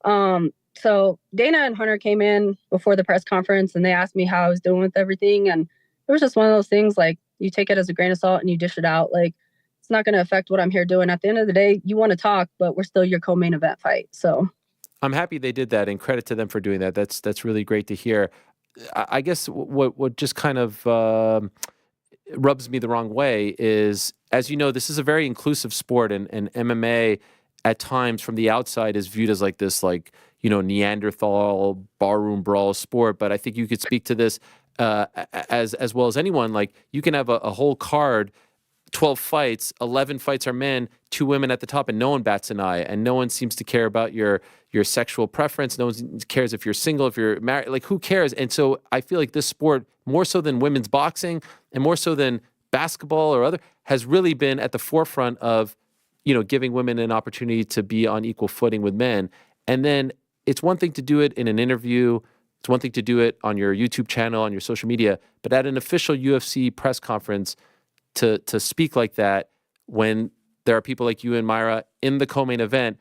So Dana and Hunter came in before the press conference and they asked me how I was doing with everything. And it was just one of those things, like, you take it as a grain of salt and you dish it out. Like, it's not going to affect what I'm here doing. At the end of the day, you want to talk, but we're still your co-main event fight. So I'm happy they did that, and credit to them for doing that. That's really great to hear. I guess what just kind of rubs me the wrong way is, as you know, this is a very inclusive sport, and MMA at times from the outside is viewed as like this, like, you know, Neanderthal barroom brawl sport. But I think you could speak to this as well as anyone. Like, you can have a whole card, 12 fights, 11 fights are men, 2 women at the top, and no one bats an eye, and no one seems to care about your sexual preference. No one cares if you're single, if you're married, like, who cares? And so I feel like this sport, more so than women's boxing and more so than basketball or other, has really been at the forefront of, you know, giving women an opportunity to be on equal footing with men. And then it's one thing to do it in an interview. It's one thing to do it on your YouTube channel, on your social media, but at an official UFC press conference, to speak like that when there are people like you and Myra in the co-main event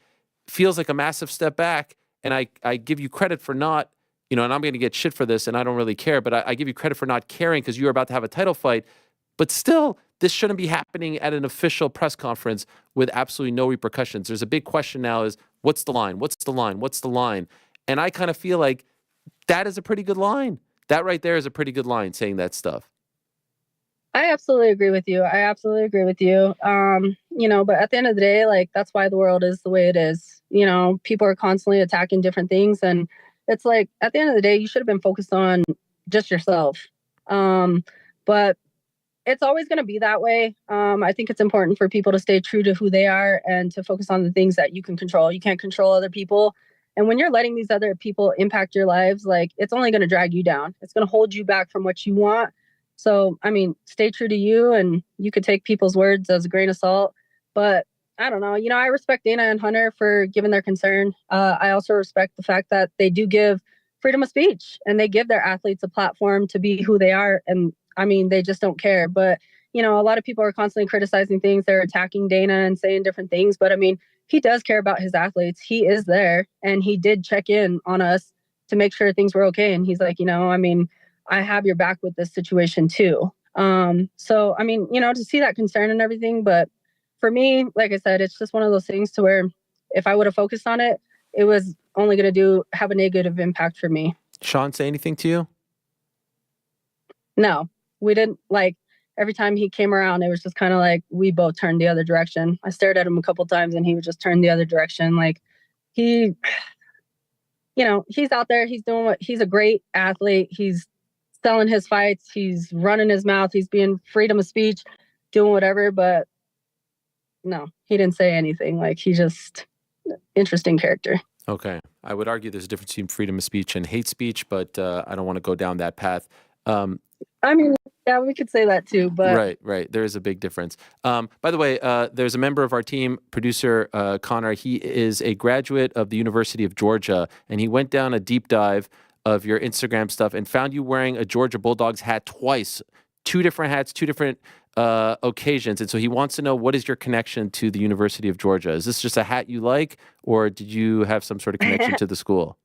feels like a massive step back. And I give you credit for not, you know, and I'm going to get shit for this and I don't really care, but I give you credit for not caring because you're about to have a title fight. But still, this shouldn't be happening at an official press conference with absolutely no repercussions. There's a big question now is, what's the line? What's the line? What's the line? And I kind of feel like that is a pretty good line. That right there is a pretty good line, saying that stuff. I absolutely agree with you. You know, but at the end of the day, like, that's why the world is the way it is. You know, people are constantly attacking different things. And it's like, at the end of the day, you should have been focused on just yourself. But it's always going to be that way. I think it's important for people to stay true to who they are and to focus on the things that you can control. You can't control other people. And when you're letting these other people impact your lives, like, it's only going to drag you down. It's going to hold you back from what you want. So, I mean, stay true to you, and you could take people's words as a grain of salt. But I don't know. You know, I respect Dana and Hunter for giving their concern. I also respect the fact that they do give freedom of speech, and they give their athletes a platform to be who they are. And I mean, they just don't care. But, you know, a lot of people are constantly criticizing things. They're attacking Dana and saying different things. But I mean, he does care about his athletes. He is there, and he did check in on us to make sure things were okay. And he's like, you know, I mean, I have your back with this situation too. So, I mean, you know, to see that concern and everything. But for me, like I said, it's just one of those things to where if I would have focused on it, it was only going to have a negative impact for me. Sean, say anything to you? No, we didn't. Like, every time he came around, it was just kind of like we both turned the other direction. I stared at him a couple times and he would just turn the other direction. Like, he, you know, he's out there. He's doing he's a great athlete. He's selling his fights. He's running his mouth. He's being freedom of speech, doing whatever. But no, he didn't say anything. Like, he just interesting character. Okay. I would argue there's a difference between freedom of speech and hate speech, but I don't want to go down that path. I mean, yeah, we could say that too, but right. There is a big difference. By the way, there's a member of our team, producer Conor. He is a graduate of the University of Georgia, and he went down a deep dive of your Instagram stuff and found you wearing a Georgia Bulldogs hat twice, 2 different hats, 2 different occasions. And so he wants to know, what is your connection to the University of Georgia? Is this just a hat you like, or did you have some sort of connection to the school?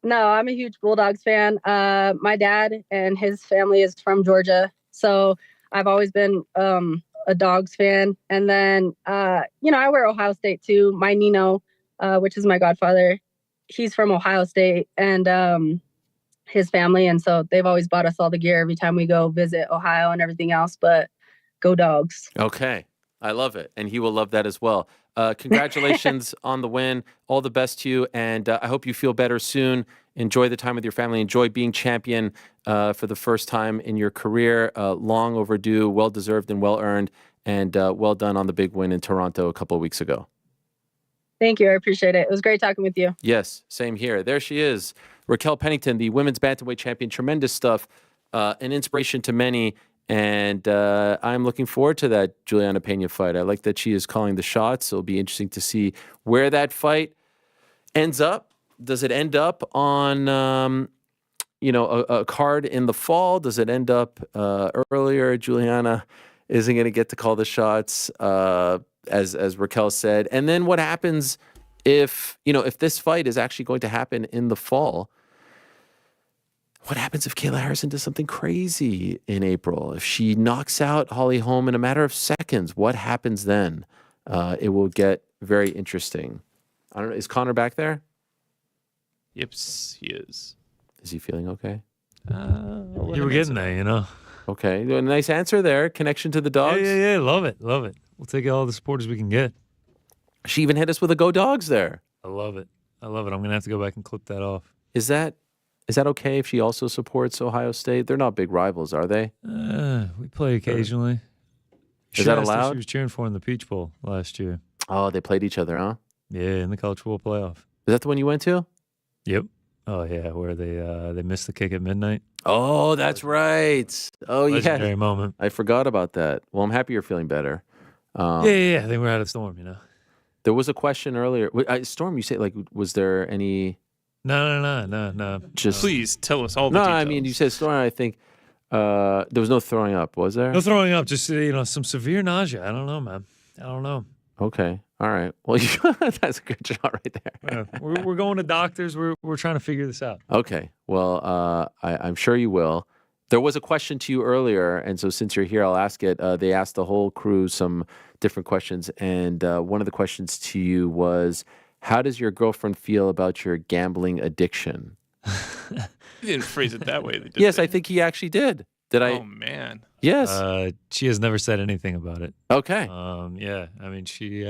No, I'm a huge Bulldogs fan. My dad and his family is from Georgia, so I've always been a Dogs fan. And then, you know, I wear Ohio State too. My Nino, which is my godfather, he's from Ohio State, and his family. And so they've always bought us all the gear every time we go visit Ohio and everything else. But go Dogs. Okay. I love it. And he will love that as well. Congratulations on the win. All the best to you. And I hope you feel better soon. Enjoy the time with your family. Enjoy being champion for the first time in your career. Long overdue, well-deserved and well-earned. And well done on the big win in Toronto a couple of weeks ago. Thank you. I appreciate it. It was great talking with you. Yes, same here. There she is. Raquel Pennington, the women's bantamweight champion. Tremendous stuff. An inspiration to many. And I'm looking forward to that Juliana Pena fight. I like that she is calling the shots. It'll be interesting to see where that fight ends up. Does it end up on, you know, a card in the fall? Does it end up earlier? Juliana isn't going to get to call the shots, as Raquel said. And then what happens if, you know, if this fight is actually going to happen in the fall? What happens if Kayla Harrison does something crazy in April? If she knocks out Holly Holm in a matter of seconds, what happens then? It will get very interesting. I don't know. Is Conor back there? Yep, he is. Is he feeling okay? You were getting there, you know. Okay. A nice answer there. Connection to the Dogs. Yeah. Love it. We'll take all the supporters we can get. She even hit us with a Go Dogs there. I love it. I'm going to have to go back and clip that off. Is that okay if she also supports Ohio State? They're not big rivals, are they? We play occasionally. Is that allowed? She was cheering for in the Peach Bowl last year. Oh, they played each other, huh? Yeah, in the College Football Playoff. Is that the one you went to? Yep. Oh yeah, where they missed the kick at midnight. Oh, that's right. Oh yeah. Legendary moment. I forgot about that. Well, I'm happy you're feeling better. Yeah. I think we're out of Storm. You know. There was a question earlier. Storm, you say, like, was there any? No. Just please tell us all the details. I mean, you said Storm. I think there was no throwing up, was there? No throwing up. Just some severe nausea. I don't know, man. I don't know. Okay. All right. Well, that's a good shot right there. Yeah, we're going to doctors. We're trying to figure this out. Okay. Well, I'm sure you will. There was a question to you earlier, and so since you're here, I'll ask it. They asked the whole crew some different questions, and one of the questions to you was, how does your girlfriend feel about your gambling addiction? He didn't phrase it that way. Yes, I think he actually did. Did I? Oh, man. Yes. She has never said anything about it. Okay. Yeah. I mean, she.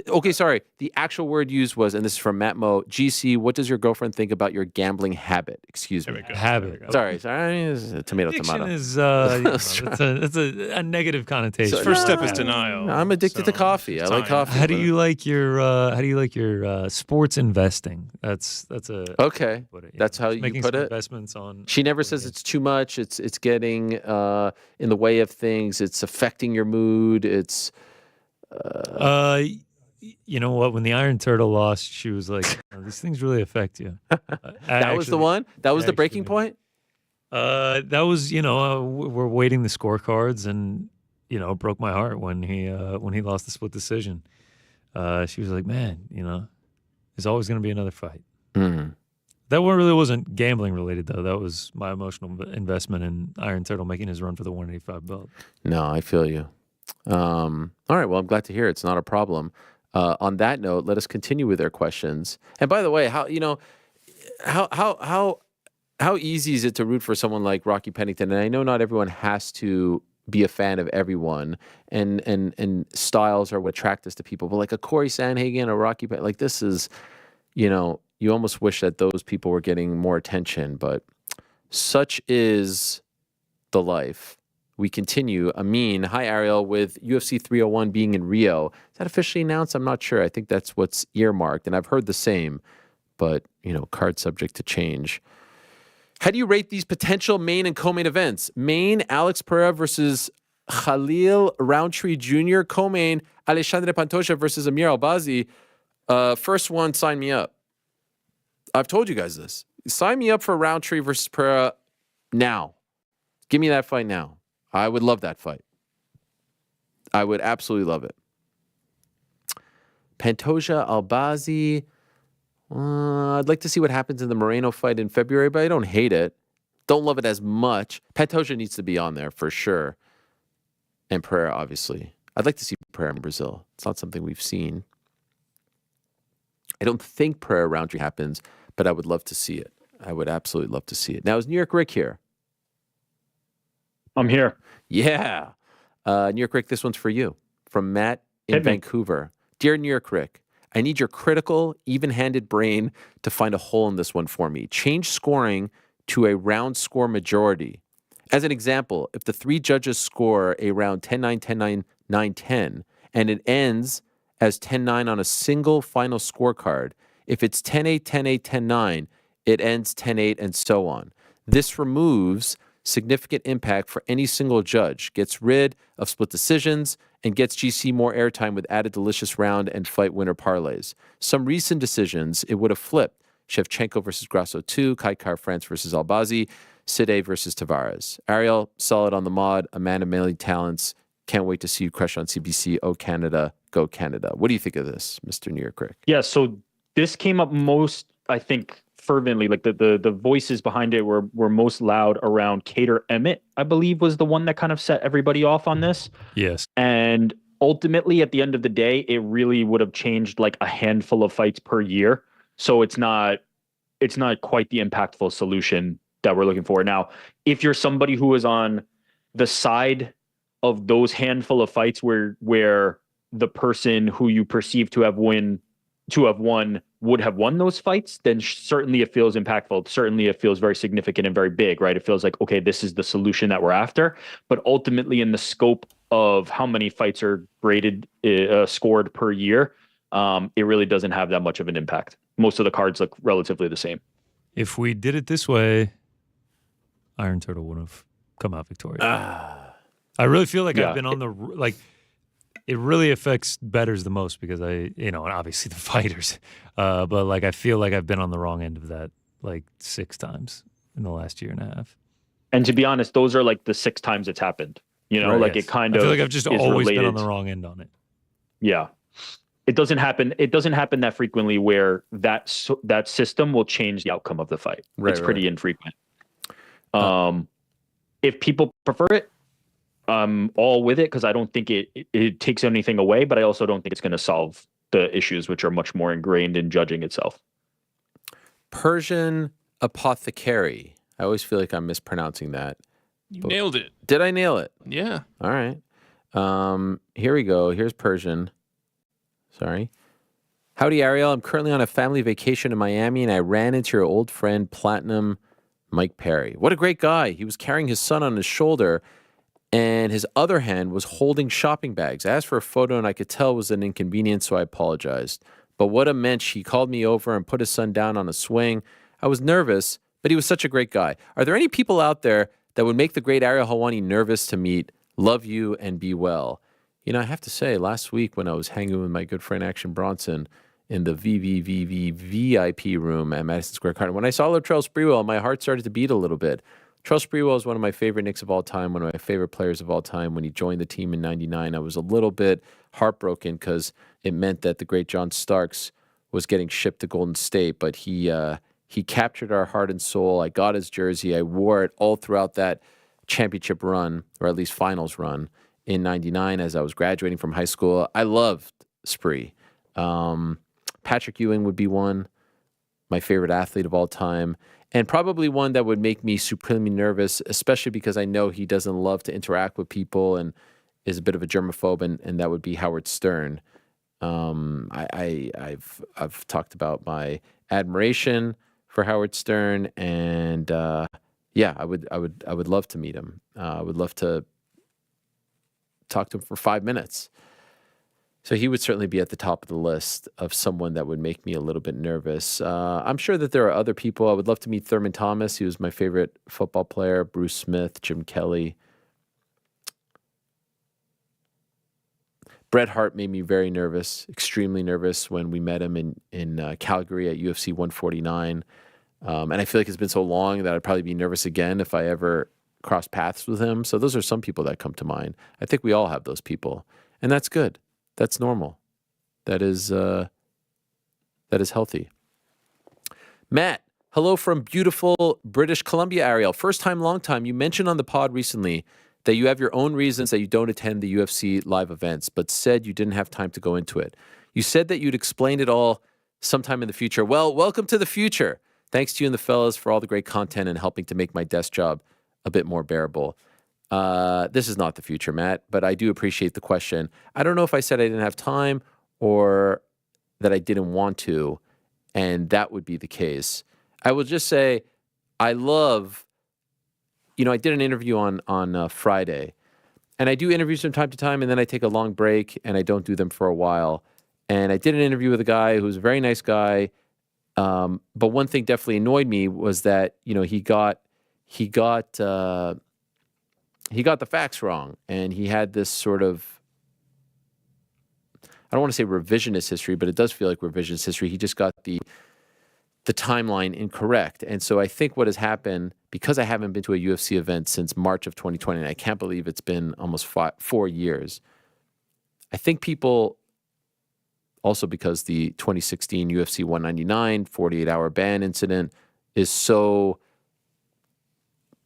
Okay, sorry. The actual word used was, and this is from Matt Mo, GC, what does your girlfriend think about your gambling habit? Excuse me. Habit. Sorry. It's a tomato. Is it's a negative connotation. So, First step is denial. I'm addicted to coffee. I like coffee. How do you like your sports investing? That's a okay. That's how you making put some it. Investments on. She never says it's too much. It's getting in the way of things. It's affecting your mood. It's. You know what? When the Iron Turtle lost, she was like, oh, "These things really affect you." That was the one. That was the breaking point. That was, we're waiting the scorecards, and it broke my heart when he lost the split decision. She was like, "Man, there's always going to be another fight." Mm. That one really wasn't gambling related, though. That was my emotional investment in Iron Turtle making his run for the 185 belt. No, I feel you. All right. Well, I'm glad to hear it's not a problem. On that note, let us continue with our questions. And by the way, how easy is it to root for someone like Raquel Pennington? And I know not everyone has to be a fan of everyone, and styles are what attract us to people. But like a Cory Sandhagen, a Raquel Pennington, like this is, you almost wish that those people were getting more attention. But such is the life. We continue. Amin, hi Ariel, with UFC 301 being in Rio. Is that officially announced? I'm not sure. I think that's what's earmarked, and I've heard the same, but, card subject to change. How do you rate these potential main and co-main events? Main, Alex Pereira versus Khalil Roundtree Jr. Co-main, Alexandre Pantoja versus Amir Albazi. First one, sign me up. I've told you guys this. Sign me up for Roundtree versus Pereira now. Give me that fight now. I would love that fight. I would absolutely love it. Pantoja, Albazi. I'd like to see what happens in the Moreno fight in February, but I don't hate it. Don't love it as much. Pantoja needs to be on there for sure. And Pereira, obviously. I'd like to see Pereira in Brazil. It's not something we've seen. I don't think Pereira Roundtree happens, but I would love to see it. I would absolutely love to see it. Now, is New York Rick here? I'm here. Yeah. New York Rick, this one's for you. From Matt in Vancouver. Dear New York Rick, I need your critical, even-handed brain to find a hole in this one for me. Change scoring to a round score majority. As an example, if the three judges score a round 10-9, 10-9, 9-10, and it ends as 10-9 on a single final scorecard, if it's 10-8, 10-8, 10-9, it ends 10-8, and so on. This removes significant impact for any single judge, gets rid of split decisions, and gets GC more airtime with added delicious round and fight winner parlays. Some recent decisions, it would have flipped. Shevchenko versus Grasso 2, Kai Kara-France versus Albazi, Side versus Tavares. Ariel, solid on the mod, a man of many talents. Can't wait to see you crush on CBC. Oh, Canada, go Canada. What do you think of this, Mr. New York Rick? Yeah, so this came up most, I think, fervently, like the voices behind it were most loud around Cater Emmett, I believe, was the one that kind of set everybody off on this. Yes. And ultimately, at the end of the day, it really would have changed like a handful of fights per year. So it's not quite the impactful solution that we're looking for. Now, if you're somebody who is on the side of those handful of fights where the person who you perceive to have won would have won those fights, then certainly it feels impactful. Certainly it feels very significant and very big, right? It feels like, okay, this is the solution that we're after. But ultimately, in the scope of how many fights are graded, scored per year, it really doesn't have that much of an impact. Most of the cards look relatively the same. If we did it this way, Iron Turtle would have come out victorious. I really feel like I've been on the it really affects bettors the most because and obviously the fighters, but like I feel like I've been on the wrong end of that like 6 times in the last year and a half. And to be honest, those are like the 6 times it's happened. Right, it kind of. I feel like I've just always been on the wrong end on it. Yeah, it doesn't happen. It doesn't happen that frequently where that system will change the outcome of the fight. It's pretty infrequent. If people prefer it, I'm all with it because I don't think it takes anything away, but I also don't think it's going to solve the issues which are much more ingrained in judging itself. Persian Apothecary. I always feel like I'm mispronouncing that. You nailed it. Did I nail it? Yeah. All right. Here we go. Here's Persian. Sorry. Howdy, Ariel. I'm currently on a family vacation in Miami, and I ran into your old friend, Platinum Mike Perry. What a great guy. He was carrying his son on his shoulder, and his other hand was holding shopping bags. I asked for a photo, and I could tell it was an inconvenience, so I apologized. But what a mensch. He called me over and put his son down on a swing. I was nervous, but he was such a great guy. Are there any people out there that would make the great Ariel Helwani nervous to meet? Love you and be well. You know, I have to say, last week when I was hanging with my good friend Action Bronson in the VIP room at Madison Square Garden, when I saw Latrell Sprewell, my heart started to beat a little bit. Latrell Sprewell is one of my favorite Knicks of all time, one of my favorite players of all time. When he joined the team in '99, I was a little bit heartbroken because it meant that the great John Starks was getting shipped to Golden State, but he captured our heart and soul. I got his jersey. I wore it all throughout that championship run, or at least finals run, in '99 as I was graduating from high school. I loved Spree. Patrick Ewing would be one, my favorite athlete of all time, and probably one that would make me supremely nervous, especially because I know he doesn't love to interact with people and is a bit of a germaphobe, and that would be Howard Stern. I've talked about my admiration for Howard Stern, and yeah, I would love to meet him. I would love to talk to him for 5 minutes. So he would certainly be at the top of the list of someone that would make me a little bit nervous. I'm sure that there are other people. I would love to meet Thurman Thomas. He was my favorite football player. Bruce Smith, Jim Kelly. Bret Hart made me very nervous, extremely nervous when we met him in Calgary at UFC 149. And I feel like it's been so long that I'd probably be nervous again if I ever cross paths with him. So those are some people that come to mind. I think we all have those people, and that's good. That's normal. That is healthy. Matt, hello from beautiful British Columbia, Ariel. First time, long time. You mentioned on the pod recently that you have your own reasons that you don't attend the UFC live events, but said you didn't have time to go into it. You said that you'd explain it all sometime in the future. Well, welcome to the future. Thanks to you and the fellas for all the great content and helping to make my desk job a bit more bearable. This is not the future, Matt, but I do appreciate the question. I don't know if I said I didn't have time or that I didn't want to, and that would be the case. I will just say I love, I did an interview on Friday, and I do interviews from time to time, and then I take a long break, and I don't do them for a while. And I did an interview with a guy who's a very nice guy, but one thing definitely annoyed me was that, he got the facts wrong, and he had this sort of, I don't want to say revisionist history, but it does feel like revisionist history. He just got the timeline incorrect. And so I think what has happened, because I haven't been to a UFC event since March of 2020, and I can't believe it's been almost 4 years, I think people, also because the 2016 UFC 199 48-hour ban incident is so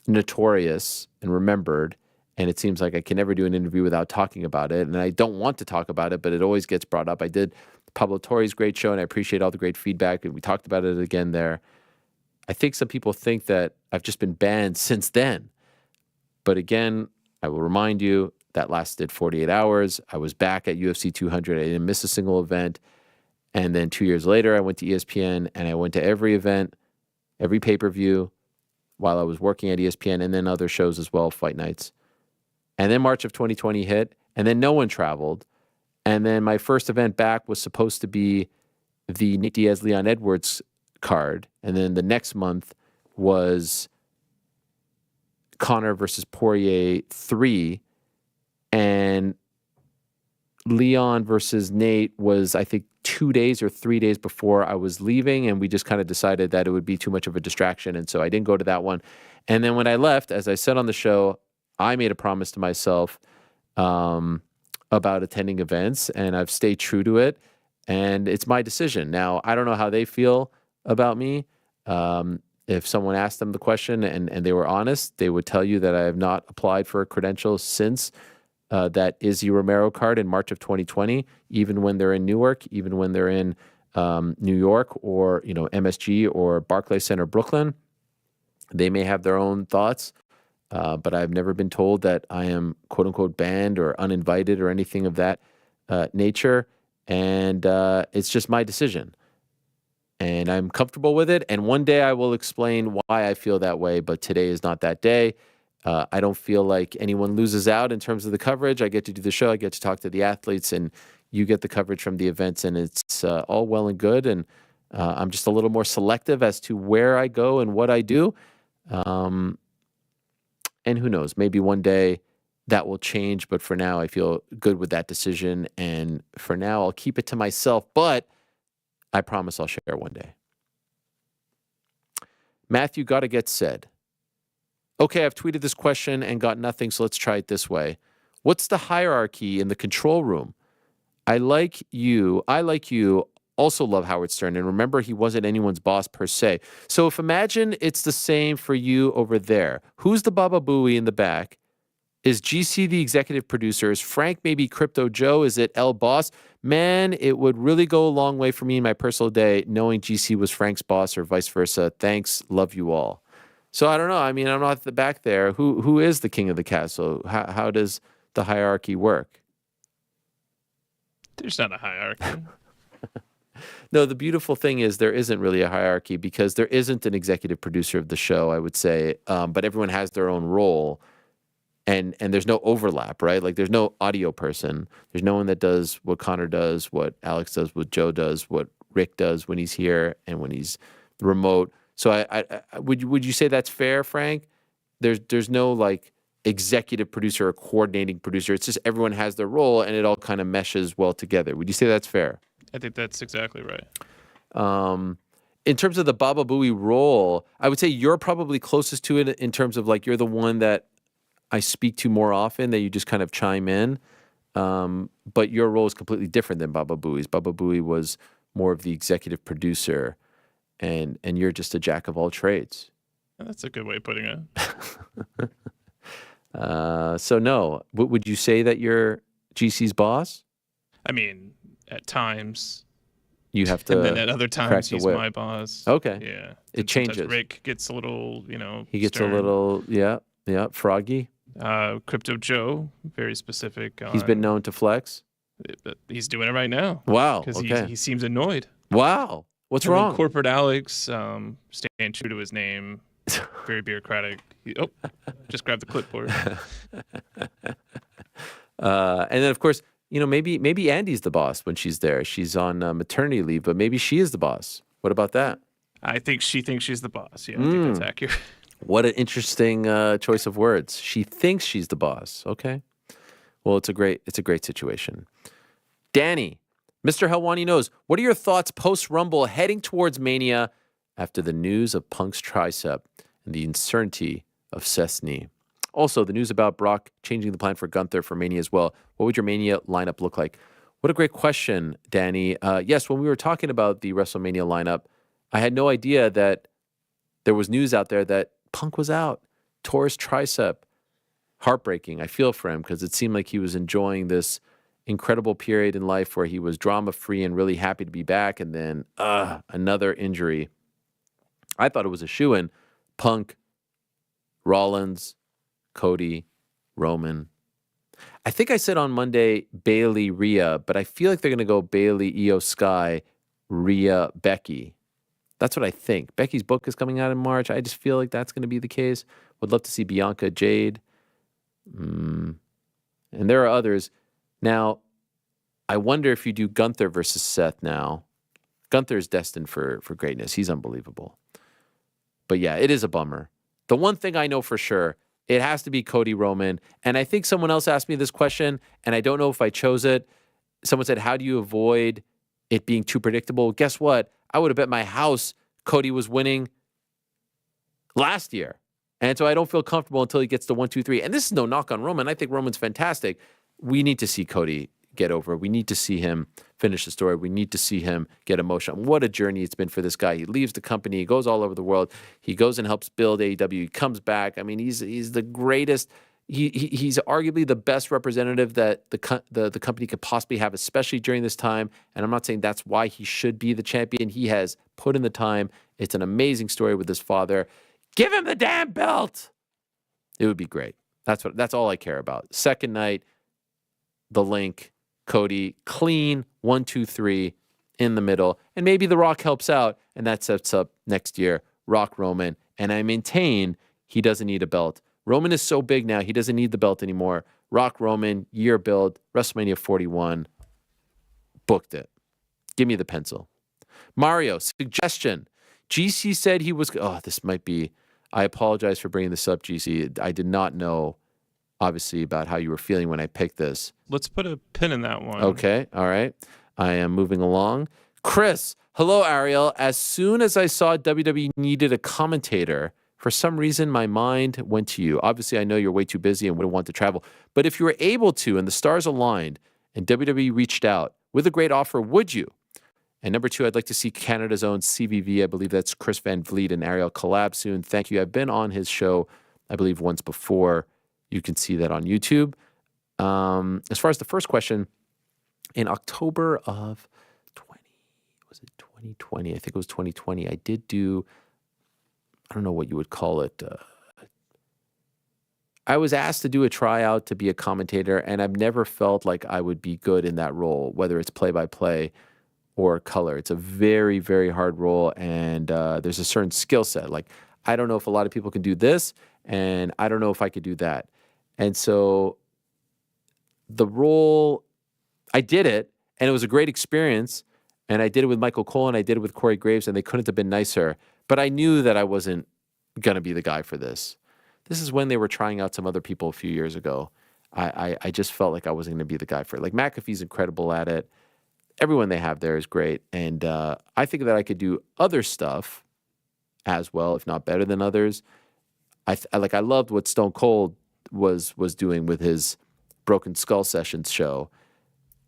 notorious and remembered, and it seems like I can never do an interview without talking about it, and I don't want to talk about it, but it always gets brought up. I did Pablo Torre's great show, and I appreciate all the great feedback, and we talked about it again there. I think some people think that I've just been banned since then, but again, I will remind you that lasted 48 hours. I was back at UFC 200. I didn't miss a single event, and then 2 years later, I went to ESPN, and I went to every event, every pay-per-view, while I was working at ESPN, and then other shows as well, fight nights. And then March of 2020 hit, and then no one traveled. And then my first event back was supposed to be the Nate Diaz-Leon Edwards card. And then the next month was Conor versus Poirier 3. And Leon versus Nate was, I think, 2 days or 3 days before I was leaving, and we just kind of decided that it would be too much of a distraction, and so I didn't go to that one. And then when I left, as I said on the show, I made a promise to myself about attending events, and I've stayed true to it, and it's my decision. Now, I don't know how they feel about me. If someone asked them the question and they were honest, they would tell you that I have not applied for a credential since that Izzy Romero card in March of 2020, even when they're in Newark, even when they're in New York or, MSG or Barclays Center, Brooklyn. They may have their own thoughts. but I've never been told that I am quote unquote banned or uninvited or anything of that nature. And it's just my decision. And I'm comfortable with it. And one day I will explain why I feel that way, but today is not that day. I don't feel like anyone loses out in terms of the coverage. I get to do the show. I get to talk to the athletes, and you get the coverage from the events, and it's all well and good. And I'm just a little more selective as to where I go and what I do. And who knows, maybe one day that will change. But for now, I feel good with that decision. And for now, I'll keep it to myself. But I promise I'll share one day. Matthew Gotta Get said, okay, I've tweeted this question and got nothing, so let's try it this way. What's the hierarchy in the control room? I like you, also love Howard Stern, and remember, he wasn't anyone's boss per se. So if imagine it's the same for you over there. Who's the Baba Booey in the back? Is GC the executive producer? Is Frank maybe Crypto Joe? Is it El Boss? Man, it would really go a long way for me in my personal day knowing GC was Frank's boss or vice versa. Thanks. Love you all. So I don't know. I mean, I'm not at the back there. Who is the king of the castle? How does the hierarchy work? There's not a hierarchy. No, the beautiful thing is there isn't really a hierarchy because there isn't an executive producer of the show, I would say. But everyone has their own role. And there's no overlap, right? Like there's no audio person. There's no one that does what Conor does, what Alex does, what Joe does, what Rick does when he's here and when he's remote. So I would you say that's fair, Frank? There's no like executive producer or coordinating producer. It's just everyone has their role and it all kind of meshes well together. Would you say that's fair? I think that's exactly right. In terms of the Baba Booey role, I would say you're probably closest to it in terms of like you're the one that I speak to more often, that you just kind of chime in. But your role is completely different than Baba Booey's. Baba Booey was more of the executive producer, and you're just a jack of all trades. That's a good way of putting it. So no, would you say that you're GC's boss? I mean, at times. You have to. And then at other times, he's whip. My boss. Okay. Yeah. It changes. Rick gets a little, He gets stern. a little, yeah, froggy. Crypto Joe, very specific. He's been known to flex. He's doing it right now. Wow. Because okay. he seems annoyed. Wow. What's wrong? Corporate Alex, staying true to his name, very bureaucratic. Just grabbed the clipboard. And then, of course, maybe Andy's the boss when she's there. She's on maternity leave, but maybe she is the boss. What about that? I think she thinks she's the boss. Yeah, I think that's accurate. What an interesting choice of words. She thinks she's the boss. Okay. Well, it's a great situation. Danny, Mr. Helwani knows. What are your thoughts post-Rumble heading towards Mania after the news of Punk's tricep and the uncertainty of Seth's knee? Also, the news about Brock changing the plan for Gunther for Mania as well. What would your Mania lineup look like? What a great question, Danny. Yes, when we were talking about the WrestleMania lineup, I had no idea that there was news out there that Punk was out. Tore his tricep. Heartbreaking. I feel for him because it seemed like he was enjoying this incredible period in life where he was drama-free and really happy to be back, and then another injury. I thought it was a shoo-in. Punk, Rollins, Cody, Roman. I think I said on Monday Bailey, Rhea, but I feel like they're going to go Bailey, Io Sky, Rhea, Becky. That's what I think. Becky's book is coming out in March. I just feel like that's going to be the case. Would love to see Bianca, Jade. And there are others. Now, I wonder if you do Gunther versus Seth now. Gunther's destined for greatness. He's unbelievable. But yeah, it is a bummer. The one thing I know for sure, it has to be Cody Roman. And I think someone else asked me this question, and I don't know if I chose it. Someone said, how do you avoid it being too predictable? Guess what? I would have bet my house Cody was winning last year. And so I don't feel comfortable until he gets to 1, 2, 3. And this is no knock on Roman. I think Roman's fantastic. We need to see Cody get over. We need to see him finish the story. We need to see him get emotional. What a journey it's been for this guy. He leaves the company. He goes all over the world. He goes and helps build AEW. He comes back. I mean, he's the greatest. He's arguably the best representative that the company could possibly have, especially during this time. And I'm not saying that's why he should be the champion. He has put in the time. It's an amazing story with his father. Give him the damn belt. It would be great. That's all I care about. Second night, the link, Cody, clean, 1, 2, 3 in the middle. And maybe The Rock helps out, and that sets up next year, Rock Roman. And I maintain he doesn't need a belt. Roman is so big now, he doesn't need the belt anymore. Rock Roman, year build, WrestleMania 41. Booked it. Give me the pencil. Mario, suggestion. GC said he was... Oh, this might be... I apologize for bringing this up, GC. I did not know, obviously, about how you were feeling when I picked this. Let's put a pin in that one. Okay, all right. I am moving along. Chris, hello, Ariel. As soon as I saw WWE needed a commentator, for some reason, my mind went to you. Obviously, I know you're way too busy and wouldn't want to travel. But if you were able to and the stars aligned and WWE reached out with a great offer, would you? And number 2, I'd like to see Canada's own CVV. I believe that's Chris Van Vliet and Ariel collab soon. Thank you. I've been on his show, I believe, once before. You can see that on YouTube. As far as the first question, in October of 2020? I think it was 2020. I did do, I don't know what you would call it. I was asked to do a tryout to be a commentator, and I've never felt like I would be good in that role, whether it's play-by-play or color. It's a very, very hard role, and there's a certain skill set. Like, I don't know if a lot of people can do this, and I don't know if I could do that. And so the role, I did it, and it was a great experience, and I did it with Michael Cole, and I did it with Corey Graves, and they couldn't have been nicer. But I knew that I wasn't going to be the guy for this. This is when they were trying out some other people a few years ago. I just felt like I wasn't going to be the guy for it. Like, McAfee's incredible at it. Everyone they have there is great. And I think that I could do other stuff as well, if not better than others. I loved what Stone Cold was doing with his Broken Skull Sessions show,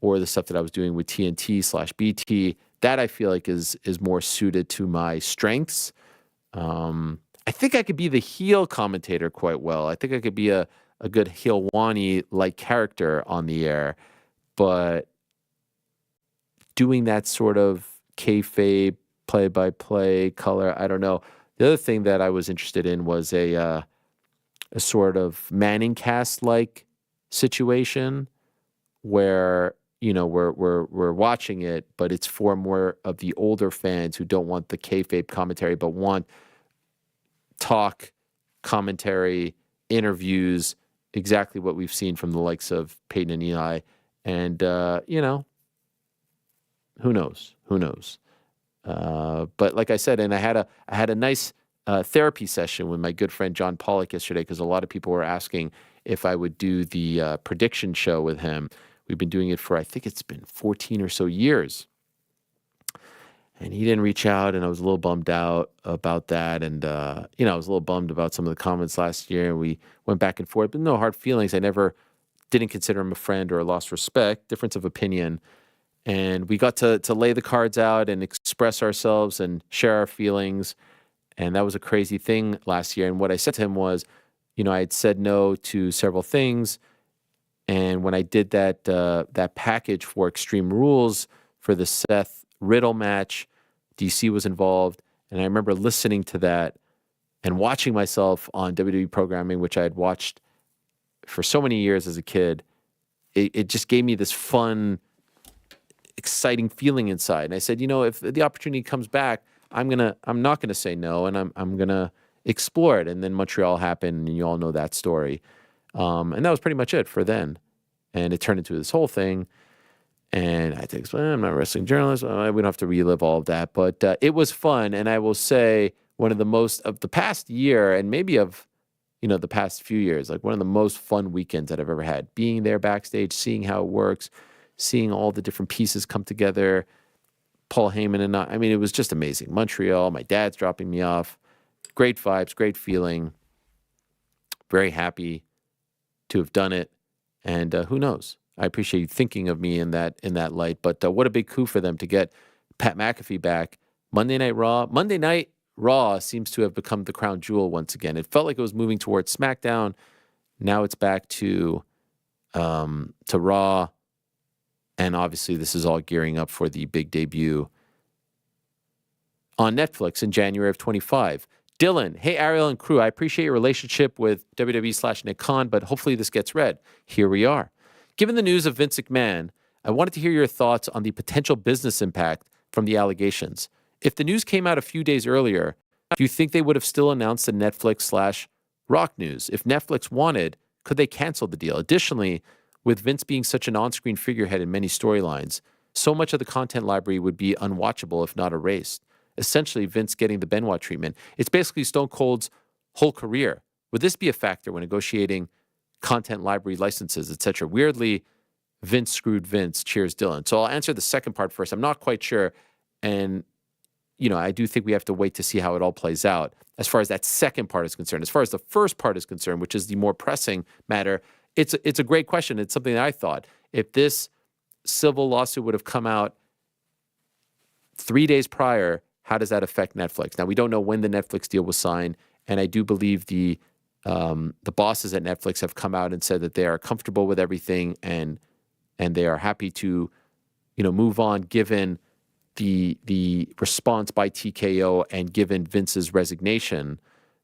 or the stuff that I was doing with TNT/BT. That I feel like is more suited to my strengths. I think I could be the heel commentator quite well. I think I could be a good Heel-Wani-like character on the air. But doing that sort of kayfabe, play-by-play, color, I don't know. The other thing that I was interested in was a sort of Manning cast-like situation where, you know, we're watching it, but it's for more of the older fans who don't want the kayfabe commentary, but want talk, commentary, interviews, exactly what we've seen from the likes of Peyton and Eli. And, you know, who knows? Who knows? But like I said, and I had a nice therapy session with my good friend John Pollock yesterday, because a lot of people were asking if I would do the prediction show with him. We've been doing it for, I think it's been 14 or so years. And he didn't reach out, and I was a little bummed out about that. And, you know, I was a little bummed about some of the comments last year. And we went back and forth, but no hard feelings. I didn't consider him a friend or lost respect, difference of opinion. And we got to lay the cards out and express ourselves and share our feelings. And that was a crazy thing last year. And what I said to him was, you know, I had said no to several things. And when I did that package for Extreme Rules for the Seth Riddle match, DC was involved. And I remember listening to that and watching myself on WWE programming, which I had watched for so many years as a kid. It just gave me this fun, exciting feeling inside. And I said, you know, if the opportunity comes back, I'm not gonna say no, and I'm gonna explore it. And then Montreal happened, and you all know that story. And that was pretty much it for then. And it turned into this whole thing. And I had to explain, I'm not a wrestling journalist. We don't have to relive all of that. But it was fun. And I will say one of the most of the past year, and maybe of, you know, the past few years, like one of the most fun weekends that I've ever had. Being there backstage, seeing how it works, seeing all the different pieces come together. Paul Heyman and I mean, it was just amazing. Montreal, my dad's dropping me off. Great vibes, great feeling. Very happy to have done it. And who knows? I appreciate you thinking of me in that light. But what a big coup for them to get Pat McAfee back. Monday Night Raw seems to have become the crown jewel once again. It felt like it was moving towards SmackDown. Now it's back to Raw. And obviously this is all gearing up for the big debut on Netflix in January of 25. Dylan, hey, Ariel and crew, I appreciate your relationship with WWE/Nick Khan, but hopefully this gets read. Here we are. Given the news of Vince McMahon, I wanted to hear your thoughts on the potential business impact from the allegations. If the news came out a few days earlier, do you think they would have still announced the Netflix/Rock news? If Netflix wanted, could they cancel the deal? Additionally, with Vince being such an on-screen figurehead in many storylines, so much of the content library would be unwatchable if not erased. Essentially, Vince getting the Benoit treatment. It's basically Stone Cold's whole career. Would this be a factor when negotiating content library licenses, etc.? Weirdly, Vince screwed Vince. Cheers, Dylan. So I'll answer the second part first. I'm not quite sure. And, I do think we have to wait to see how it all plays out as far as that second part is concerned. As far as the first part is concerned, which is the more pressing matter, it's a great question. It's something that I thought. If this civil lawsuit would have come out 3 days prior, how does that affect Netflix? Now, we don't know when the Netflix deal was signed, and I do believe the bosses at Netflix have come out and said that they are comfortable with everything and they are happy to, move on given the response by TKO and given Vince's resignation.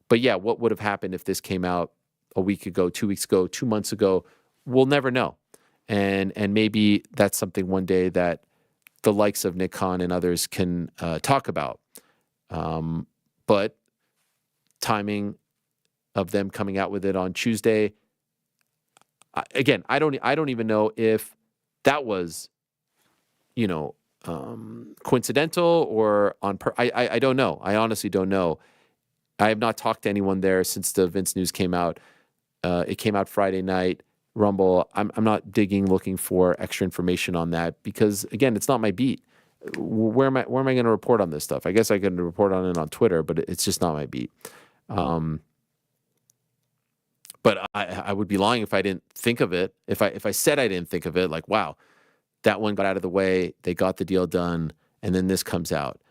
But yeah, what would have happened if this came out a week ago, 2 weeks ago, 2 months ago? We'll never know. And maybe that's something one day that the likes of Nick Khan and others can talk about. But timing of them coming out with it on Tuesday, again, I don't even know if that was, coincidental or on I don't know. I honestly don't know. I have not talked to anyone there since the Vince news came out. It came out Friday night. Rumble. I'm not digging, looking for extra information on that because again, it's not my beat. Where am I going to report on this stuff? I guess I could report on it on Twitter, but it's just not my beat. But I would be lying if I didn't think of it. If I said I didn't think of it, like, wow, that one got out of the way. They got the deal done, and then this comes out.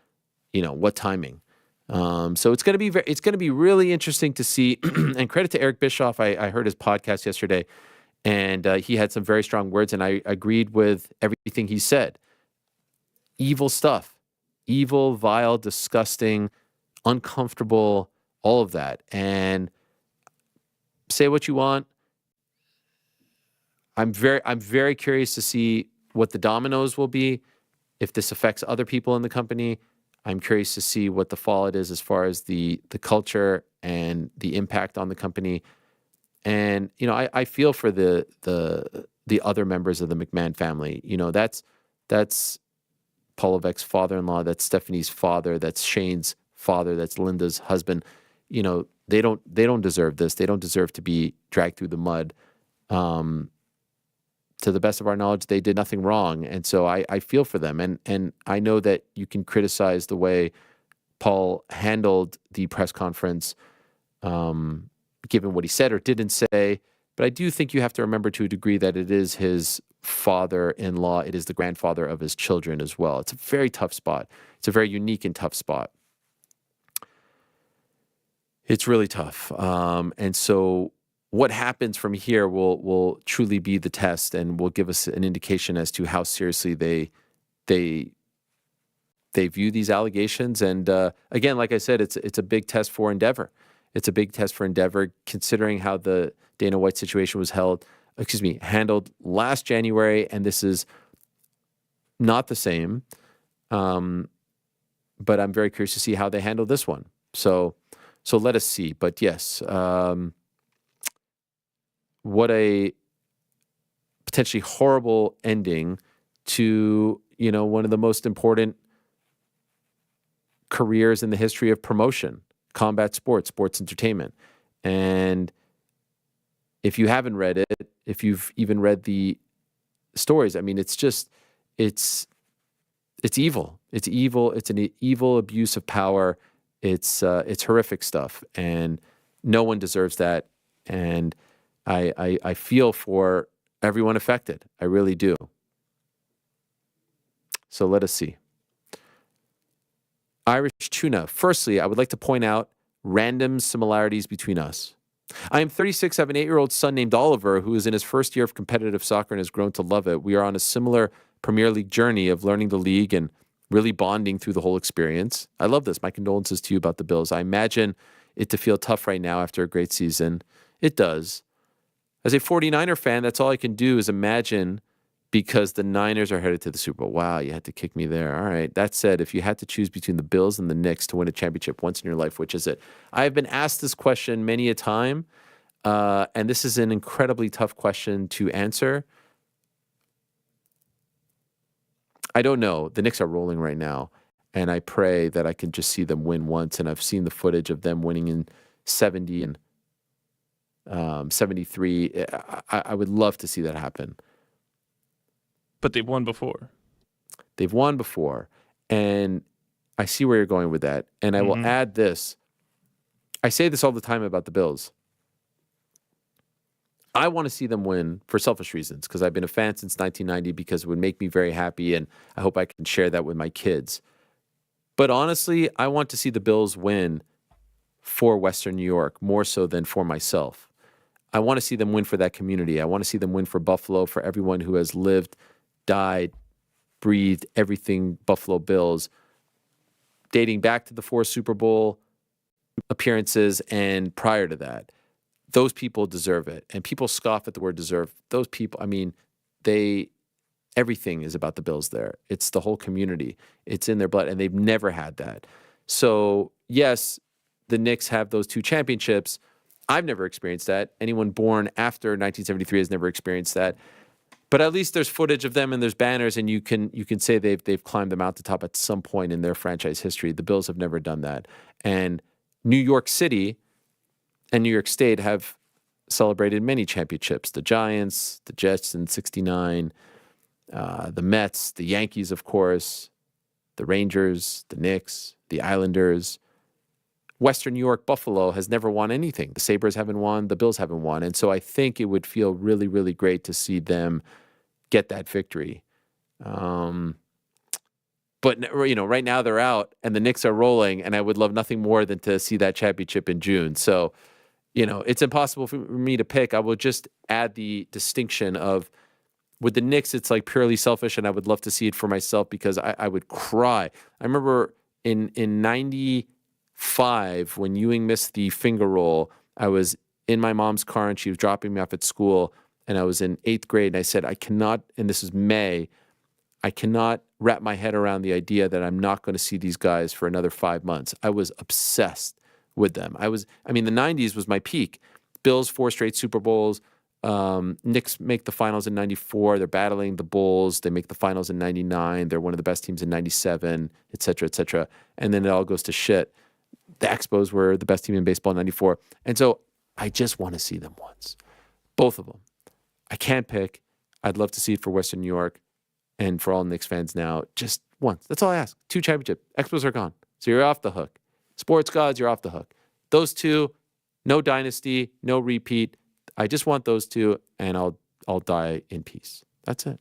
What timing? So it's going to be really interesting to see. And credit to Eric Bischoff. I heard his podcast yesterday. And he had some very strong words, and I agreed with everything he said. Evil stuff. Evil, vile, disgusting, uncomfortable, all of that. And say what you want. I'm very curious to see what the dominoes will be, if this affects other people in the company. I'm curious to see what the fallout is as far as the culture and the impact on the company. And, I feel for the other members of the McMahon family. That's Paul Levesque's father-in-law, that's Stephanie's father, that's Shane's father, that's Linda's husband. They don't deserve this. They don't deserve to be dragged through the mud. To the best of our knowledge, they did nothing wrong. And so I feel for them. And I know that you can criticize the way Paul handled the press conference, given what he said or didn't say. But I do think you have to remember to a degree that it is his father-in-law. It is the grandfather of his children as well. It's a very tough spot. It's a very unique and tough spot. It's really tough. And so what happens from here will truly be the test and will give us an indication as to how seriously they view these allegations. And again, like I said, it's a big test for Endeavor. It's a big test for Endeavor, considering how the Dana White situation was handled last January, and this is not the same. But I'm very curious to see how they handle this one. So let us see. But yes, what a potentially horrible ending to, one of the most important careers in the history of promotion, combat sports, sports entertainment. And if you haven't read it, if you've even read the stories, I mean, it's evil. It's evil. It's an evil abuse of power. It's horrific stuff, and no one deserves that. And I feel for everyone affected. I really do. So let us see. Irish Tuna. Firstly, I would like to point out random similarities between us. I am 36. I have an 8-year-old son named Oliver who is in his first year of competitive soccer and has grown to love it. We are on a similar Premier League journey of learning the league and really bonding through the whole experience. I love this. My condolences to you about the Bills. I imagine it to feel tough right now after a great season. It does. As a 49er fan, that's all I can do is imagine, because the Niners are headed to the Super Bowl. Wow, you had to kick me there. All right. That said, if you had to choose between the Bills and the Knicks to win a championship once in your life, which is it? I have been asked this question many a time, and this is an incredibly tough question to answer. I don't know. The Knicks are rolling right now, and I pray that I can just see them win once. And I've seen the footage of them winning in 70 and 73. I would love to see that happen. But they've won before. They've won before. And I see where you're going with that. And I will add this. I say this all the time about the Bills. I want to see them win for selfish reasons, because I've been a fan since 1990, because it would make me very happy, and I hope I can share that with my kids. But honestly, I want to see the Bills win for Western New York more so than for myself. I want to see them win for that community. I want to see them win for Buffalo, for everyone who has lived, died, breathed everything Buffalo Bills, dating back to the 4 Super Bowl appearances and prior to that. Those people deserve it. And people scoff at the word deserve. Those people, I mean, everything is about the Bills there. It's the whole community. It's in their blood, and they've never had that. So, yes, the Knicks have those 2 championships. I've never experienced that. Anyone born after 1973 has never experienced that. But at least there's footage of them, and there's banners, and you can say they've climbed the mountaintop at some point in their franchise history. The Bills have never done that. And New York City and New York State have celebrated many championships. The Giants, the Jets in '69, the Mets, the Yankees, of course, the Rangers, the Knicks, the Islanders. Western New York, Buffalo has never won anything. The Sabres haven't won. The Bills haven't won. And so I think it would feel really, really great to see them get that victory. But, right now they're out and the Knicks are rolling, and I would love nothing more than to see that championship in June. So, it's impossible for me to pick. I will just add the distinction of, with the Knicks, it's like purely selfish, and I would love to see it for myself, because I would cry. I remember in 95, when Ewing missed the finger roll, I was in my mom's car and she was dropping me off at school, and I was in 8th grade, and I said, I cannot, and this is May, I cannot wrap my head around the idea that I'm not going to see these guys for another 5 months. I was obsessed with them. The 90s was my peak. Bills, 4 straight Super Bowls. Knicks make the finals in 94. They're battling the Bulls. They make the finals in 99. They're one of the best teams in 97, et cetera, et cetera. And then it all goes to shit. The Expos were the best team in baseball in 94. And so I just want to see them once. Both of them. I can't pick. I'd love to see it for Western New York and for all Knicks fans now. Just once. That's all I ask. 2 championships. Expos are gone. So you're off the hook. Sports gods, you're off the hook. Those 2, no dynasty, no repeat. I just want those 2, and I'll die in peace. That's it.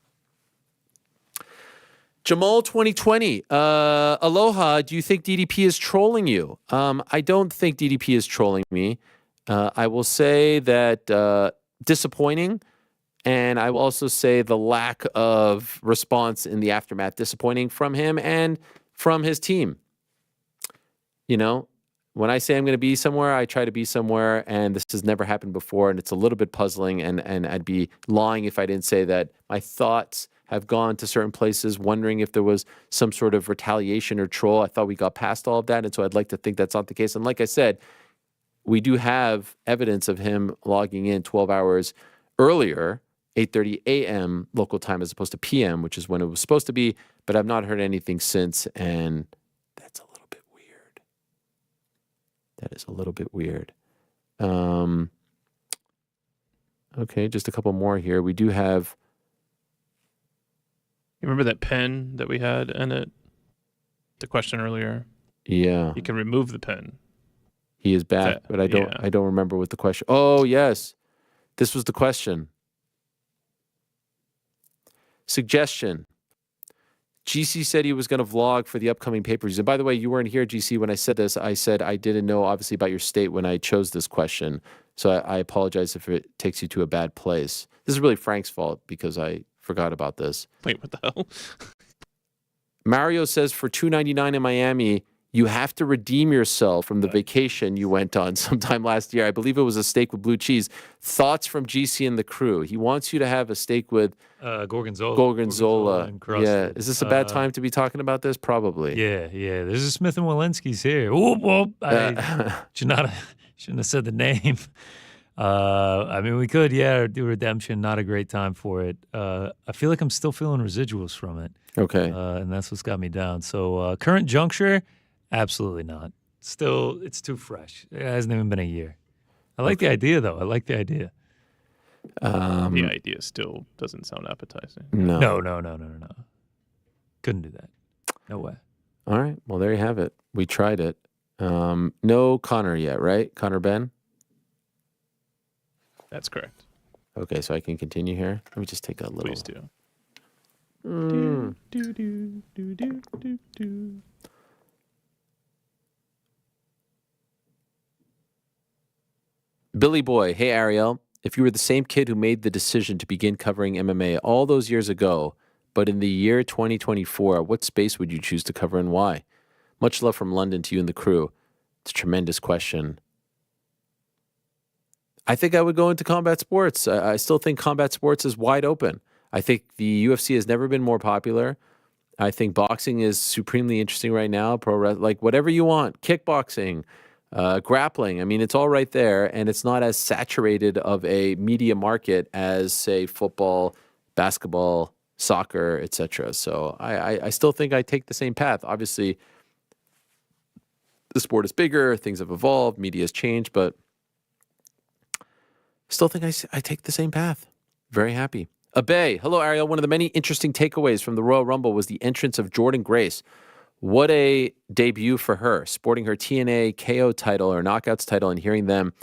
Jamal 2020. Aloha, do you think DDP is trolling you? I don't think DDP is trolling me. I will say that disappointing, and I will also say the lack of response in the aftermath, disappointing from him and from his team. When I say I'm going to be somewhere, I try to be somewhere, and this has never happened before, and it's a little bit puzzling, and I'd be lying if I didn't say that my thoughts have gone to certain places, wondering if there was some sort of retaliation or troll. I thought we got past all of that, and so I'd like to think that's not the case. And like I said, we do have evidence of him logging in 12 hours earlier, 8:30 a.m. local time as opposed to p.m., which is when it was supposed to be, but I've not heard anything since, and that's a little bit weird. That is a little bit weird. Okay, just a couple more here. We do have... You remember that pen that we had in it? The question earlier? Yeah. You can remove the pen. He is back, but I don't remember what the question... Oh, yes. This was the question. Suggestion. GC said he was going to vlog for the upcoming pay-per-views. And by the way, you weren't here, GC, when I said this. I said I didn't know, obviously, about your state when I chose this question. So I apologize if it takes you to a bad place. This is really Frank's fault because I forgot about this. Wait, what the hell? Mario says for $2.99 in Miami, you have to redeem yourself from the vacation you went on sometime last year. I believe it was a steak with blue cheese. Thoughts from GC and the crew. He wants you to have a steak with Gorgonzola. Yeah. Encrusted. Is this a bad time to be talking about this? Probably. Yeah. There's a Smith & Walensky's here. I shouldn't have said the name. I mean, we could, do redemption. Not a great time for it. I feel like I'm still feeling residuals from it. Okay. And that's what's got me down. So current juncture, absolutely not. Still, it's too fresh. It hasn't even been a year. I like the idea, though. I like the idea. The idea still doesn't sound appetizing. No. Couldn't do that. No way. All right. Well, there you have it. We tried it. No Conor yet, right? Conor Benn? That's correct. Okay, so I can continue here. Let me just take a little. Please do. Billy Boy, hey Ariel, if you were the same kid who made the decision to begin covering MMA all those years ago, but in the year 2024, what space would you choose to cover and why? Much love from London to you and the crew. It's a tremendous question. I think I would go into combat sports. I still think combat sports is wide open. I think the UFC has never been more popular. I think boxing is supremely interesting right now. Like whatever you want, kickboxing, grappling. I mean, it's all right there, and it's not as saturated of a media market as, say, football, basketball, soccer, etc. So I still think I take the same path. Obviously, the sport is bigger, things have evolved, media has changed, but still think I take the same path. Very happy. Abay, hello Ariel. One of the many interesting takeaways from the Royal Rumble was the entrance of Jordan Grace. What a debut for her, sporting her TNA KO title or Knockouts title and hearing them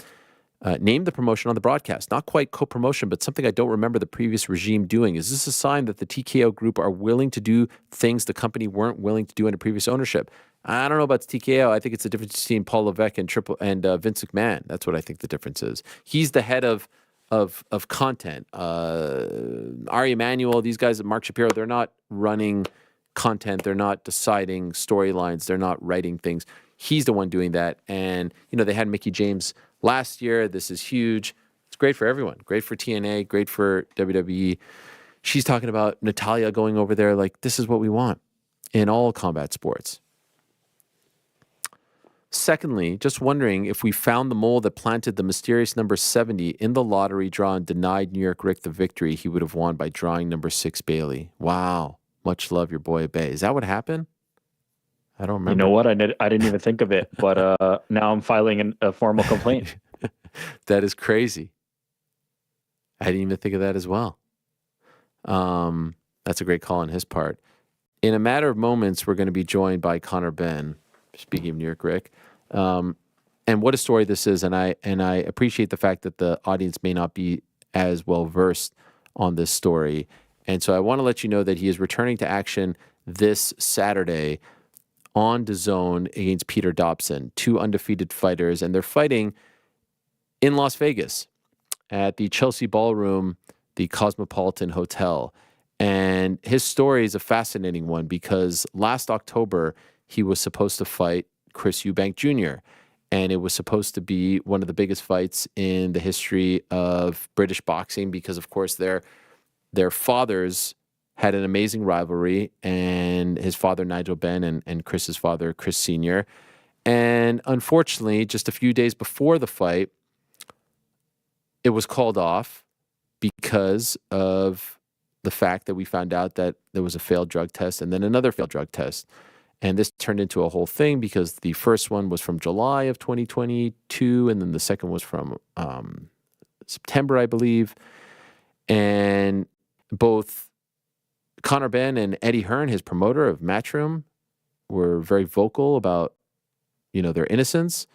name the promotion on the broadcast. Not quite co-promotion, but something I don't remember the previous regime doing. Is this a sign that the TKO group are willing to do things the company weren't willing to do under previous ownership? I don't know about TKO. I think it's the difference between Paul Levesque and Vince McMahon. That's what I think the difference is. He's the head of content. Ari Emanuel, these guys at Mark Shapiro, they're not running content. They're not deciding storylines. They're not writing things. He's the one doing that. And, they had Mickie James last year. This is huge. It's great for everyone. Great for TNA. Great for WWE. She's talking about Natalia going over there. Like, this is what we want in all combat sports. Secondly, just wondering if we found the mole that planted the mysterious number 70 in the lottery draw and denied New York Rick the victory he would have won by drawing number 6 Bailey. Wow. Much love, your boy Bay. Is that what happened? I don't remember. You know what? I didn't even think of it, but now I'm filing a formal complaint. That is crazy. I didn't even think of that as well. That's a great call on his part. In a matter of moments, we're going to be joined by Conor Benn, speaking of New York Rick. And what a story this is. And I appreciate the fact that the audience may not be as well versed on this story. And so I want to let you know that he is returning to action this Saturday on DAZN against Peter Dobson, 2 undefeated fighters. And they're fighting in Las Vegas at the Chelsea Ballroom, the Cosmopolitan Hotel. And his story is a fascinating one because last October, he was supposed to fight Chris Eubank Jr., and it was supposed to be one of the biggest fights in the history of British boxing because, of course, their fathers had an amazing rivalry, and his father, Nigel Benn, and Chris's father, Chris Sr. And unfortunately, just a few days before the fight, it was called off because of the fact that we found out that there was a failed drug test and then another failed drug test. And this turned into a whole thing because the first one was from July of 2022, and then the second was from September, I believe. And both Conor Benn and Eddie Hearn, his promoter of Matchroom, were very vocal about, their innocence,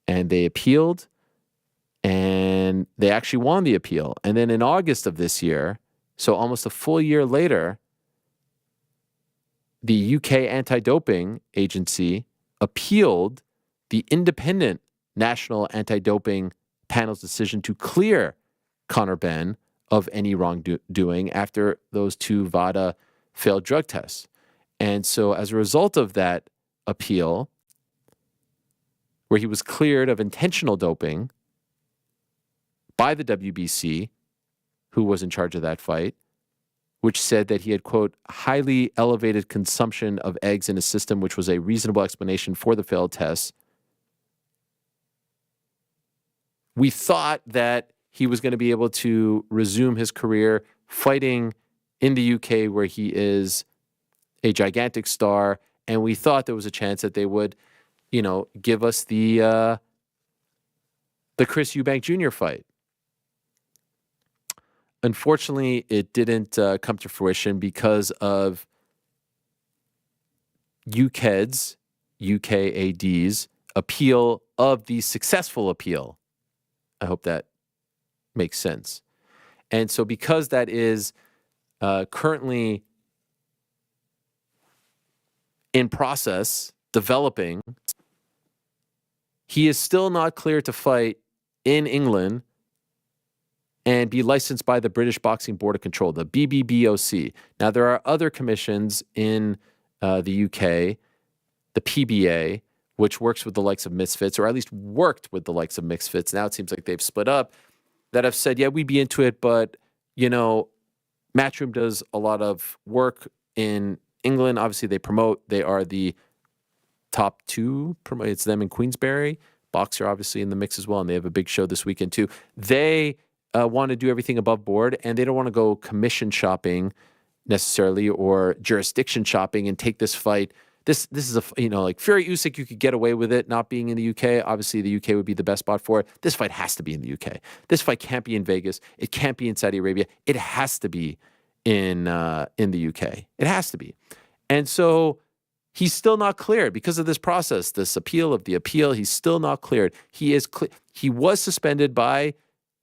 and they appealed, and they actually won the appeal. And then in August of this year, so almost a full year later, the UK anti-doping agency appealed the independent National Anti-Doping Panel's decision to clear Conor Benn of any wrongdoing after those 2 VADA failed drug tests. And so as a result of that appeal, where he was cleared of intentional doping by the WBC, who was in charge of that fight, which said that he had, quote, highly elevated consumption of eggs in his system, which was a reasonable explanation for the failed tests. We thought that he was going to be able to resume his career fighting in the UK, where he is a gigantic star, and we thought there was a chance that they would, give us the Chris Eubank Jr. fight. Unfortunately, it didn't come to fruition because of UKAD's appeal of the successful appeal. I hope that makes sense. And so because that is currently in process, developing, he is still not cleared to fight in England and be licensed by the British Boxing Board of Control, the BBBOC. Now, there are other commissions in the UK, the PBA, which works with the likes of Misfits, or at least worked with the likes of Misfits. Now it seems like they've split up, that have said, yeah, we'd be into it, but, Matchroom does a lot of work in England. Obviously, they promote. They are the top two. It's them in Queensberry. Boxer, obviously, in the mix as well, and they have a big show this weekend, too. They want to do everything above board, and they don't want to go commission shopping necessarily or jurisdiction shopping and take this fight. This is like Fury Usyk, you could get away with it not being in the UK. Obviously, the UK would be the best spot for it. This fight has to be in the UK. This fight can't be in Vegas. It can't be in Saudi Arabia. It has to be in the UK. It has to be. And so he's still not cleared because of this process, this appeal of the appeal. He's still not cleared. He was suspended by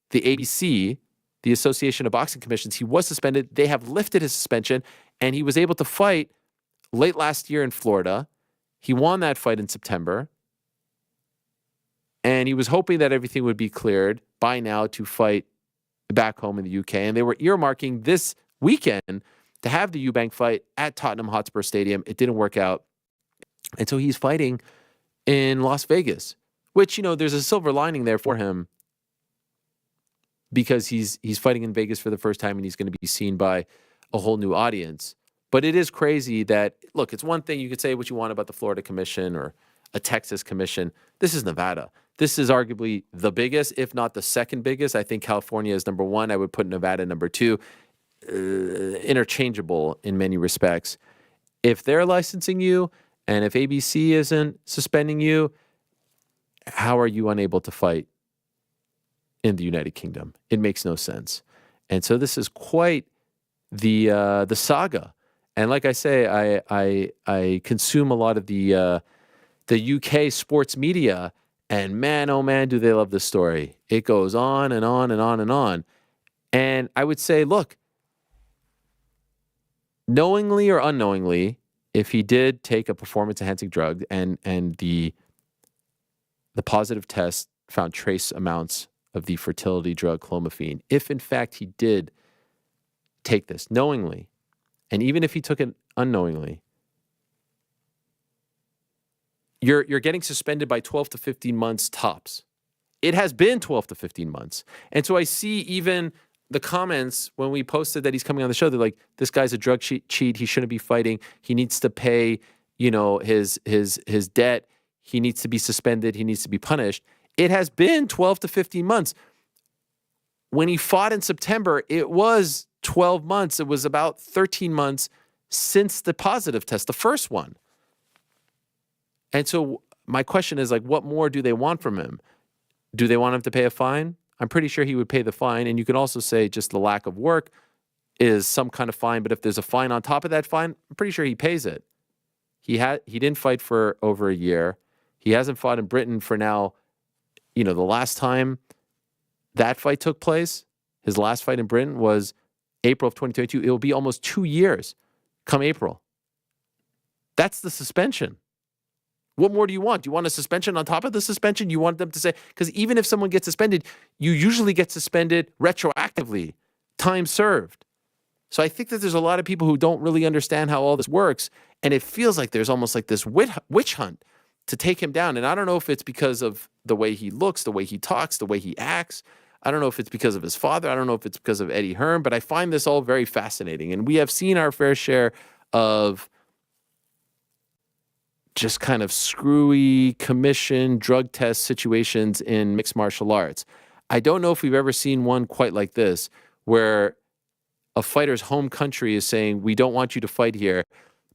the ABC, the Association of Boxing Commissions. He was suspended. They have lifted his suspension, and he was able to fight late last year in Florida. He won that fight in September, and he was hoping that everything would be cleared by now to fight back home in the UK. And they were earmarking this weekend to have the Eubank fight at Tottenham Hotspur Stadium. It didn't work out. And so he's fighting in Las Vegas, which, there's a silver lining there for him, because he's fighting in Vegas for the first time, and he's going to be seen by a whole new audience. But it is crazy that, look, it's one thing you could say what you want about the Florida Commission or a Texas Commission. This is Nevada. This is arguably the biggest, if not the second biggest. I think California is number one. I would put Nevada number two. Interchangeable in many respects. If they're licensing you and if ABC isn't suspending you, how are you unable to fight in the United Kingdom? It makes no sense. And so this is quite the saga. And like I say, I consume a lot of the UK sports media, and man, oh man, do they love this story. It goes on and on and on and on. And I would say, look, knowingly or unknowingly, if he did take a performance-enhancing drug and the positive test found trace amounts of the fertility drug clomiphene, if in fact he did take this knowingly, and even if he took it unknowingly, you're getting suspended by 12 to 15 months tops. It has been 12 to 15 months. And so I see even the comments when we posted that he's coming on the show, they're like, this guy's a drug cheat. He shouldn't be fighting. He needs to pay, his debt. He needs to be suspended. He needs to be punished. It has been 12 to 15 months. When he fought in September, it was 12 months. It was about 13 months since the positive test, the first one. And so my question is, what more do they want from him? Do they want him to pay a fine? I'm pretty sure he would pay the fine. And you can also say just the lack of work is some kind of fine. But if there's a fine on top of that fine, I'm pretty sure he pays it. He didn't fight for over a year. He hasn't fought in Britain for now. The last time that fight took place, his last fight in Britain was April of 2022. It will be almost 2 years come April. That's the suspension. What more do you want? Do you want a suspension on top of the suspension? You want them to say, because even if someone gets suspended, you usually get suspended retroactively, time served. So I think that there's a lot of people who don't really understand how all this works, and it feels like there's almost like this witch hunt to take him down. And I don't know if it's because of the way he looks, the way he talks, the way he acts. I don't know if it's because of his father. I don't know if it's because of Eddie Hearn, but I find this all very fascinating. And we have seen our fair share of just kind of screwy commission drug test situations in mixed martial arts. I don't know if we've ever seen one quite like this, where a fighter's home country is saying, we don't want you to fight here.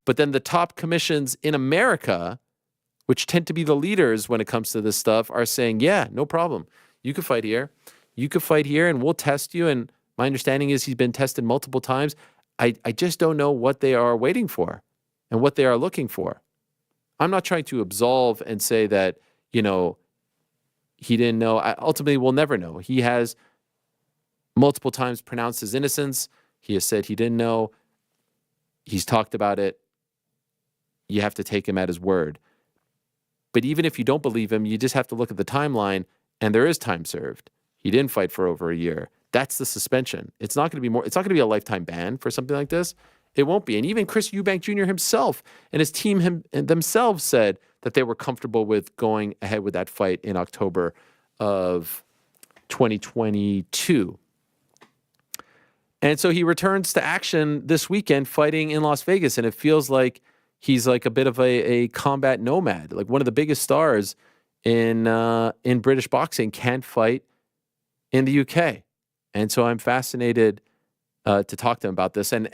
But then the top commissions in America, which tend to be the leaders when it comes to this stuff, are saying, yeah, no problem. You can fight here. You can fight here and we'll test you. And my understanding is he's been tested multiple times. I just don't know what they are waiting for and what they are looking for. I'm not trying to absolve and say that, he didn't know. Ultimately, we'll never know. He has multiple times pronounced his innocence. He has said he didn't know. He's talked about it. You have to take him at his word. But even if you don't believe him, you just have to look at the timeline, and there is time served. He didn't fight for over a year. That's the suspension. It's not going to be more. It's not going to be a lifetime ban for something like this. It won't be. And even Chris Eubank Jr. himself and his team themselves said that they were comfortable with going ahead with that fight in October of 2022. And so he returns to action this weekend fighting in Las Vegas. And it feels like he's like a bit of a combat nomad. Like one of the biggest stars in British boxing can't fight in the UK. And so I'm fascinated to talk to him about this. And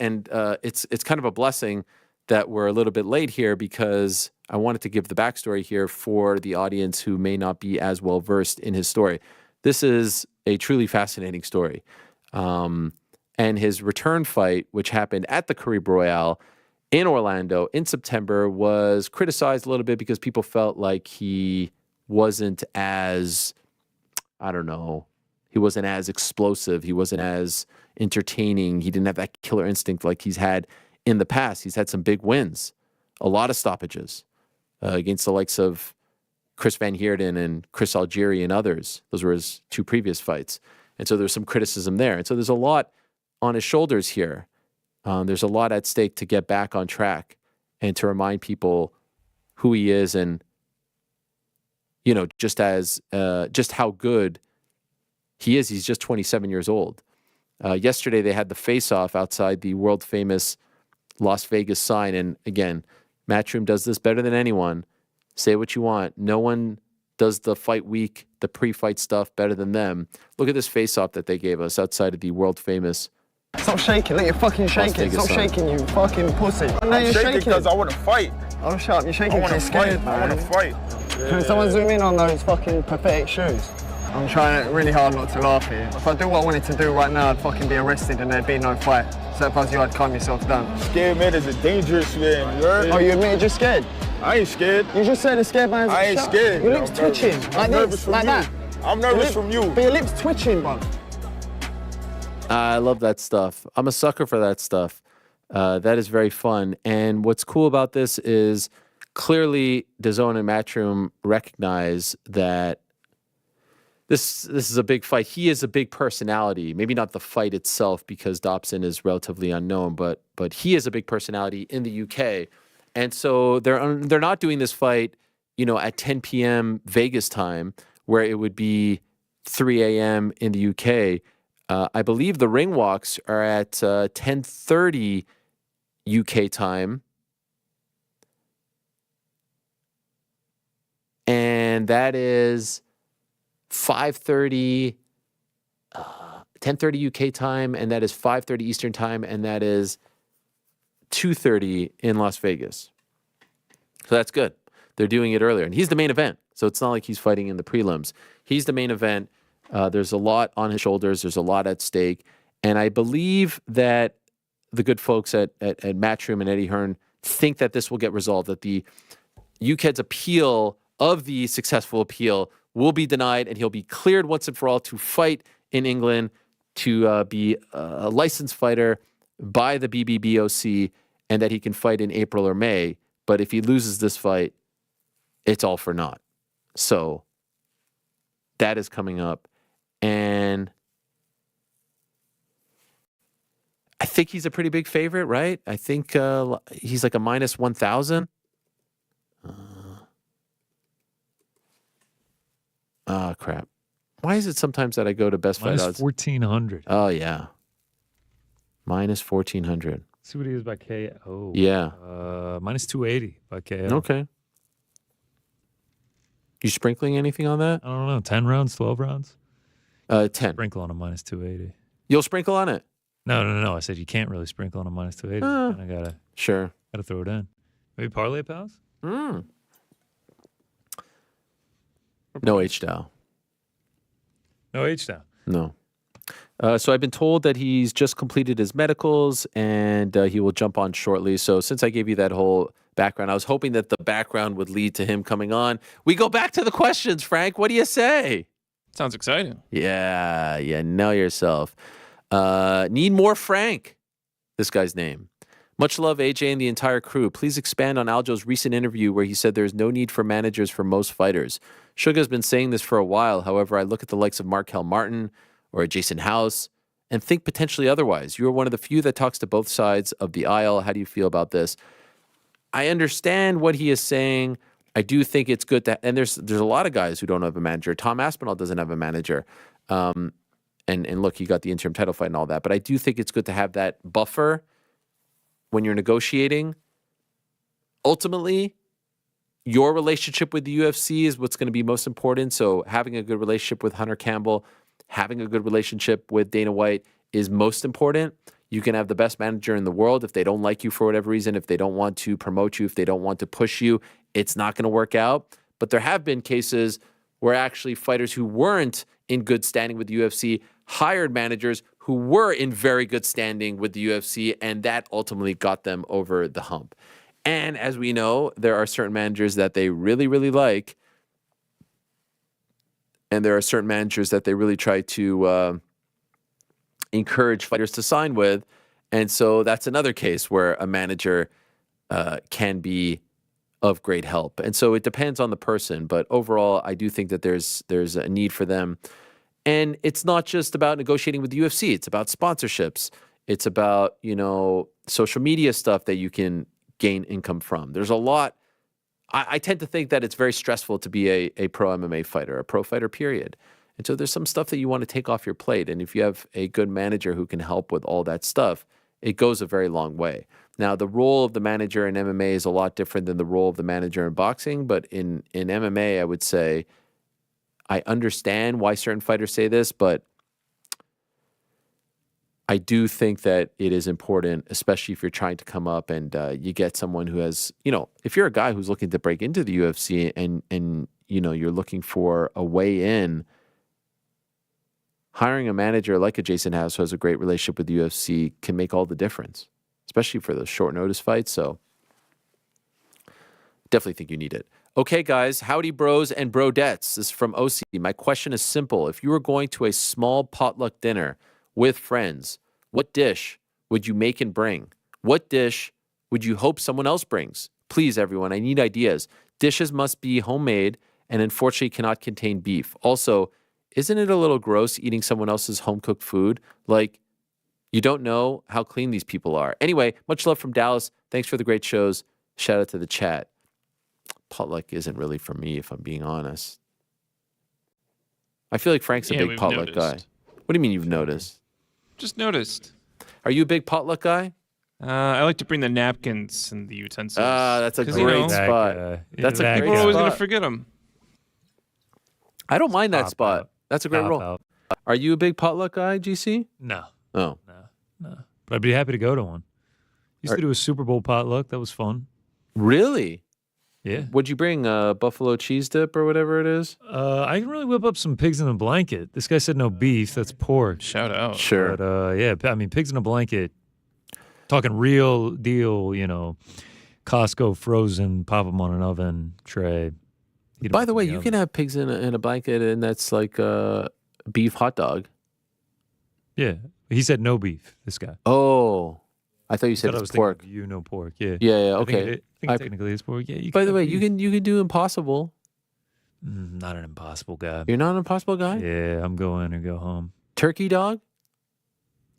it's kind of a blessing that we're a little bit late here, because I wanted to give the backstory here for the audience who may not be as well versed in his story. This is a truly fascinating story. And his return fight, which happened at the Caribe Royale in Orlando in September, was criticized a little bit because people felt like he wasn't as, he wasn't as explosive. He wasn't as entertaining. He didn't have that killer instinct like he's had in the past. He's had some big wins, a lot of stoppages against the likes of Chris Van Heerden and Chris Algieri and others. Those were his two previous fights. And so there's some criticism there. And so there's a lot on his shoulders here. There's a lot at stake to get back on track and to remind people who he is, and, just how good he is. He's just 27 years old. Yesterday, they had the face-off outside the world-famous Las Vegas sign. And again, Matchroom does this better than anyone. Say what you want. No one does the fight week, the pre-fight stuff better than them. Look at this face-off that they gave us outside of the world-famous. Stop shaking. Look, you're fucking shaking. Stop shaking, you fucking pussy. I'm shaking because I want to fight. Oh, shut up. You're shaking because you're scared, man. I want to fight. Can someone zoom in on those fucking pathetic shoes? I'm trying really hard not to laugh here. If I do what I wanted to do right now, I'd fucking be arrested and there'd be no fight. So if I was you, I'd calm yourself down. Scared man is a dangerous man, you heard? Oh, you admit you're scared? I ain't scared. You just said a scared man. I ain't scared. Your lips twitching. Like this, like that. I'm nervous from you. But your lips twitching, bro. I love that stuff. I'm a sucker for that stuff. That is very fun. And what's cool about this is clearly DAZN and Matchroom recognize that this is a big fight. He is a big personality. Maybe not the fight itself, because Dobson is relatively unknown, but he is a big personality in the UK. And so they're not doing this fight, at 10 p.m. Vegas time, where it would be 3 a.m. in the UK. I believe the ring walks are at 10:30 UK time. And that is 5:30, 10:30 UK time, and that is 5:30 Eastern time, and that is 2:30 in Las Vegas. So that's good. They're doing it earlier. And he's the main event. So it's not like he's fighting in the prelims. He's the main event. There's a lot on his shoulders. There's a lot at stake. And I believe that the good folks at Matchroom and Eddie Hearn think that this will get resolved, that the UKED's appeal of the successful appeal will be denied, and he'll be cleared once and for all to fight in England, to be a licensed fighter by the BBBOC, and that he can fight in April or May. But if he loses this fight, it's all for naught. So that is coming up. And I think he's a pretty big favorite, right? I think he's like a minus 1,000. Oh, crap. Why is it sometimes that I go to best fight Minus odds? 1,400. Oh, yeah. Minus 1,400. See what he is by KO. Yeah. Minus 280 by KO. Okay. You sprinkling anything on that? I don't know. 10 rounds, 12 rounds? 10. Sprinkle on a minus 280. You'll sprinkle on it? No. I said you can't really sprinkle on a minus 280. And I gotta throw it in. Maybe parlay pals? No H-Dow. No H-Dow. No. So I've been told that he's just completed his medicals and he will jump on shortly. So since I gave you that whole background, I was hoping that the background would lead to him coming on. We go back to the questions, Frank. What do you say? Sounds exciting. Yeah, know yourself. Need more Frank. This guy's name. Much love, AJ and the entire crew. Please expand on Aljo's recent interview where he said there's no need for managers for most fighters. Suga's been saying this for a while. However, I look at the likes of Markel Martin or Jason House and think potentially otherwise. You are one of the few that talks to both sides of the aisle. How do you feel about this? I understand what he is saying. I do think it's good that, and there's a lot of guys who don't have a manager. Tom Aspinall doesn't have a manager. And look, he got the interim title fight and all that. But I do think it's good to have that buffer when you're negotiating. Ultimately, your relationship with the UFC is what's going to be most important. So having a good relationship with Hunter Campbell, having a good relationship with Dana White is most important. You can have the best manager in the world. If they don't like you for whatever reason, if they don't want to promote you, if they don't want to push you, it's not going to work out. But there have been cases where actually fighters who weren't in good standing with the UFC hired managers who were in very good standing with the UFC, and that ultimately got them over the hump. And as we know, there are certain managers that they really, really like, and there are certain managers that they really try to encourage fighters to sign with. And so that's another case where a manager can be of great help. And so it depends on the person. But overall, I do think that there's a need for them. And it's not just about negotiating with the UFC. It's about sponsorships. It's about, social media stuff that you can gain income from. There's a lot. I tend to think that it's very stressful to be a pro MMA fighter, a pro fighter, period. And so there's some stuff that you want to take off your plate. And if you have a good manager who can help with all that stuff, it goes a very long way. Now, the role of the manager in MMA is a lot different than the role of the manager in boxing. But in MMA, I would say I understand why certain fighters say this, but I do think that it is important, especially if you're trying to come up and you get someone who has, if you're a guy who's looking to break into the UFC and you're looking for a way in, hiring a manager like a Jason House who has a great relationship with the UFC can make all the difference, especially for those short notice fights. So definitely think you need it. Okay, guys, howdy bros and brodettes. This is from OC. My question is simple. If you were going to a small potluck dinner with friends, what dish would you make and bring? What dish would you hope someone else brings? Please, everyone, I need ideas. Dishes must be homemade and unfortunately cannot contain beef. Also, isn't it a little gross eating someone else's home-cooked food? Like, you don't know how clean these people are. Anyway, much love from Dallas. Thanks for the great shows. Shout out to the chat. Potluck isn't really for me, if I'm being honest. I feel like Frank's a big potluck guy. What do you mean you've noticed? Just noticed. Are you a big potluck guy? I like to bring the napkins and the utensils. That's a great spot. That's a great spot. People are always going to forget them. I don't mind that spot. That's a great role. Are you a big potluck guy, GC? No. Oh. No. But I'd be happy to go to one. Used to do a Super Bowl potluck. That was fun. Really? Yeah. What'd you bring? Buffalo cheese dip or whatever it is? I can really whip up some pigs in a blanket. This guy said no beef. That's pork. Shout out. Sure. But yeah, I mean, pigs in a blanket. Talking real deal, Costco frozen, pop them on an oven tray. By the way, you can have pigs in a blanket, and that's like a beef hot dog. Yeah. He said no beef, this guy. Oh. I thought you said it's pork. No pork. Yeah. Yeah, okay. I think technically it's pork. Yeah. By the way, you can do impossible. Not an impossible guy. You're not an impossible guy? Yeah, I'm going or go home. Turkey dog?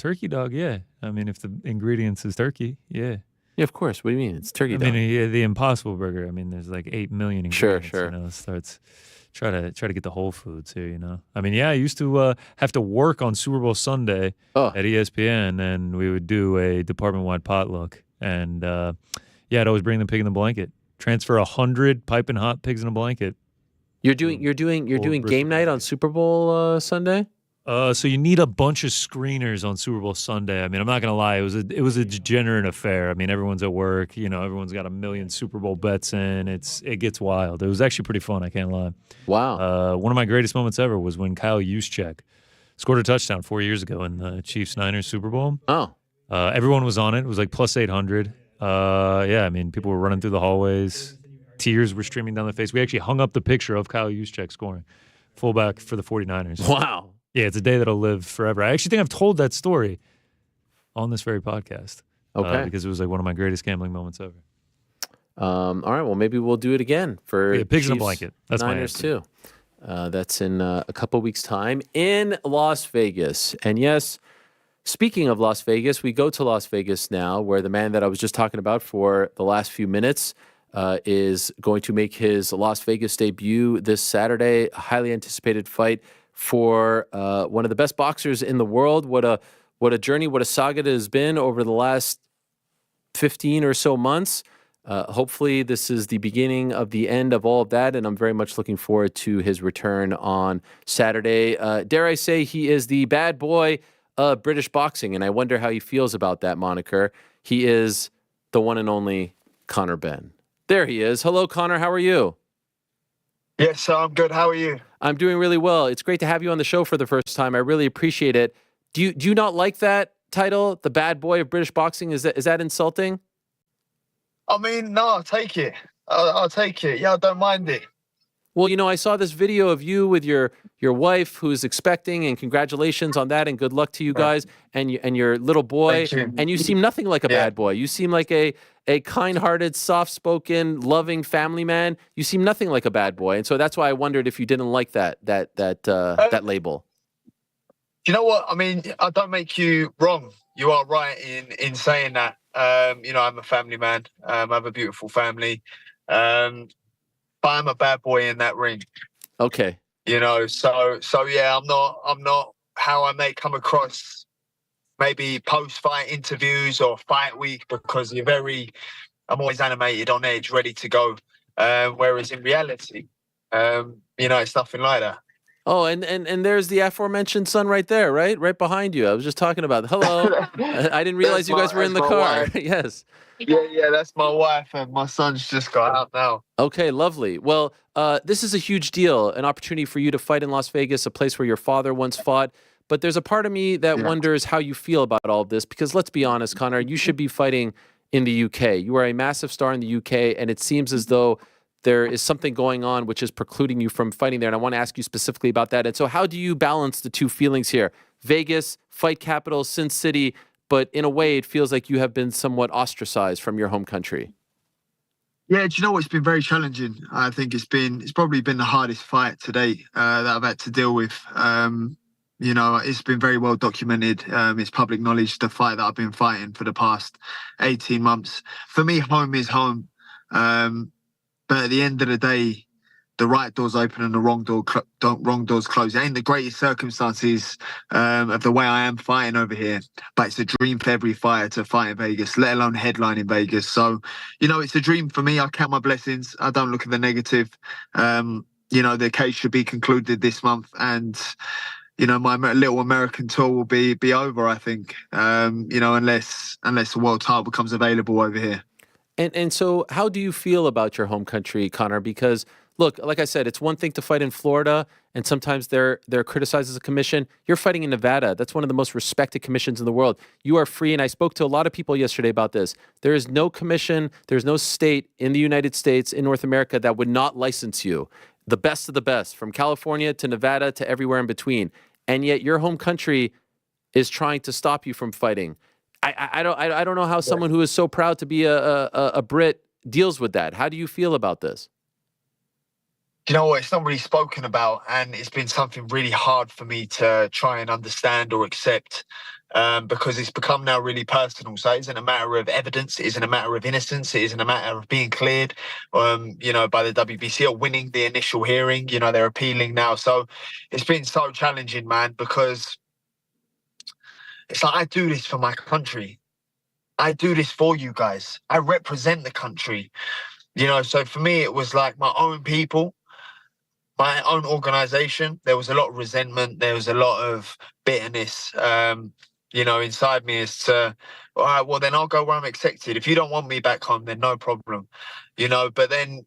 turkey dog, yeah. I mean, if the ingredients is turkey, yeah. Yeah, of course. What do you mean? It's turkey I dog. mean, yeah, the Impossible Burger. I mean, there's like 8 million ingredients. Sure. You know, it starts try to get the whole foods here. You know, I mean, yeah, I used to have to work on Super Bowl Sunday at ESPN, and we would do a department-wide potluck, and I'd always bring the pig in the blanket. Transfer 100 piping hot pigs in a blanket. You're doing game night on Super Bowl Sunday. So you need a bunch of screeners on Super Bowl Sunday. I mean, I'm not gonna lie, it was a degenerate affair. I mean, everyone's at work. You know, everyone's got a million Super Bowl bets in. It gets wild. It was actually pretty fun. I can't lie. Wow. One of my greatest moments ever was when Kyle Juszczyk scored a touchdown 4 years ago in the Chiefs-Niners Super Bowl. Oh. Everyone was on it. It was like plus 800. I mean, people were running through the hallways. Tears were streaming down their face. We actually hung up the picture of Kyle Juszczyk scoring, fullback for the 49ers. Wow. Yeah, it's a day that'll live forever. I actually think I've told that story on this very podcast. Okay. Because it was like one of my greatest gambling moments ever. All right. Well, maybe we'll do it again for pigs in a Chiefs blanket. That's my Niners answer. too. That's in a couple weeks' time in Las Vegas. And yes, speaking of Las Vegas, we go to Las Vegas now, where the man that I was just talking about for the last few minutes is going to make his Las Vegas debut this Saturday. A highly anticipated fight for one of the best boxers in the world. What a journey, what a saga it has been over the last 15 or so months. Hopefully this is the beginning of the end of all of that, and I'm very much looking forward to his return on Saturday. Dare I say he is the bad boy of British boxing, and I wonder how he feels about that moniker. He is the one and only Conor Benn. There he is. Hello, Conor. How are you? Yes, I'm good. How are you? I'm doing really well. It's great to have you on the show for the first time. I really appreciate it. Do you not like that title, the bad boy of British boxing? Is that insulting? I mean, no, I'll take it. I'll take it. Yeah, I don't mind it. Well, you know, I saw this video of you with your wife who's expecting, and congratulations on that, and good luck to you guys and your little boy. And you seem nothing like a bad boy. You seem like a kind-hearted, soft-spoken, loving family man. You seem nothing like a bad boy, and so that's why I wondered if you didn't like that label. You know what? I mean, I don't make you wrong. You are right in saying that. You know, I'm a family man. I have a beautiful family. But I'm a bad boy in that ring. Okay. You know, so yeah, I'm not how I may come across maybe post-fight interviews or fight week, because I'm always animated, on edge, ready to go. Whereas in reality, you know, it's nothing like that. Oh, and there's the aforementioned son right there, right? Right behind you. I was just talking about. Hello. I didn't realize you guys were in the car. Yes. Yeah, that's my wife, and my son's just got out now. Okay, lovely. Well, this is a huge deal, an opportunity for you to fight in Las Vegas, a place where your father once fought. But there's a part of me that wonders how you feel about all of this, because let's be honest, Conor, you should be fighting in the UK. You are a massive star in the UK, and it seems as though there is something going on which is precluding you from fighting there. And I want to ask you specifically about that. And so how do you balance the two feelings here? Vegas, fight capital, Sin City, but in a way it feels like you have been somewhat ostracized from your home country. Yeah, do you know what? It's been very challenging. I think it's probably been the hardest fight to date that I've had to deal with. You know, it's been very well documented. It's public knowledge, the fight that I've been fighting for the past 18 months. For me, home is home. But at the end of the day, the right door's open and the wrong door's closed. It ain't the greatest circumstances of the way I am fighting over here, but it's a dream for every fighter to fight in Vegas, let alone headline in Vegas. So, you know, it's a dream for me. I count my blessings. I don't look at the negative. You know, the case should be concluded this month, and you know, my little American tour will be over, I think. You know, unless the world title becomes available over here. And so how do you feel about your home country, Conor? Because, look, like I said, it's one thing to fight in Florida, and sometimes they're criticized as a commission. You're fighting in Nevada. That's one of the most respected commissions in the world. You are free, and I spoke to a lot of people yesterday about this. There is no commission, there's no state in the United States, in North America, that would not license you. The best of the best, from California to Nevada to everywhere in between. And yet your home country is trying to stop you from fighting. I don't know how someone who is so proud to be a Brit deals with that. How do you feel about this? you know what? It's not really spoken about, and it's been something really hard for me to try and understand or accept, because it's become now really personal. So it isn't a matter of evidence, it isn't a matter of innocence, it isn't a matter of being cleared, you know, by the WBC or winning the initial hearing. You know, they're appealing now. So it's been so challenging, man, because it's like I do this for my country. I do this for you guys. I represent the country. You know, so for me, it was like my own people, my own organization. There was a lot of resentment. There was a lot of bitterness, you know, inside me as to, all right, well, then I'll go where I'm accepted. If you don't want me back home, then no problem, you know, but then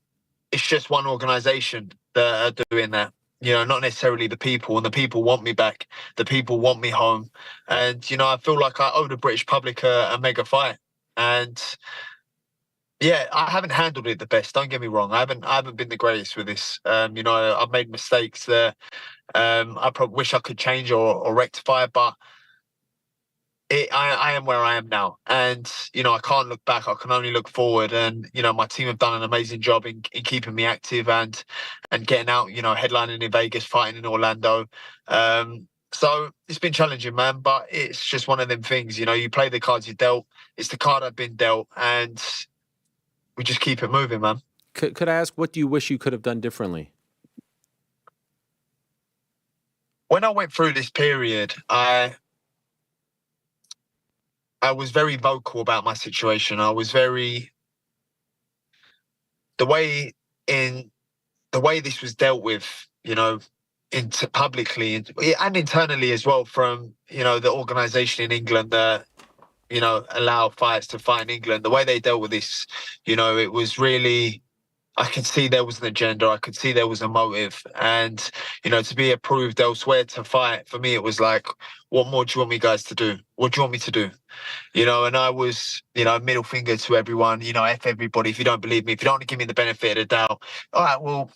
it's just one organization that are doing that, you know, not necessarily the people, and the people want me back. The people want me home. And, you know, I feel like I owe the British public a mega fight. And yeah, I haven't handled it the best. Don't get me wrong. I haven't been the greatest with this. You know, I've made mistakes there. I probably wish I could change or rectify, but I am where I am now. And, you know, I can't look back. I can only look forward. And, you know, my team have done an amazing job in keeping me active and getting out, you know, headlining in Vegas, fighting in Orlando. So it's been challenging, man, but it's just one of them things. You know, you play the cards you're dealt. It's the card I've been dealt, and we just keep it moving, man. Could I ask, what do you wish you could have done differently? When I went through this period, I was very vocal about my situation. I was very, the way this was dealt with, you know, publicly and internally as well, from, you know, the organisation in England that, you know, allow fighters to fight in England. The way they dealt with this, you know, it was really, I could see there was an agenda. I could see there was a motive. And, you know, to be approved elsewhere to fight, for me, it was like, what more do you want me guys to do? What do you want me to do? You know, and I was, you know, middle finger to everyone, you know, F everybody. If you don't believe me, if you don't want to give me the benefit of the doubt, all right, well,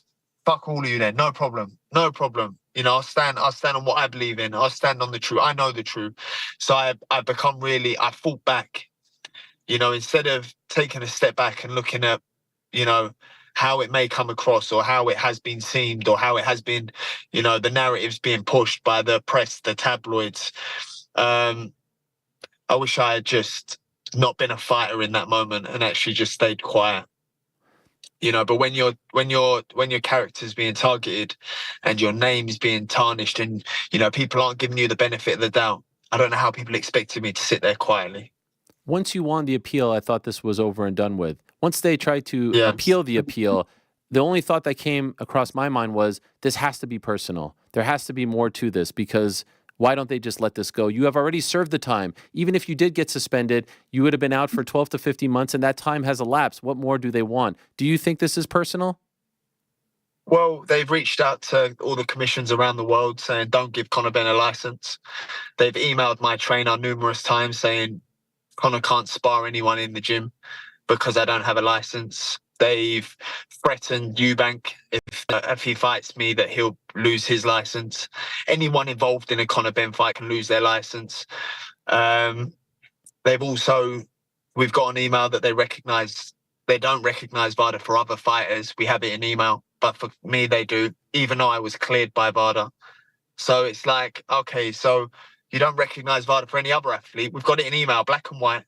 fuck all of you then. No problem. No problem. You know, I'll stand on what I believe in. I'll stand on the truth. I know the truth. So I've become really, I fought back, you know, instead of taking a step back and looking at, you know, how it may come across or how it has been seemed or how it has been, you know, the narratives being pushed by the press, the tabloids. I wish I had just not been a fighter in that moment and actually just stayed quiet. You know, but when your character's being targeted and your name's being tarnished and, you know, people aren't giving you the benefit of the doubt, I don't know how people expected me to sit there quietly. Once you won the appeal, I thought this was over and done with. Once they tried to appeal the appeal, the only thought that came across my mind was, this has to be personal. There has to be more to this, because why don't they just let this go? You have already served the time. Even if you did get suspended, you would have been out for 12 to 15 months, and that time has elapsed. What more do they want? Do you think this is personal? Well, they've reached out to all the commissions around the world saying, don't give Conor Benn a license. They've emailed my trainer numerous times saying, Conor can't spar anyone in the gym because I don't have a license. They've threatened Eubank if he fights me that he'll lose his license. Anyone involved in a Conor Benn fight can lose their license. We've got an email that they don't recognize VADA for other fighters. We have it in email, but for me they do, even though I was cleared by VADA. So it's like, okay, so you don't recognize VADA for any other athlete. We've got it in email, black and white.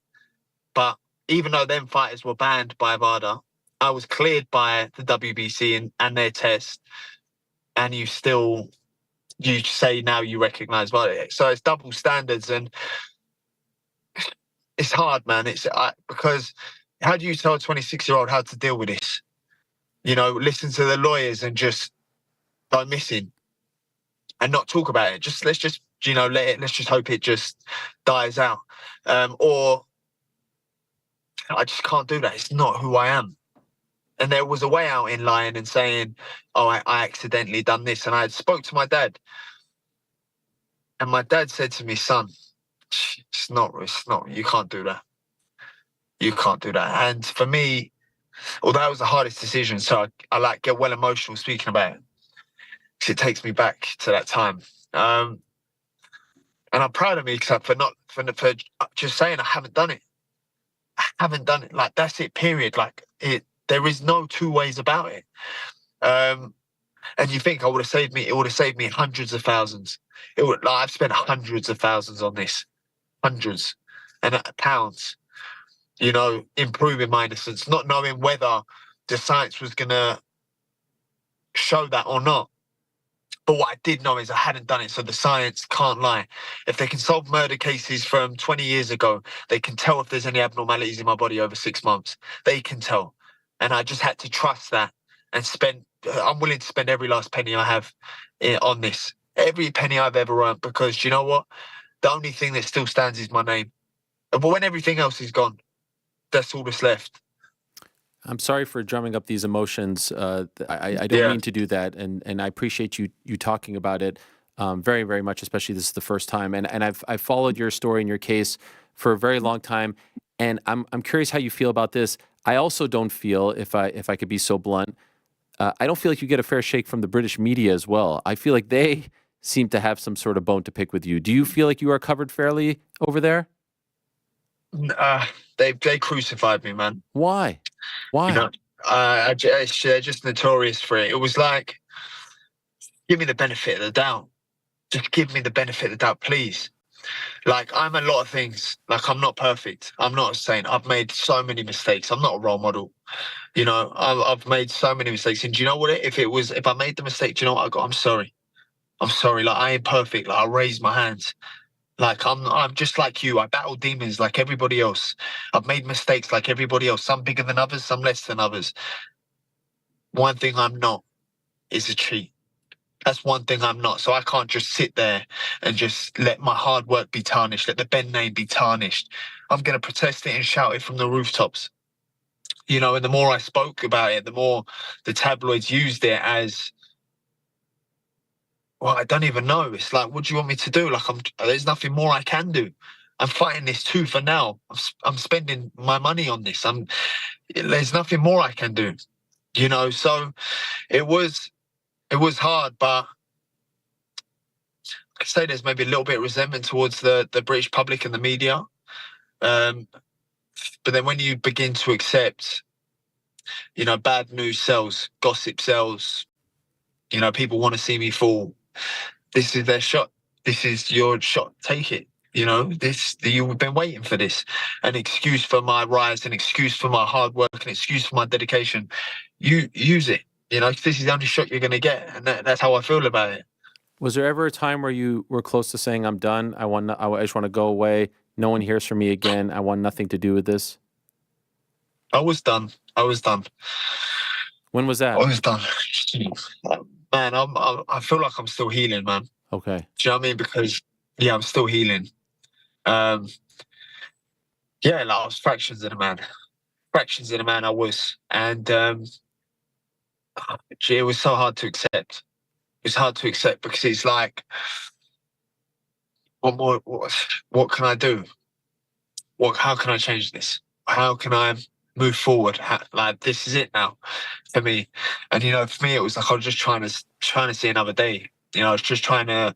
But even though them fighters were banned by VADA, I was cleared by the WBC and their test, and you say now you recognize VADA. So it's double standards, and it's hard, man. Because how do you tell a 26-year-old how to deal with this? You know, listen to the lawyers and just go missing and not talk about it. Let's just hope it just dies out. Or I just can't do that. It's not who I am. And there was a way out in lying and saying, oh, I accidentally done this. And I spoke to my dad. And my dad said to me, son, it's not, you can't do that. You can't do that. And for me, although it was the hardest decision, so I get well emotional speaking about it, because it takes me back to that time. And I'm proud of me for just saying I haven't done it. I haven't done it. Like, that's it, period. Like, there is no two ways about it. And you think it would have saved me hundreds of thousands. I've spent hundreds of thousands on this, hundreds and pounds, improving my innocence, not knowing whether the science was going to show that or not. But what I did know is I hadn't done it, so the science can't lie. If they can solve murder cases from 20 years ago, they can tell if there's any abnormalities in my body over 6 months. They can tell. And I just had to trust that and I'm willing to spend every last penny I have on this. Every penny I've ever earned, because you know what? The only thing that still stands is my name. But when everything else is gone, that's all that's left. I'm sorry for drumming up these emotions. I don't mean to do that, and I appreciate you talking about it very, very much. Especially this is the first time, and I've followed your story and your case for a very long time, and I'm curious how you feel about this. I also don't feel, if I could be so blunt, I don't feel like you get a fair shake from the British media as well. I feel like they seem to have some sort of bone to pick with you. Do you feel like you are covered fairly over there? They crucified me, man. Why? They're just notorious for it. It was like, give me the benefit of the doubt. Just give me the benefit of the doubt, please. Like, I'm a lot of things. Like, I'm not perfect. I'm not a saint. I've made so many mistakes. I'm not a role model. I've made so many mistakes. And do you know what? If I made the mistake, do you know what I got? I'm sorry. I'm sorry. Like, I ain't perfect. Like, I raised my hands. Like, I'm just like you. I battle demons like everybody else. I've made mistakes like everybody else. Some bigger than others, some less than others. One thing I'm not is a cheat. That's one thing I'm not. So I can't just sit there and just let my hard work be tarnished, let the Ben name be tarnished. I'm going to protest it and shout it from the rooftops. And the more I spoke about it, the more the tabloids used it as, well, I don't even know. It's like, what do you want me to do? Like, there's nothing more I can do. I'm fighting this too for now. I'm spending my money on this. There's nothing more I can do. So it was hard, but I'd say there's maybe a little bit of resentment towards the British public and the media. But then when you begin to accept, bad news sells, gossip sells, people want to see me fall. This is their shot. This is your shot. Take it. You've been waiting for this. An excuse for my rise, an excuse for my hard work, an excuse for my dedication. You use it. This is the only shot you're going to get. And that's how I feel about it. Was there ever a time where you were close to saying, I'm done. I just want to go away. No one hears from me again. I want nothing to do with this. I was done. When was that? I was done. Man, I feel like I'm still healing, man. Okay. Do you know what I mean? Because, I'm still healing. I was fractions of a man. I was. And it was so hard to accept. It's hard to accept because it's like, what can I do? How can I change this? How can I move forward? This is it now for me. And for me, it was like I was just trying to see another day. I was just trying to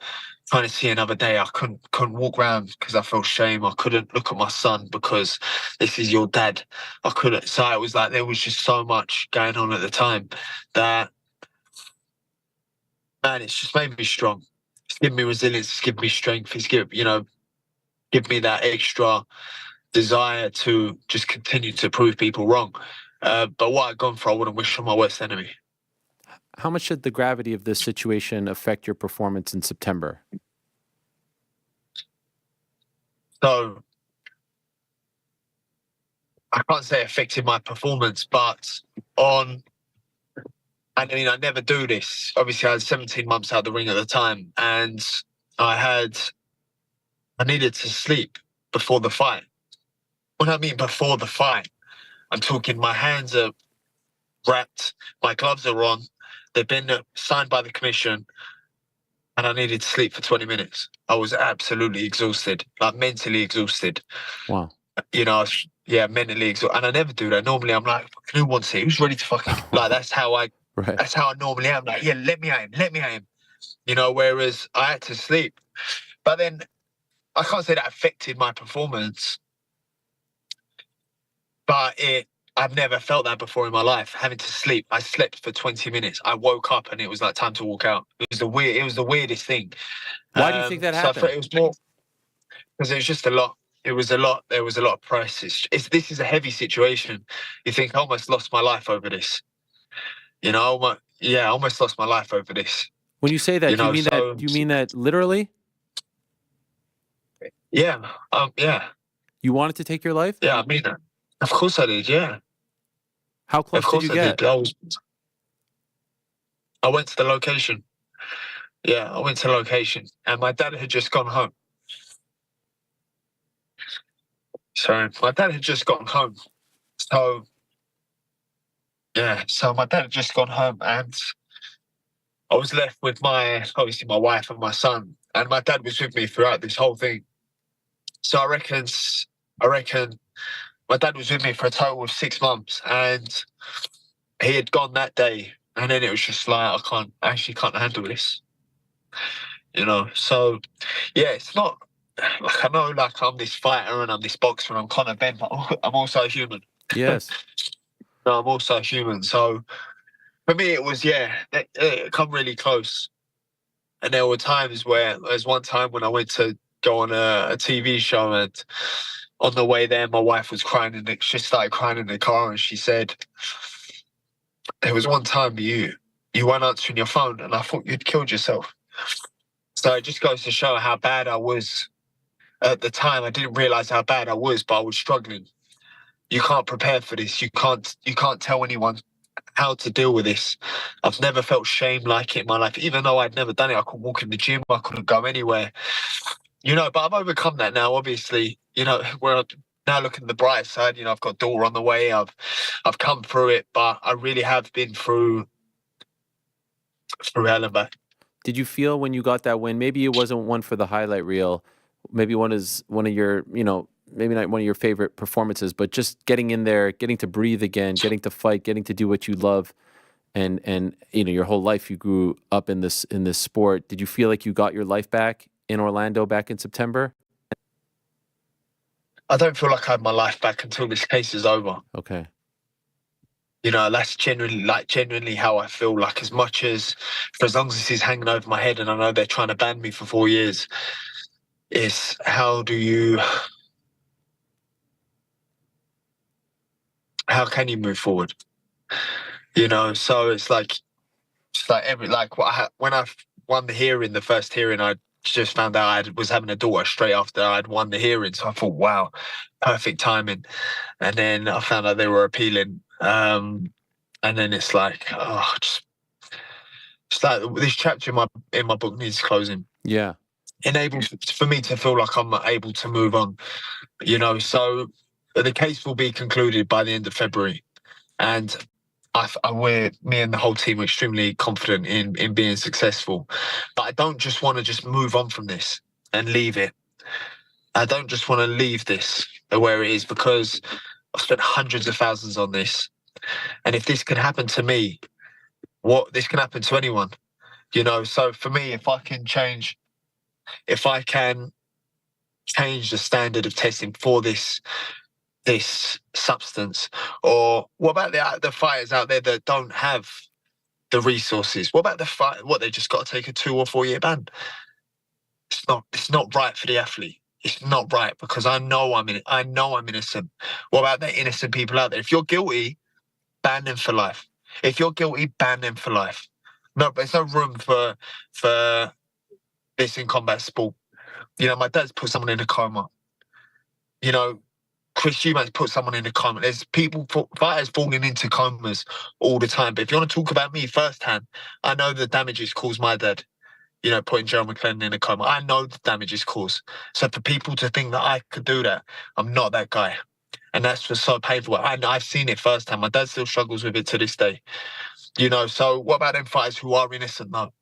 see another day. I couldn't walk around because I felt shame. I couldn't look at my son because this is your dad. I couldn't. So it was like there was just so much going on at the time that, man, it's just made me strong. It's given me resilience. It's given me strength. It's give me that extra desire to just continue to prove people wrong. But what I've gone for, I wouldn't wish on my worst enemy. How much did the gravity of this situation affect your performance in September? So I can't say it affected my performance, but I never do this. Obviously, I had 17 months out of the ring at the time, and I needed to sleep before the fight. When I mean before the fight, I'm talking my hands are wrapped, my gloves are on, they've been signed by the commission, and I needed to sleep for 20 minutes. I was absolutely exhausted, like mentally exhausted. Wow. Mentally exhausted. And I never do that. Normally, I'm like, who wants it? Who's ready to fucking... Like, that's how I normally am. Like, let me at him. Whereas I had to sleep. But then, I can't say that affected my performance. But it I've never felt that before in my life, having to sleep. I slept for 20 minutes. I woke up and it was like time to walk out. It was the weirdest thing. Why do you think that So I happened? thought it was more because it was just a lot. It was a lot. There was a lot of press. This is a heavy situation. You think I almost lost my life over this. You know, I almost lost my life over this. When you say that, You do you know, mean so- that? Do you mean that literally? Yeah, yeah, You wanted to take your life? yeah. I mean that. Of course I did. Yeah, How of close did course you I get? did. I went to the location. Yeah, I went to the location, and my dad had just gone home. So my dad had just gone home. So my dad had just gone home, and I was left with obviously my wife and my son, and my dad was with me throughout this whole thing. So I reckon my dad was with me for a total of 6 months, and he had gone that day, and then it was just like I can't handle this, you know. So yeah, it's not like I know like I'm this fighter and I'm this boxer and I'm Conor Benn, but I'm also a human. Yes. No, I'm also a human. So for me, it was it come really close. And there were times there's one time when I went to go on a TV show, and on the way there, my wife was crying, and she started crying in the car, and she said, "There was one time you weren't answering your phone, and I thought you'd killed yourself." So it just goes to show how bad I was at the time. I didn't realize how bad I was, but I was struggling. You can't prepare for this. You can't tell anyone how to deal with this. I've never felt shame like it in my life, even though I'd never done it. I couldn't walk in the gym. I couldn't go anywhere. You know, but I've overcome that now. Obviously, you know, we're now looking at the bright side. You know, I've got a daughter on the way. I've come through it, but I really have been through hell and back. Did you feel when you got that win? Maybe it wasn't one for the highlight reel. Maybe one of your, you know, maybe not one of your favorite performances, but just getting in there, getting to breathe again, getting to fight, getting to do what you love, and you know, your whole life you grew up in this sport. Did you feel like you got your life back in Orlando back in September? I don't feel like I had my life back until this case is over. Okay. You know, that's genuinely how I feel. Like, as long as this is hanging over my head, and I know they're trying to ban me for 4 years, is how can you move forward? You know, so it's like when I won the first hearing, I just found out I was having a daughter straight after I'd won the hearing. So I thought, wow, perfect timing. And then I found out they were appealing. And then it's like, it's like this chapter in my book needs closing. Yeah. Enables for me to feel like I'm able to move on, you know. So the case will be concluded by the end of February, and me and the whole team are extremely confident in being successful. But I don't just want to just move on from this and leave it. I don't just want to leave this where it is, because I've spent hundreds of thousands on this, and if this can happen to me, this can happen to anyone, you know. So for me, if I can change the standard of testing for this substance, or what about the fighters out there that don't have the resources? What about they just got to take a 2 or 4 year ban? It's not right for the athlete. It's not right, because I know I'm innocent. What about the innocent people out there? If you're guilty, ban them for life. If you're guilty, ban them for life. No, but there's no room for this in combat sport. You know, my dad's put someone in a coma. You know, Chris Eubank's put someone in a coma. There's fighters falling into comas all the time. But if you want to talk about me firsthand, I know the damages caused my dad. You know, putting Gerald McClellan in a coma. I know the damages caused. So for people to think that I could do that, I'm not that guy. And that's what's so painful. I've seen it firsthand. My dad still struggles with it to this day. You know, so what about them fighters who are innocent, though?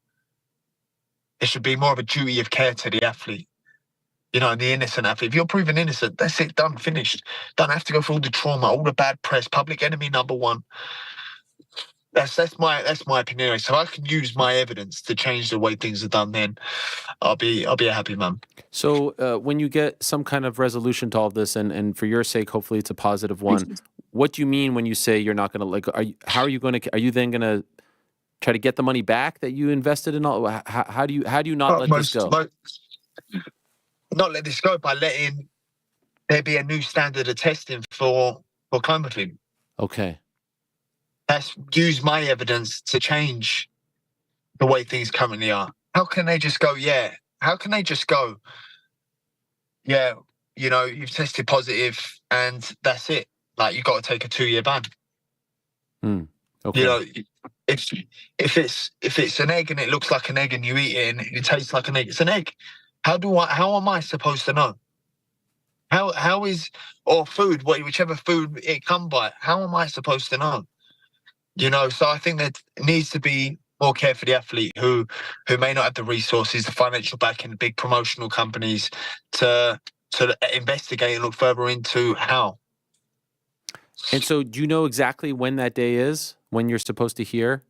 It should be more of a duty of care to the athlete. You know, the innocent athlete. If you're proven innocent, that's it, done, finished. Don't have to go through all the trauma, all the bad press, public enemy #1. That's my opinion. Anyway. So I can use my evidence to change the way things are done. Then I'll be a happy man. So when you get some kind of resolution to all of this, and for your sake, hopefully it's a positive one. What do you mean when you say you're not going to Are you then going to try to get the money back that you invested in all? How do you not let this go? Not let this go by letting there be a new standard of testing for clomiphene. Okay. That's use my evidence to change the way things currently are. How can they just go, yeah? How can they just go, yeah, you've tested positive and that's it? Like, you've got to take a 2-year ban. Okay. If it's an egg and it looks like an egg and you eat it and it tastes like an egg, it's an egg. How am I supposed to know? How is, or food, whichever food it come by, how am I supposed to know? So I think that it needs to be more care for the athlete who may not have the resources, the financial backing, big promotional companies to investigate and look further into how. And so do you know exactly when that day is, when you're supposed to hear?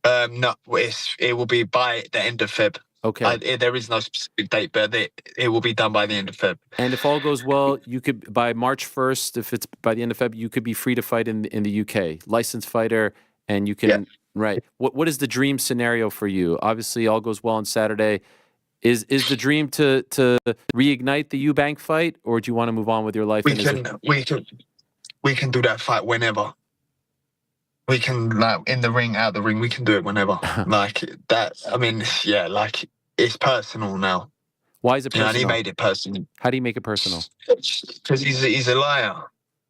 No, it will be by the end of Feb. Okay. There is no specific date, but it will be done by the end of Feb. And if all goes well, you could, by March 1st, if it's by the end of Feb, you could be free to fight in the UK. Licensed fighter, and you can, right. What is the dream scenario for you? Obviously, all goes well on Saturday. Is the dream to reignite the Eubank fight, or do you want to move on with your life? We can do that fight whenever. We can, in the ring, out the ring, we can do it whenever. Like that, I mean, yeah, like it's personal now. Why is it personal? And he made it personal. How do you make it personal? Because he's a liar.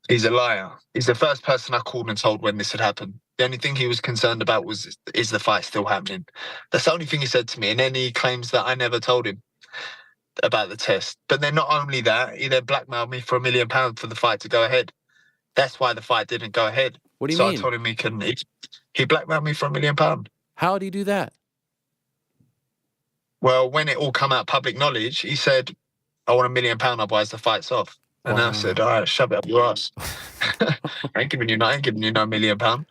He's a liar. He's the first person I called and told when this had happened. The only thing he was concerned about is the fight still happening. That's the only thing he said to me. And then he claims that I never told him about the test. But then not only that, he then blackmailed me for £1 million for the fight to go ahead. That's why the fight didn't go ahead. What do you mean? So I told him he blackmailed me for £1 million. How do you do that? Well, when it all come out public knowledge, he said, I want £1 million, otherwise the fight's off. And I said, all right, shove it up your ass. I ain't giving you no £1 million.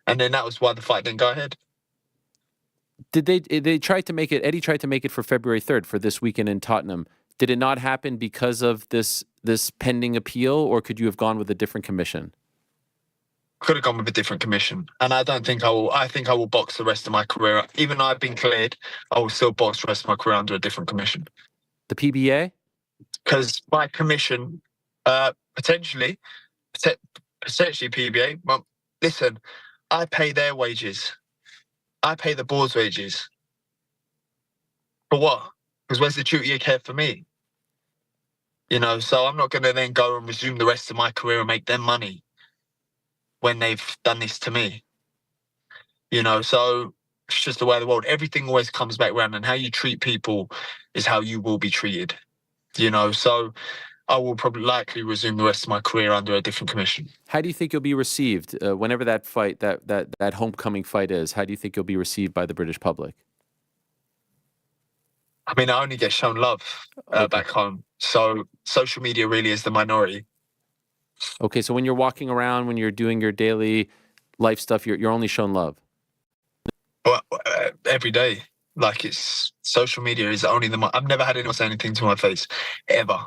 And then that was why the fight didn't go ahead. Did they try to make it, Eddie tried to make it for February 3rd for this weekend in Tottenham. Did it not happen because of this pending appeal, or could you have gone with a different commission? Could have gone with a different commission. And I don't think I think I will box the rest of my career. Even though I've been cleared, I will still box the rest of my career under a different commission. The PBA? Because my commission, potentially PBA. Well, listen, I pay their wages. I pay the board's wages. For what? Because where's the duty of care for me? So I'm not going to then go and resume the rest of my career and make them money when they've done this to me. So it's just the way of the world. Everything always comes back around, and how you treat people is how you will be treated. So I will probably likely resume the rest of my career under a different commission. How do you think you'll be received whenever that fight, that homecoming fight is? How do you think you'll be received by the British public? I mean, I only get shown love back home. So social media really is the minority. Okay, so when you're walking around, when you're doing your daily life stuff, you're only shown love? Well, every day. Like, it's social media is only I've never had anyone say anything to my face, ever.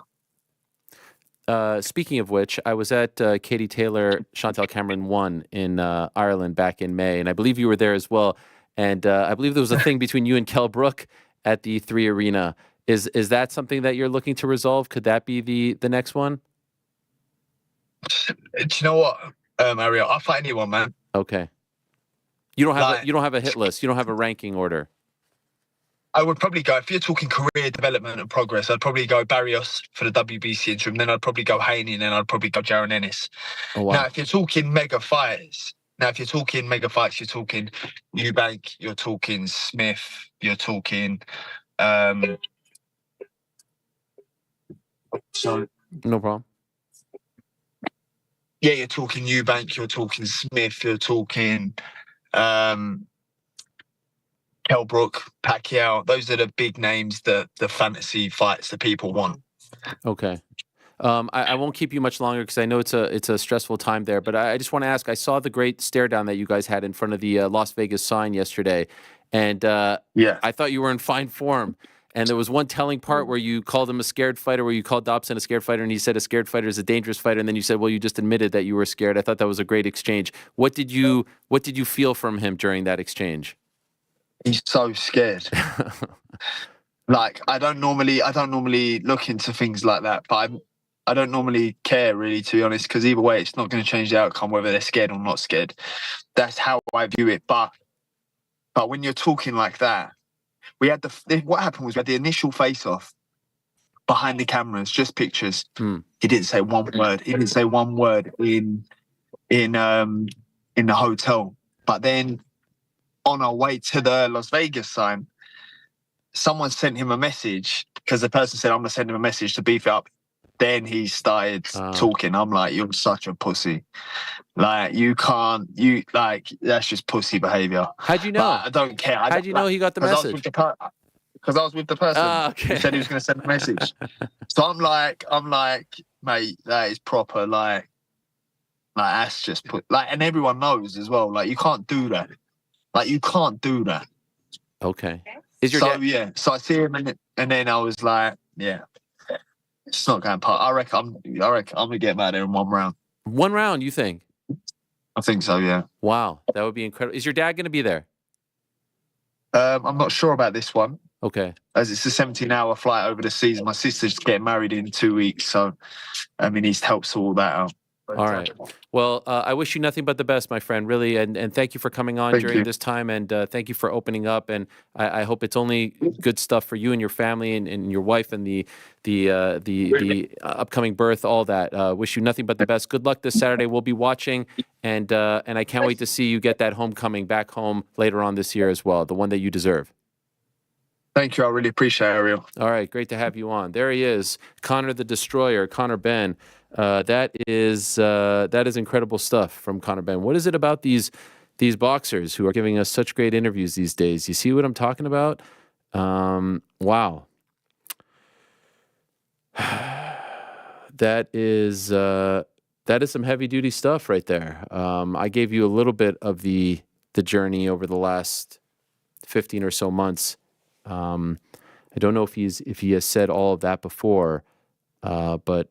Speaking of which, I was at Katie Taylor, Chantel Cameron 1 in Ireland back in May, and I believe you were there as well. And I believe there was a thing between you and Kell Brook at the 3 Arena. Is that something that you're looking to resolve? Could that be the next one? Do you know what, Ariel? I'll fight anyone, man. Okay. You don't have a hit list. You don't have a ranking order. I would probably go, if you're talking career development and progress, I'd probably go Barrios for the WBC interim, then I'd probably go Haney, and then I'd probably go Jaron Ennis. Oh, wow. Now, if you're talking mega fights, you're talking Eubank, you're talking Smith, you're talking no problem. Yeah, you're talking Eubank, you're talking Smith, you're talking Kell Brook, Pacquiao. Those are the big names, the fantasy fights that people want. Okay. I won't keep you much longer because I know it's a stressful time there. But I just want to ask. I saw the great stare down that you guys had in front of the Las Vegas sign yesterday, and I thought you were in fine form. And there was one telling part where you called him a scared fighter, where you called Dobson a scared fighter, and he said a scared fighter is a dangerous fighter. And then you said, well, you just admitted that you were scared. I thought that was a great exchange. What did you feel from him during that exchange? He's so scared. Like, I don't normally look into things like that, but I don't normally care, really, to be honest, because either way, it's not going to change the outcome, whether they're scared or not scared. That's how I view it. But when you're talking like that, what happened was we had the initial face-off behind the cameras, just pictures. He didn't say one word. He didn't say one word in the hotel. But then on our way to the Las Vegas sign, someone sent him a message because the person said, I'm going to send him a message to beef it up. Then he started talking. I'm like, you're such a pussy. Like, that's just pussy behavior. How'd you know? But I don't care. How'd you know he got the message? Because I was with the person okay. who said he was going to send a message. So I'm like, mate, that is proper. Like that's just and everyone knows as well. Like, you can't do that. Okay. Is your dad? Yeah. So I see him and then I was like, yeah. It's not going past. I reckon I'm gonna get him out there in 1 round. 1 round, you think? I think so, yeah. Wow, that would be incredible. Is your dad going to be there? I'm not sure about this one. Okay. As it's a 17-hour flight over the season. My sister's getting married in 2 weeks, so he needs to help sort that out. All right. Well, I wish you nothing but the best, my friend, really. And thank you for coming on during this time. And thank you for opening up. And I hope it's only good stuff for you and your family and your wife and the upcoming birth, all that. Wish you nothing but the best. Good luck this Saturday. We'll be watching. And I can't wait to see you get that homecoming back home later on this year as well, the one that you deserve. Thank you. I really appreciate it, Ariel. All right. Great to have you on. There he is, Conor the Destroyer, Conor Benn. That is incredible stuff from Conor Benn. What is it about these boxers who are giving us such great interviews these days? You see what I'm talking about? Wow. That is some heavy duty stuff right there. I gave you a little bit of the journey over the last 15 or so months. I don't know if he has said all of that before, but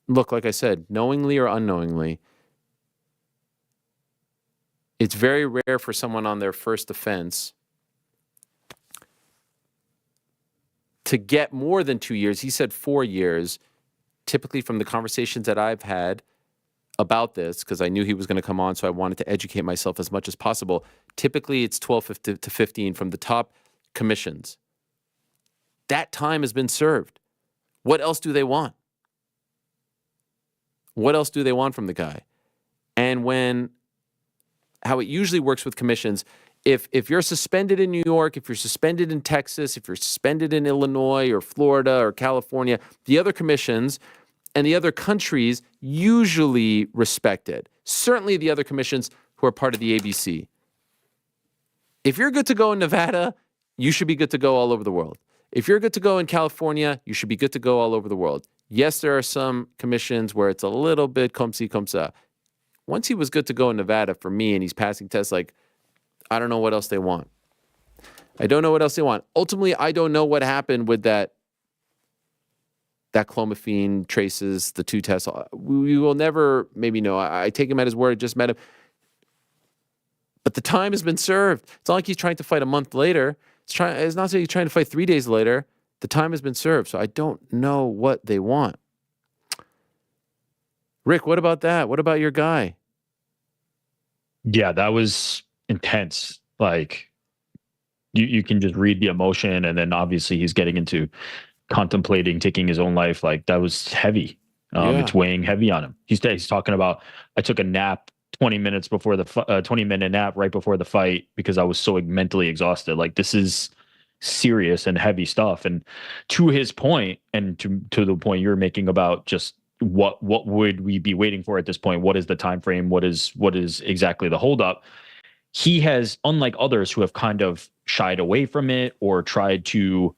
look, like I said, knowingly or unknowingly, it's very rare for someone on their first offense to get more than 2 years. He said 4 years. Typically, from the conversations that I've had about this, because I knew he was going to come on, so I wanted to educate myself as much as possible. Typically, it's 12 to 15 from the top commissions. That time has been served. What else do they want? What else do they want from the guy? And how it usually works with commissions, if you're suspended in New York, if you're suspended in Texas, if you're suspended in Illinois or Florida or California, the other commissions and the other countries usually respect it. Certainly the other commissions who are part of the ABC. If you're good to go in Nevada, you should be good to go all over the world. If you're good to go in California, you should be good to go all over the world. Yes, there are some commissions where it's a little bit comme ci, comme ça. Once he was good to go in Nevada for me and he's passing tests, like, I don't know what else they want. I don't know what else they want. Ultimately, I don't know what happened with that clomiphene traces, the 2 tests. We will never maybe know. I take him at his word. I just met him. But the time has been served. It's not like he's trying to fight a month later. It's not that he's trying to fight 3 days later. The time has been served. So I don't know what they want. Rick, what about that? What about your guy? Yeah, that was intense. Like, you can just read the emotion, and then obviously he's getting into contemplating taking his own life. Like, that was heavy. It's weighing heavy on him. He's talking about, I took a nap 20 minutes before the 20-minute nap right before the fight because I was so mentally exhausted. Like, this is serious and heavy stuff. And to his point, and to the point you're making about just what would we be waiting for at this point? What is the time frame? What is exactly the holdup? He has, unlike others who have kind of shied away from it or tried to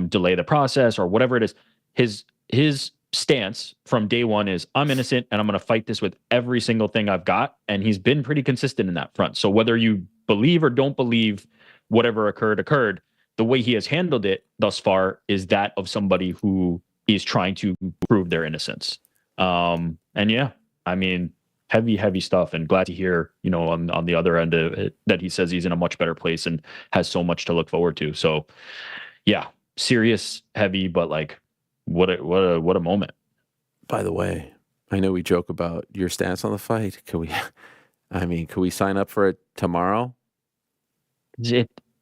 delay the process or whatever it is, his stance from day one is I'm innocent and I'm going to fight this with every single thing I've got. And he's been pretty consistent in that front. So whether you believe or don't believe whatever occurred, the way he has handled it thus far is that of somebody who is trying to prove their innocence. And yeah, I mean, heavy stuff, and glad to hear, on the other end of it, that he says he's in a much better place and has so much to look forward to. So yeah, serious, heavy, but like, what a moment. By the way, I know we joke about your stance on the fight. Could we sign up for it tomorrow?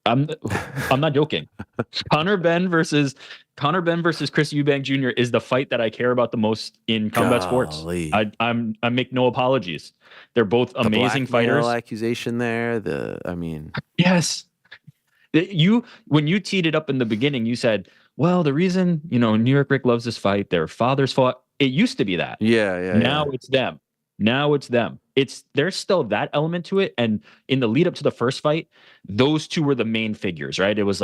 I'm not joking. Conor Benn versus Chris Eubank Jr. is the fight that I care about the most in combat sports. I make no apologies. They're both amazing fighters. Accusation there. Yes. When you teed it up in the beginning, you said, well, the reason, New York Rick loves this fight, their fathers fought. It used to be that. Yeah. Now it's them. There's still that element to it. And in the lead up to the first fight, those two were the main figures, right? It was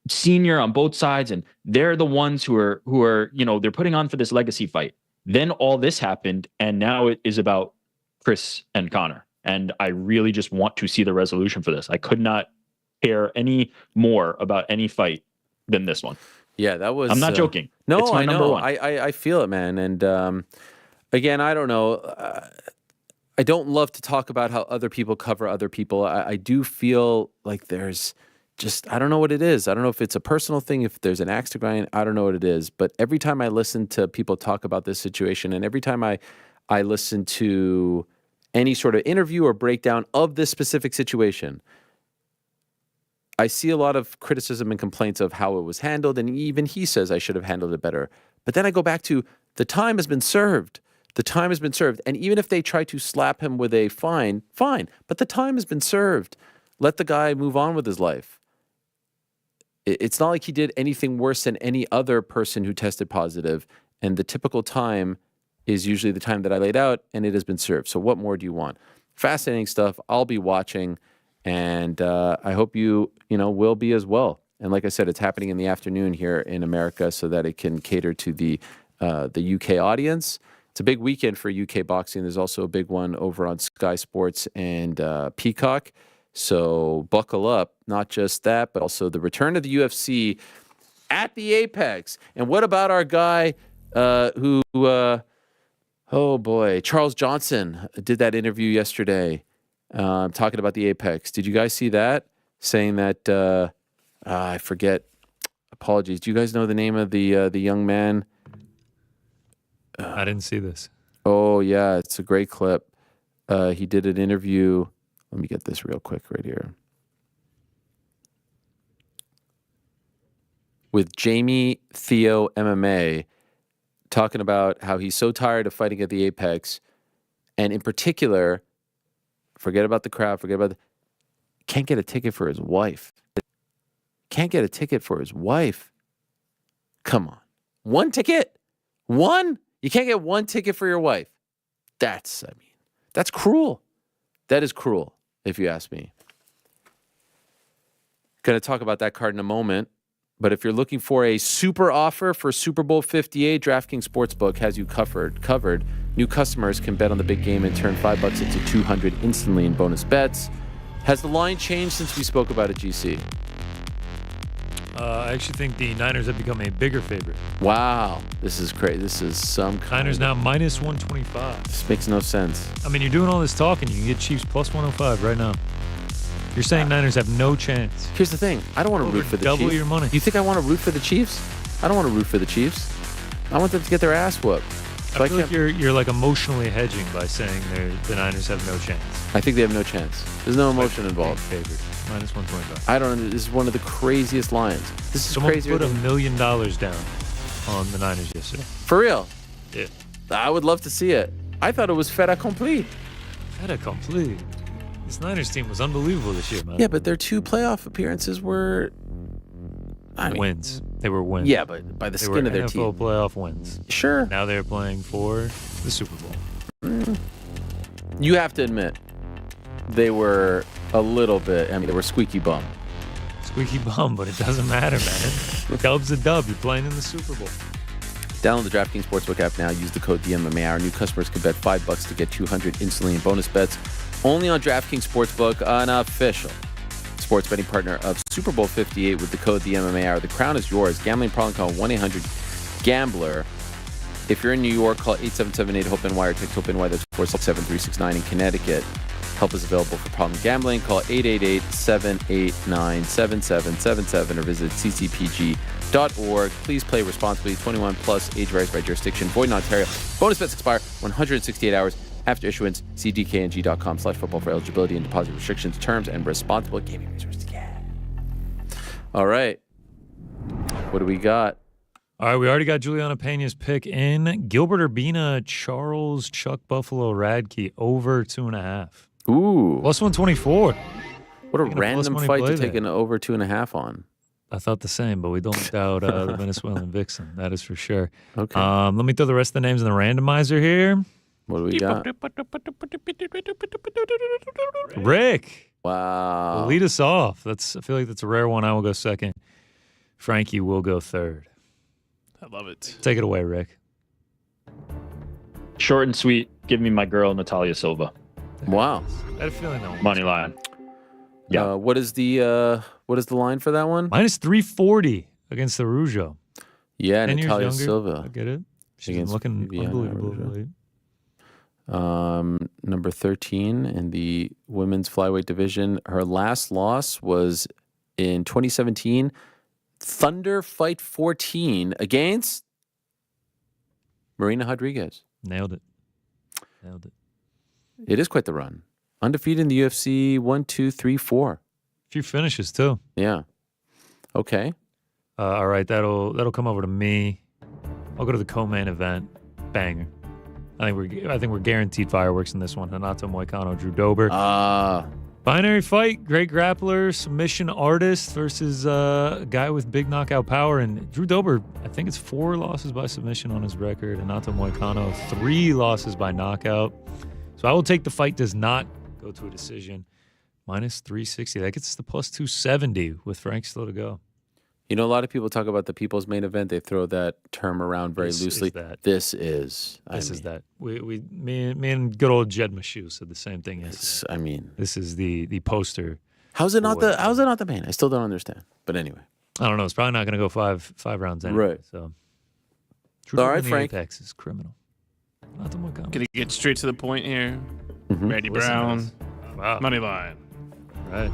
senior on both sides, and they're the ones who are, they're putting on for this legacy fight. Then all this happened, and now it is about Chris and Conor. And I really just want to see the resolution for this. I could not care any more about any fight than this one. Yeah, that was... I'm not joking. No, it's my I know. number one. I feel it, man. And again, I don't know. I don't love to talk about how other people cover other people. I do feel like there's just... I don't know what it is. I don't know if it's a personal thing, if there's an axe to grind. I don't know what it is. But every time I listen to people talk about this situation, and every time I listen to any sort of interview or breakdown of this specific situation, I see a lot of criticism and complaints of how it was handled, and even he says I should have handled it better. But then I go back to the time has been served. The time has been served. And even if they try to slap him with a fine, but the time has been served. Let the guy move on with his life. It's not like he did anything worse than any other person who tested positive, and the typical time is usually the time that I laid out, and it has been served. So what more do you want? Fascinating stuff. I'll be watching. And I hope you will be as well. And like I said, it's happening in the afternoon here in America so that it can cater to the UK audience. It's a big weekend for UK boxing. There's also a big one over on Sky Sports and Peacock. So buckle up. Not just that, but also the return of the UFC at the Apex. And what about our guy who, oh boy, Charles Johnson did that interview yesterday. Talking about the Apex. Did you guys see that? Saying that, I forget. Apologies. Do you guys know the name of the young man? I didn't see this. Oh, yeah. It's a great clip. He did an interview. Let me get this real quick right here. With Jamie Theo MMA, talking about how he's so tired of fighting at the Apex. And in particular... Forget about the crowd. Can't get a ticket for his wife. Can't get a ticket for his wife. Come on. One ticket? One? You can't get one ticket for your wife. That's cruel. That is cruel, if you ask me. Going to talk about that card in a moment. But if you're looking for a super offer for Super Bowl 58, DraftKings Sportsbook has you covered. New customers can bet on the big game and turn $5 into $200 instantly in bonus bets. Has the line changed since we spoke about it, GC? I actually think the Niners have become a bigger favorite. Wow. This is crazy. This is some kind Niners now minus 125. This makes no sense. I mean, you're doing all this talking. You can get Chiefs plus 105 right now. You're saying Niners have no chance. Here's the thing. I don't want to root for the Chiefs. Double your money. You think I want to root for the Chiefs? I don't want to root for the Chiefs. I want them to get their ass whooped. So I feel like you're like emotionally hedging by saying the Niners have no chance. I think they have no chance. There's no emotion involved. Favorite. Minus 125. I don't know. This is one of the craziest lines. This is crazier. Someone put $1 million down on the Niners yesterday. For real? Yeah. I would love to see it. I thought it was fait accompli. Fait accompli. This Niners team was unbelievable this year, man. Yeah, but their 2 playoff appearances were... wins. They were wins. Yeah, but by the skin of their teeth. NFL playoff wins. Sure. Now they're playing for the Super Bowl. You have to admit, they were a little bit... they were squeaky bum. Squeaky bum, but it doesn't matter, man. Dub's a dub. You're playing in the Super Bowl. Download the DraftKings Sportsbook app now. Use the code DMMA. Our new customers can bet $5 to get $200 instantly in bonus bets. Only on DraftKings Sportsbook, an official sports betting partner of Super Bowl 58 with the code DMMA Hour. The crown is yours. Gambling problem, call 1-800-GAMBLER. If you're in New York, call 877-8-HOPENY or text HOPENY. That's 467-369 in Connecticut. Help is available for problem gambling. Call 888-789-7777 or visit ccpg.org. Please play responsibly. 21 plus, age varies by jurisdiction. Void in Ontario. Bonus bets expire 168 hours after issuance. See dkng.com/football for eligibility and deposit restrictions, terms, and responsible gaming resources. Yeah. All right. What do we got? All right, we already got Juliana Pena's pick in. Gilbert Urbina, Charles Chuck Buffalo Radke over 2.5. Ooh. Plus 124. What a random fight to take an over 2.5 on. I thought the same, but we don't doubt the Venezuelan Vixen. That is for sure. Okay. Let me throw the rest of the names in the randomizer here. What do we got? Rick. Wow. Lead us off. I feel like that's a rare one. I will go second. Frankie will go third. I love it. Take it away, Rick. Short and sweet. Give me my girl, Natalia Silva. Wow. I had a feeling that one. Money line. Yeah. What is the line for that one? Minus 340 against the Rougeau. Yeah, 10 years Natalia younger. Silva. I get it. She's Against looking Viviana unbelievable. Number 13 in the women's flyweight division. Her last loss was in 2017. Thunder Fight 14 against Marina Rodriguez. Nailed it. It is quite the run. Undefeated in the UFC 1, 2, 3, 4. A few finishes too. Yeah. Okay. All right, that'll come over to me. I'll go to the co-main event. Banger. I think we're guaranteed fireworks in this one. Renato Moicano, Drew Dober. Binary fight, great grappler, submission artist versus a guy with big knockout power. And Drew Dober, I think it's 4 losses by submission on his record. Renato Moicano, 3 losses by knockout. So I will take the fight does not go to a decision. Minus 360. That gets us to plus 270 with Frank still to go. You know, a lot of people talk about the people's main event. They throw that term around very loosely. This is that. Me and good old Jed Mashu said the same thing. This is the poster. How's it not the main? I still don't understand. But anyway, I don't know. It's probably not going to go five rounds anyway. Right. So, all right, Frank. Apex is criminal. Not the one coming. Gonna get straight to the point here. Randy Brown, money line. Right.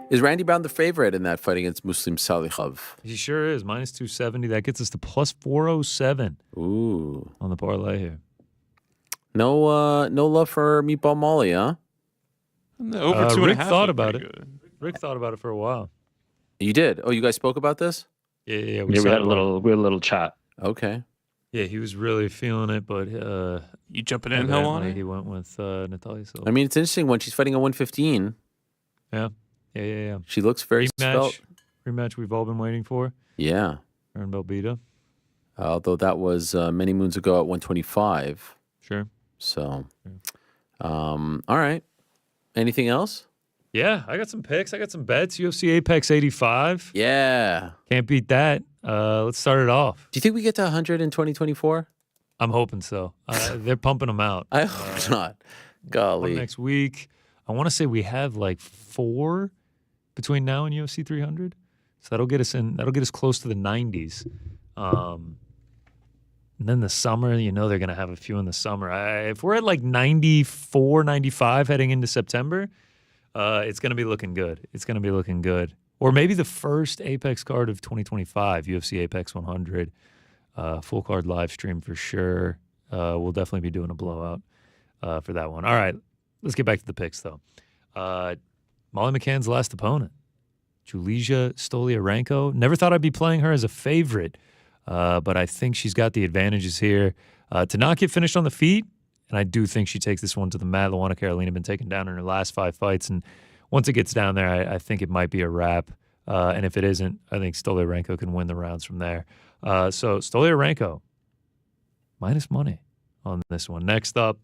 Is Randy Brown the favorite in that fight against Muslim Salikhov? He sure is. Minus 270. That gets us to plus 407. Ooh. On the parlay here. No love for Meatball Molly, huh? Over 2.5. Rick thought about it. Rick thought about it for a while. You did? Oh, you guys spoke about this? Yeah. We had a little chat. Okay. Yeah, he was really feeling it, but you jumping in hell on it? He went with Natalia Silva. I mean, it's interesting when she's fighting a 115. Yeah. She looks very svelte. Rematch we've all been waiting for. Yeah. Her and Belbita. Although that was many moons ago at 125. Sure. So, all right. Anything else? Yeah, I got some picks. I got some bets. UFC Apex 85. Yeah. Can't beat that. Let's start it off. Do you think we get to 100 in 2024? I'm hoping so. They're pumping them out. I hope not. Golly. Next week. I want to say we have like 4 between now and UFC 300. So that'll get us close to the 90s. And then the summer, they're going to have a few in the summer. If we're at like 94, 95 heading into September, it's going to be looking good. Or maybe the first Apex card of 2025, UFC Apex 100. Full card live stream for sure. We'll definitely be doing a blowout for that one. All right, let's get back to the picks, though. Molly McCann's last opponent, Julija Stoliarenko. Never thought I'd be playing her as a favorite, but I think she's got the advantages here. To not get finished on the feet, and I do think she takes this one to the mat. Luana Carolina been taken down in her last 5 fights, and once it gets down there, I think it might be a wrap. And if it isn't, I think Stoliarenko can win the rounds from there. So Stoliarenko, minus money on this one. Next up,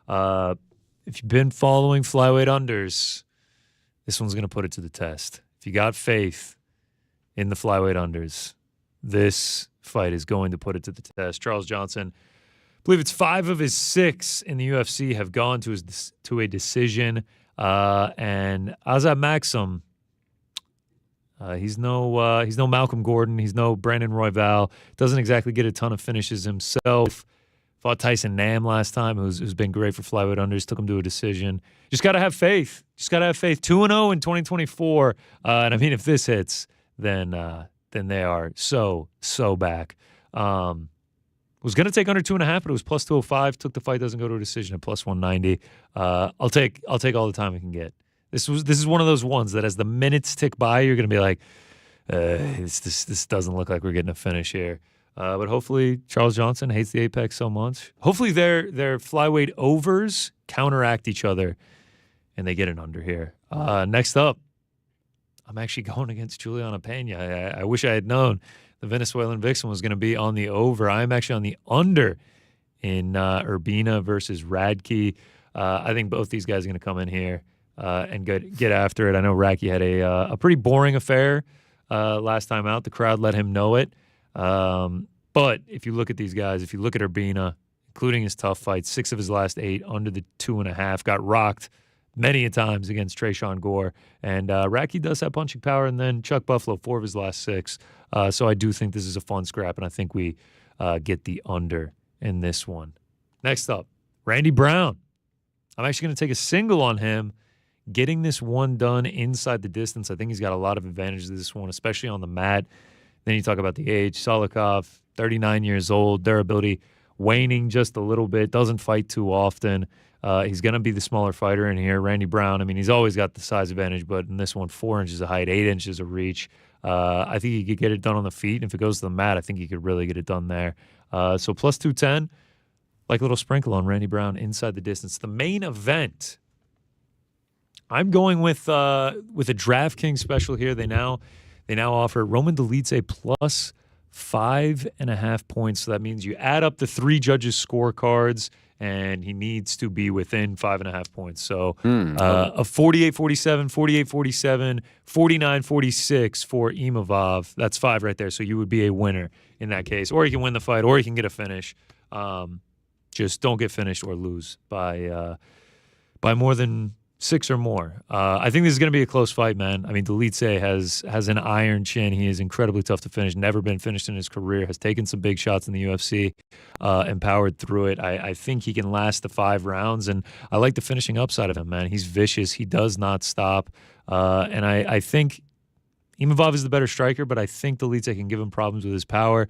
if you've been following flyweight unders, this one's going to put it to the test. If you got faith in the flyweight unders, this fight is going to put it to the test. Charles Johnson, I believe it's 5 of his 6 in the UFC have gone to a decision. And Azat Maxim, he's no Malcolm Gordon. He's no Brandon Royval. Doesn't exactly get a ton of finishes himself. Fought Tyson Nam last time, who's been great for flyweight unders. Took him to a decision. Just got to have faith. 2-0 in 2024. And I mean, if this hits, then they are so back. Was going to take under 2.5, but it was plus 205. Took the fight, doesn't go to a decision at plus 190. I'll take all the time I can get. This is one of those ones that as the minutes tick by, you're going to be like, this doesn't look like we're getting a finish here. But hopefully Charles Johnson hates the Apex so much. Hopefully their flyweight overs counteract each other and they get an under here. Next up, I'm actually going against Juliana Pena. I wish I had known the Venezuelan Vixen was going to be on the over. I'm actually on the under in Urbina versus Radke. I think both these guys are going to come in here and get after it. I know Radke had a pretty boring affair last time out. The crowd let him know it. But if you look at these guys, if you look at Urbina, including his tough fights, 6 of his last 8 under the 2.5, got rocked many a times against Trayshawn Gore. And Radke does have punching power, and then Chuck Buffalo, 4 of his last 6. So I do think this is a fun scrap, and I think we get the under in this one. Next up, Randy Brown. I'm actually going to take a single on him, getting this one done inside the distance. I think he's got a lot of advantages to this one, especially on the mat. Then you talk about the age. Solikov, 39 years old, durability waning just a little bit, doesn't fight too often. He's going to be the smaller fighter in here. Randy Brown, I mean, he's always got the size advantage, but in this one, 4 inches of height, 8 inches of reach. I think he could get it done on the feet. And if it goes to the mat, I think he could really get it done there. So plus 210, like a little sprinkle on Randy Brown inside the distance. The main event, I'm going with a DraftKings special here. They now offer Roman Dolidze plus 5.5 points. So that means you add up the 3 judges' scorecards, and he needs to be within 5.5 points. So a 48-47, 48-47, 49-46 for Imavov. That's 5 right there. So you would be a winner in that case. Or you can win the fight, or you can get a finish. Just don't get finished or lose by more than 6 or more. I think this is going to be a close fight, man. I mean, Dolidze has an iron chin. He is incredibly tough to finish. Never been finished in his career. Has taken some big shots in the UFC and powered through it. I think he can last the 5 rounds, and I like the finishing upside of him, man. He's vicious. He does not stop. And I think Imavov is the better striker, but I think Dolidze can give him problems with his power,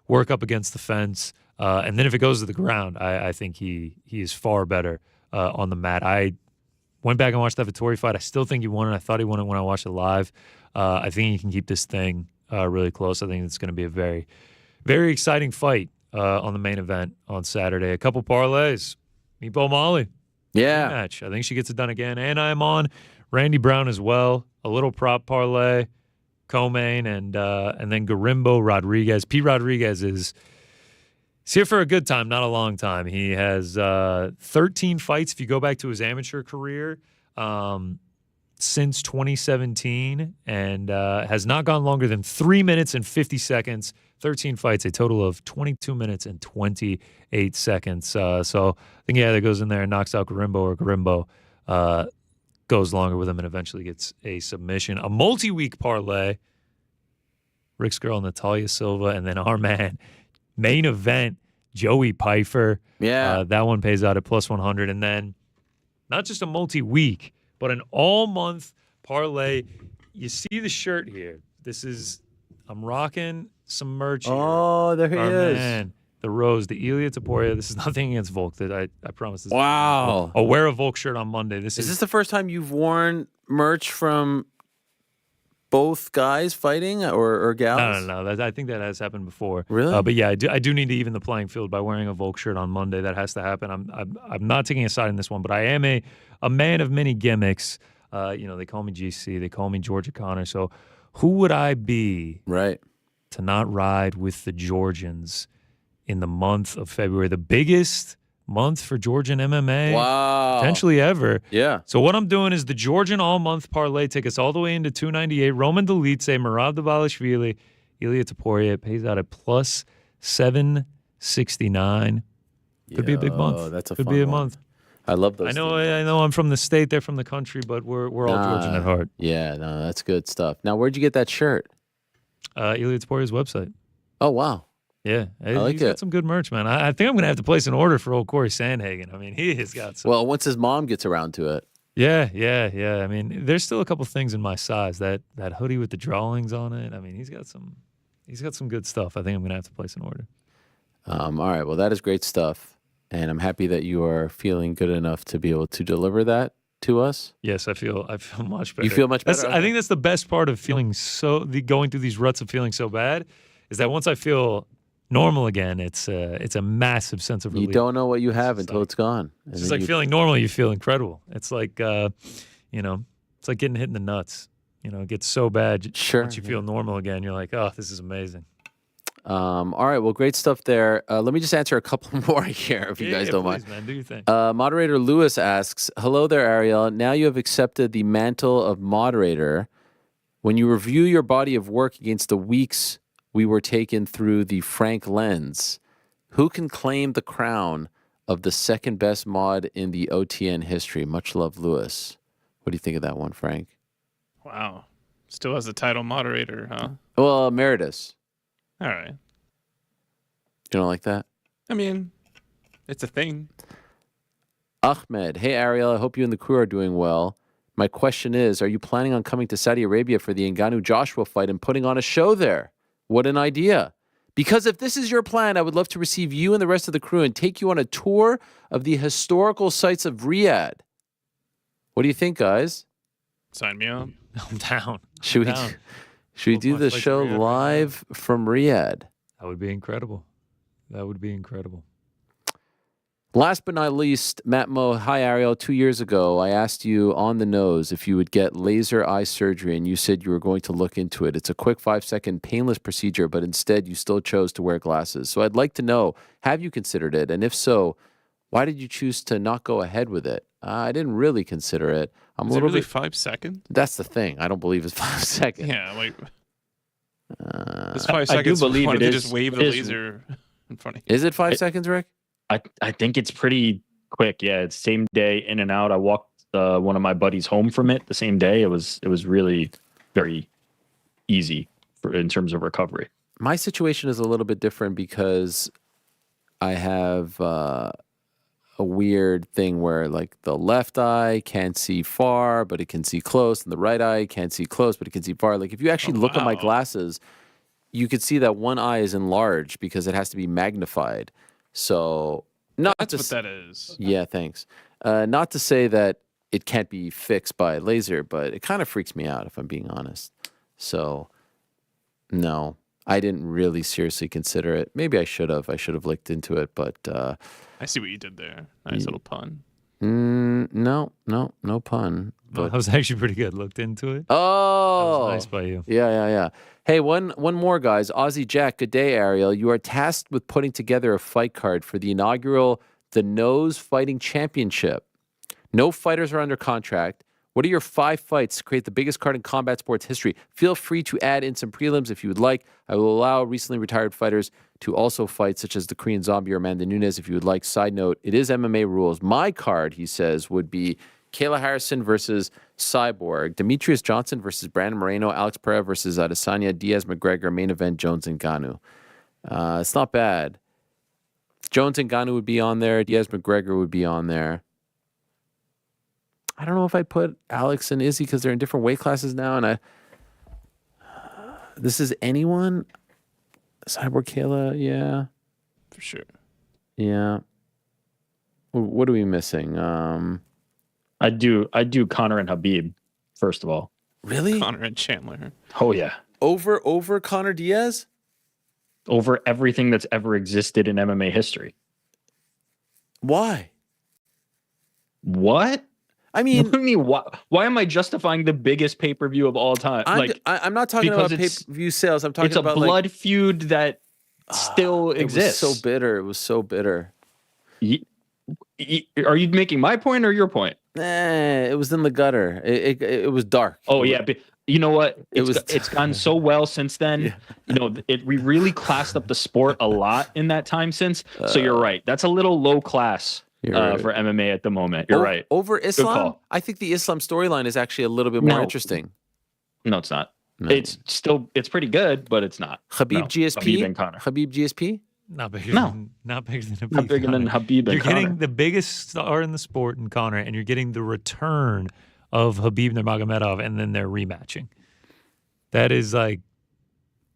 work up against the fence, and then if it goes to the ground, I think he is far better on the mat. I went back and watched that Vettori fight. I still think he won it. I thought he won it when I watched it live. I think he can keep this thing really close. I think it's going to be a very, very exciting fight on the main event on Saturday. A couple parlays. Meatball Molly. Yeah. Match. I think she gets it done again. And I'm on Randy Brown as well. A little prop parlay. Co-main and then Garimbo Rodriguez. Pete Rodriguez is here for a good time, not a long time. He has 13 fights if you go back to his amateur career since 2017 and has not gone longer than 3 minutes and 50 seconds. 13 fights, a total of 22 minutes and 28 seconds. So I think he either goes in there and knocks out Garimbo, or Garimbo goes longer with him and eventually gets a submission. A multi-week parlay. Rick's girl, Natalia Silva, and then our man, main event, Joey Pfeiffer. Yeah. That one pays out at plus 100. And then not just a multi-week, but an all-month parlay. You see the shirt here. I'm rocking some merch here. Oh, there he is. Man, the Rose, the Ilya Taporia. This is nothing against Volk. I promise this. Wow. I'll wear a Volk shirt on Monday. Is this the first time you've worn merch from both guys fighting or gals? No. I think that has happened before. Really? But yeah, I do need to even the playing field by wearing a Volk shirt on Monday. That has to happen. I'm not taking a side in this one, but I am a man of many gimmicks. They call me GC. They call me Georgia Connor. So who would I be to not ride with the Georgians in the month of February? The biggest month for Georgian MMA potentially ever. Yeah. So what I'm doing is the Georgian all-month parlay take us all the way into 298. Roman Dolidze, Merab Dvalishvili, Ilia Topuria. It pays out at plus 769. Could be a big month. That's a Could fun be a one. month. I love those. I know I'm from the state, they're from the country, but we're all Georgian at heart. Yeah, no, that's good stuff. Now, where'd you get that shirt? Ilia Topuria's website. Oh, wow. Yeah, he's got some good merch, man. I think I'm going to have to place an order for old Cory Sandhagen. I mean, he has got some. Well, once his mom gets around to it. Yeah. I mean, there's still a couple things in my size. That hoodie with the drawings on it. I mean, he's got some good stuff. I think I'm going to have to place an order. All right. Well, that is great stuff. And I'm happy that you are feeling good enough to be able to deliver that to us. Yes, I feel much better. You feel much better? I think that's the best part of feeling going through these ruts of feeling so bad, is that once I feel normal again, it's a massive sense of relief. You don't know what you have until it's gone. It's just like feeling normal, you feel incredible. It's like, it's like getting hit in the nuts. It gets so bad. Sure. Once you feel normal again, you're like, oh, this is amazing. All right. Well, great stuff there. Let me just answer a couple more here, if you guys don't please, mind. Man, do your thing. Moderator Lewis asks, hello there, Ariel. Now you have accepted the mantle of moderator. When you review your body of work against the weeks we were taken through the Frank lens, who can claim the crown of the second best mod in the OTN history? Much love, Lewis. What do you think of that one, Frank? Wow. Still has the title moderator, huh? Well, emeritus. All right. You don't like that? I mean, it's a thing. Ahmed, hey, Ariel, I hope you and the crew are doing well. My question is, are you planning on coming to Saudi Arabia for the Ngannou-Joshua fight and putting on a show there? What an idea. Because if this is your plan, I would love to receive you and the rest of the crew and take you on a tour of the historical sites of Riyadh. What do you think, guys? Sign me up. I'm down. Should we do the show live from Riyadh? That would be incredible. Last but not least, Matt Mo. Hi, Ariel. 2 years ago, I asked you on the nose if you would get laser eye surgery, and you said you were going to look into it. It's a quick 5-second painless procedure, but instead you still chose to wear glasses. So I'd like to know, have you considered it? And if so, why did you choose to not go ahead with it? I didn't really consider it. Is it really 5 seconds? That's the thing. I don't believe it's 5 seconds. Yeah, like it's 5 seconds. I do believe it is. Just wave the laser in front of you. Is it 5 seconds, Rick? I think it's pretty quick. Yeah, it's same day in and out. I walked one of my buddies home from it the same day. It was really very easy in terms of recovery. My situation is a little bit different because I have a weird thing where like the left eye can't see far, but it can see close, and the right eye can't see close, but it can see far. Like if you actually look at my glasses, you could see that one eye is enlarged because it has to be magnified. So That's what that is. Yeah, thanks. Not to say that it can't be fixed by laser, but it kind of freaks me out if I'm being honest. So no, I didn't really seriously consider it. Maybe I should have. I should have looked into it, but I see what you did there. Nice little pun. No pun. But that was actually pretty good. Looked into it. Oh, that was nice by you. Yeah. Hey, one more, guys. Aussie Jack, good day, Ariel. You are tasked with putting together a fight card for the inaugural The Nose Fighting Championship. No fighters are under contract. What are your 5 fights to create the biggest card in combat sports history? Feel free to add in some prelims if you would like. I will allow recently retired fighters to also fight, such as the Korean Zombie or Amanda Nunes, if you would like. Side note, it is MMA rules. My card, he says, would be Kayla Harrison versus Cyborg, Demetrius Johnson versus Brandon Moreno, Alex Pereira versus Adesanya, Diaz McGregor, main event, Jones and Ngannou. It's not bad. Jones and Ngannou would be on there. Diaz McGregor would be on there. I don't know if I'd put Alex and Izzy because they're in different weight classes now. And this is anyone? Cyborg Kayla, yeah. For sure. Yeah. What are we missing? I do Conor and Habib, first of all. Really? Conor and Chandler. Oh, yeah. Over Conor Diaz? Over everything that's ever existed in MMA history. Why? What? I mean, why am I justifying the biggest pay-per-view of all time? I'm not talking about pay-per-view sales. I'm talking about it's a blood feud that still exists. It was so bitter. Are you making my point or your point? It was in the gutter. It was dark. Oh, yeah. you know what? It It's gone so well since then. Yeah. You know, we really classed up the sport a lot in that time since. So you're right. That's a little low class right. for MMA at the moment. You're right. Over Good Islam, call. I think the Islam storyline is actually a little bit more No. interesting. No, it's not. No. It's pretty good, but it's not. Habib No. GSP. Habib and Conor. Habib GSP. Not bigger. No. Not bigger than Habib. Not bigger than Conor. Habib and You're getting Conor. the biggest star in the sport in Conor, and you're getting the return of Habib Nurmagomedov, and then they're rematching. That is like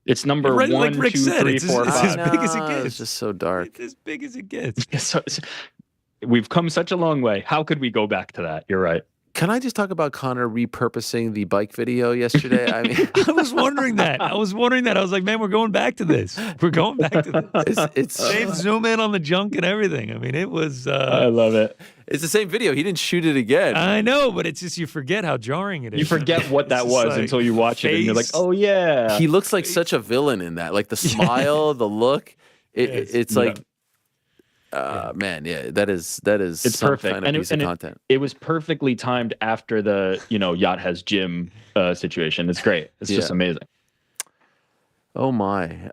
It's number right, 1, like Rick 2, said, 3, it's 4, as 5. big as it gets. It's just so dark. It's as big as it gets. So, we've come such a long way. How could we go back to that? You're right. Can I just talk about Conor repurposing the bike video yesterday? I mean, I was wondering that. I was like, man, we're going back to this. We're going back to this. it's Same zoom in on the junk and everything. I mean, it was. I love it. It's the same video. He didn't shoot it again. I know, but it's just you forget how jarring it is. You forget what that It's was just like until you watch it and you're like, face. oh, yeah. He looks like such a villain in that. Like the smile, the look. It's like, man, yeah, that is It's some perfect. kind of piece of content. It was perfectly timed after the, Yacht Has Gym situation. It's great. It's just amazing. Oh my.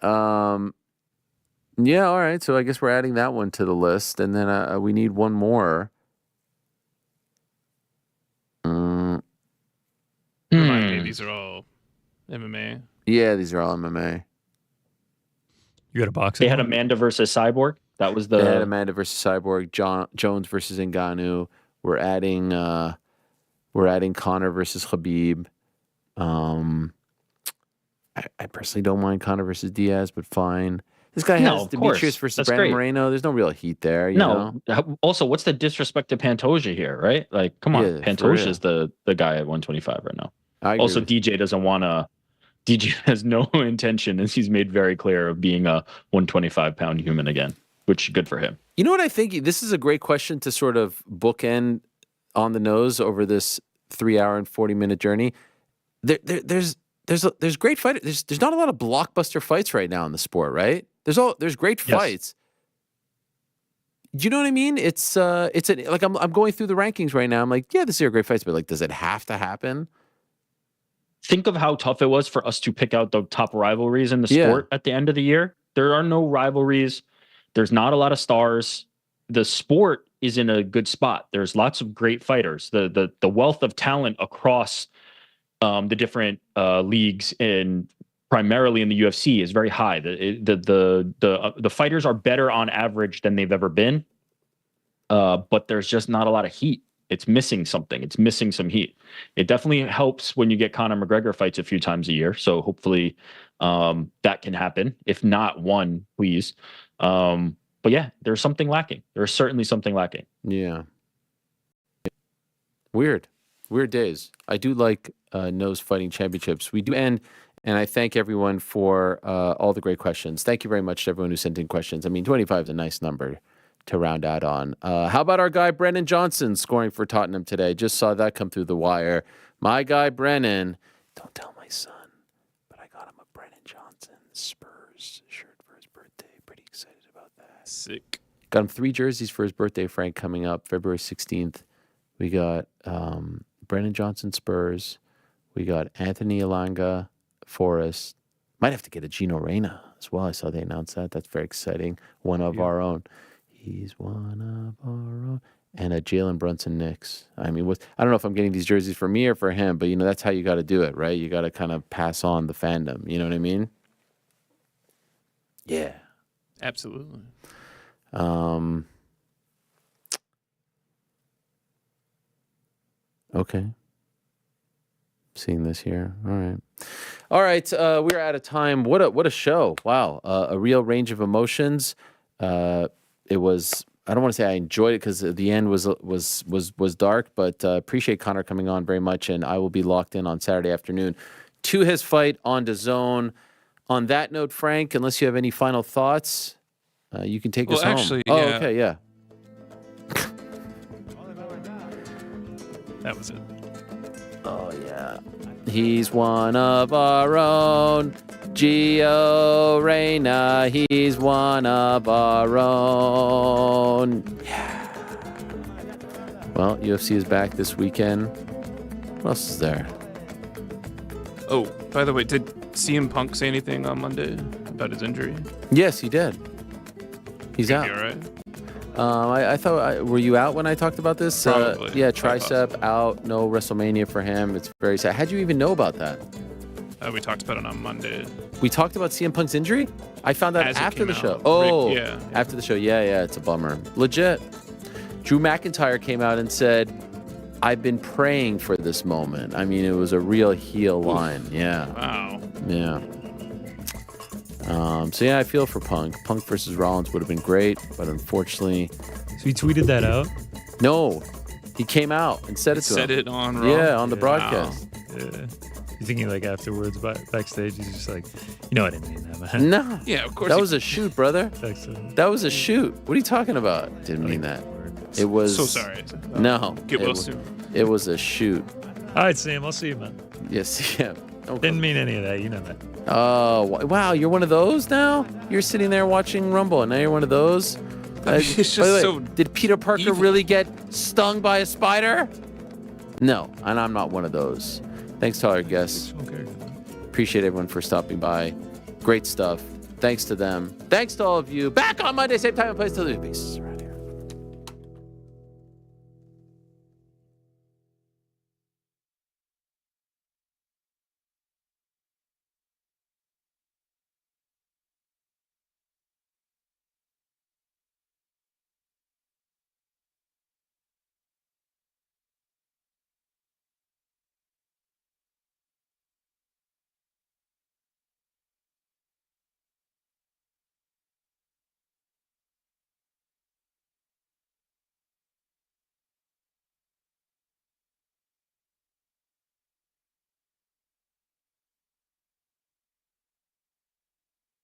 Yeah, all right. So I guess we're adding that one to the list, and then we need one more. Remind me, these are all MMA. Yeah, these are all MMA. You got a boxing? They had Amanda versus Cyborg. That was They had the Amanda versus Cyborg, Jones versus Ngannou. We're adding Conor versus Khabib. I personally don't mind Conor versus Diaz, but fine. This guy has Demetrius versus That's Brandon great. Moreno. There's no real heat there. You know? Also, what's the disrespect to Pantoja here, right? Like, come on, Yeah, for Pantoja real. is the guy at 125 right now. I agree Also, with DJ doesn't want to. DJ has no intention, as he's made very clear, of being a 125-pound human again, which good for him. You know what I think? This is a great question to sort of bookend on the nose over this 3-hour and 40-minute journey. There's great fighters. There's not a lot of blockbuster fights right now in the sport, right? There's great fights. Do you know what I mean? Like I'm going through the rankings right now. I'm like, yeah, this is a great fights, but like, does it have to happen? Think of how tough it was for us to pick out the top rivalries in the sport at the end of the year. There are no rivalries. There's not a lot of stars. The sport is in a good spot. There's lots of great fighters. The wealth of talent across the different leagues and primarily in the UFC is very high. The fighters are better on average than they've ever been, but there's just not a lot of heat. It's missing something. It's missing some heat. It definitely helps when you get Conor McGregor fights a few times a year. So hopefully that can happen. If not one, please. But yeah, there's something lacking. There's certainly something lacking. Yeah. Weird days. I do like Nose Fighting Championships. We do end, and I thank everyone for all the great questions. Thank you very much to everyone who sent in questions. I mean, 25 is a nice number to round out on. How about our guy Brennan Johnson scoring for Tottenham today? Just saw that come through the wire. My guy Brennan. Don't tell my son, but I got him a Brennan Johnson Spurs shirt for his birthday. Pretty excited about that. Sick. Got him 3 jerseys for his birthday, Frank, coming up February 16th. We got Brennan Johnson Spurs. We got Anthony Elanga Forest. Might have to get a Gino Reyna as well. I saw they announced that. That's very exciting. One of our own. He's one of our own. And a Jalen Brunson Knicks. I mean, I don't know if I'm getting these jerseys for me or for him, but, that's how you got to do it, right? You got to kind of pass on the fandom. You know what I mean? Yeah. Absolutely. Okay. Seeing this here. All right. We're out of time. What a show. Wow. A real range of emotions. It was, I don't want to say I enjoyed it because the end was dark, but appreciate Conor coming on very much, and I will be locked in on Saturday afternoon to his fight on DAZN. On that note, Frank, unless you have any final thoughts, you can take us home. Actually, oh, yeah. okay, yeah. That was it. Oh, yeah. He's one of our own. Gio Reyna, he's one of our own. Yeah. Well, UFC is back this weekend. What else is there? Oh, by the way, did CM Punk say anything on Monday about his injury? Yes, he did. He's out. All right. I thought, were you out when I talked about this? Probably. Yeah, tricep out, no WrestleMania for him. It's very sad. How'd you even know about that? We talked about it on Monday. We talked about CM Punk's injury? I found out As it after the came show. out. Oh, Yeah. after the show. Yeah, it's a bummer. Legit. Drew McIntyre came out and said, I've been praying for this moment. I mean, it was a real heel line. Yeah. Wow. Yeah. So yeah, I feel for Punk. Punk versus Rollins would have been great, but unfortunately. So he tweeted that out? No. He came out and said it to him. Said it on Raw? Yeah, on the broadcast. Wow. Yeah. You thinking like afterwards, backstage, he's just like, I didn't mean that, man. No. Yeah, of course. That was a shoot, brother. Excellent. That was a shoot. What are you talking about? Didn't mean that. It was. So sorry. No. Get well soon. It was a shoot. All right, Sam, I'll see you, man. Yes, yeah. Didn't mean any of that. You know that. Oh, wow. You're one of those now? You're sitting there watching Rumble, and now you're one of those? It's just by the way, so did Peter Parker evil. really get stung by a spider? No, and I'm not one of those. Thanks to all our guests. Okay. Appreciate everyone for stopping by. Great stuff. Thanks to them. Thanks to all of you. Back on Monday, same time and place. Till then. Peace.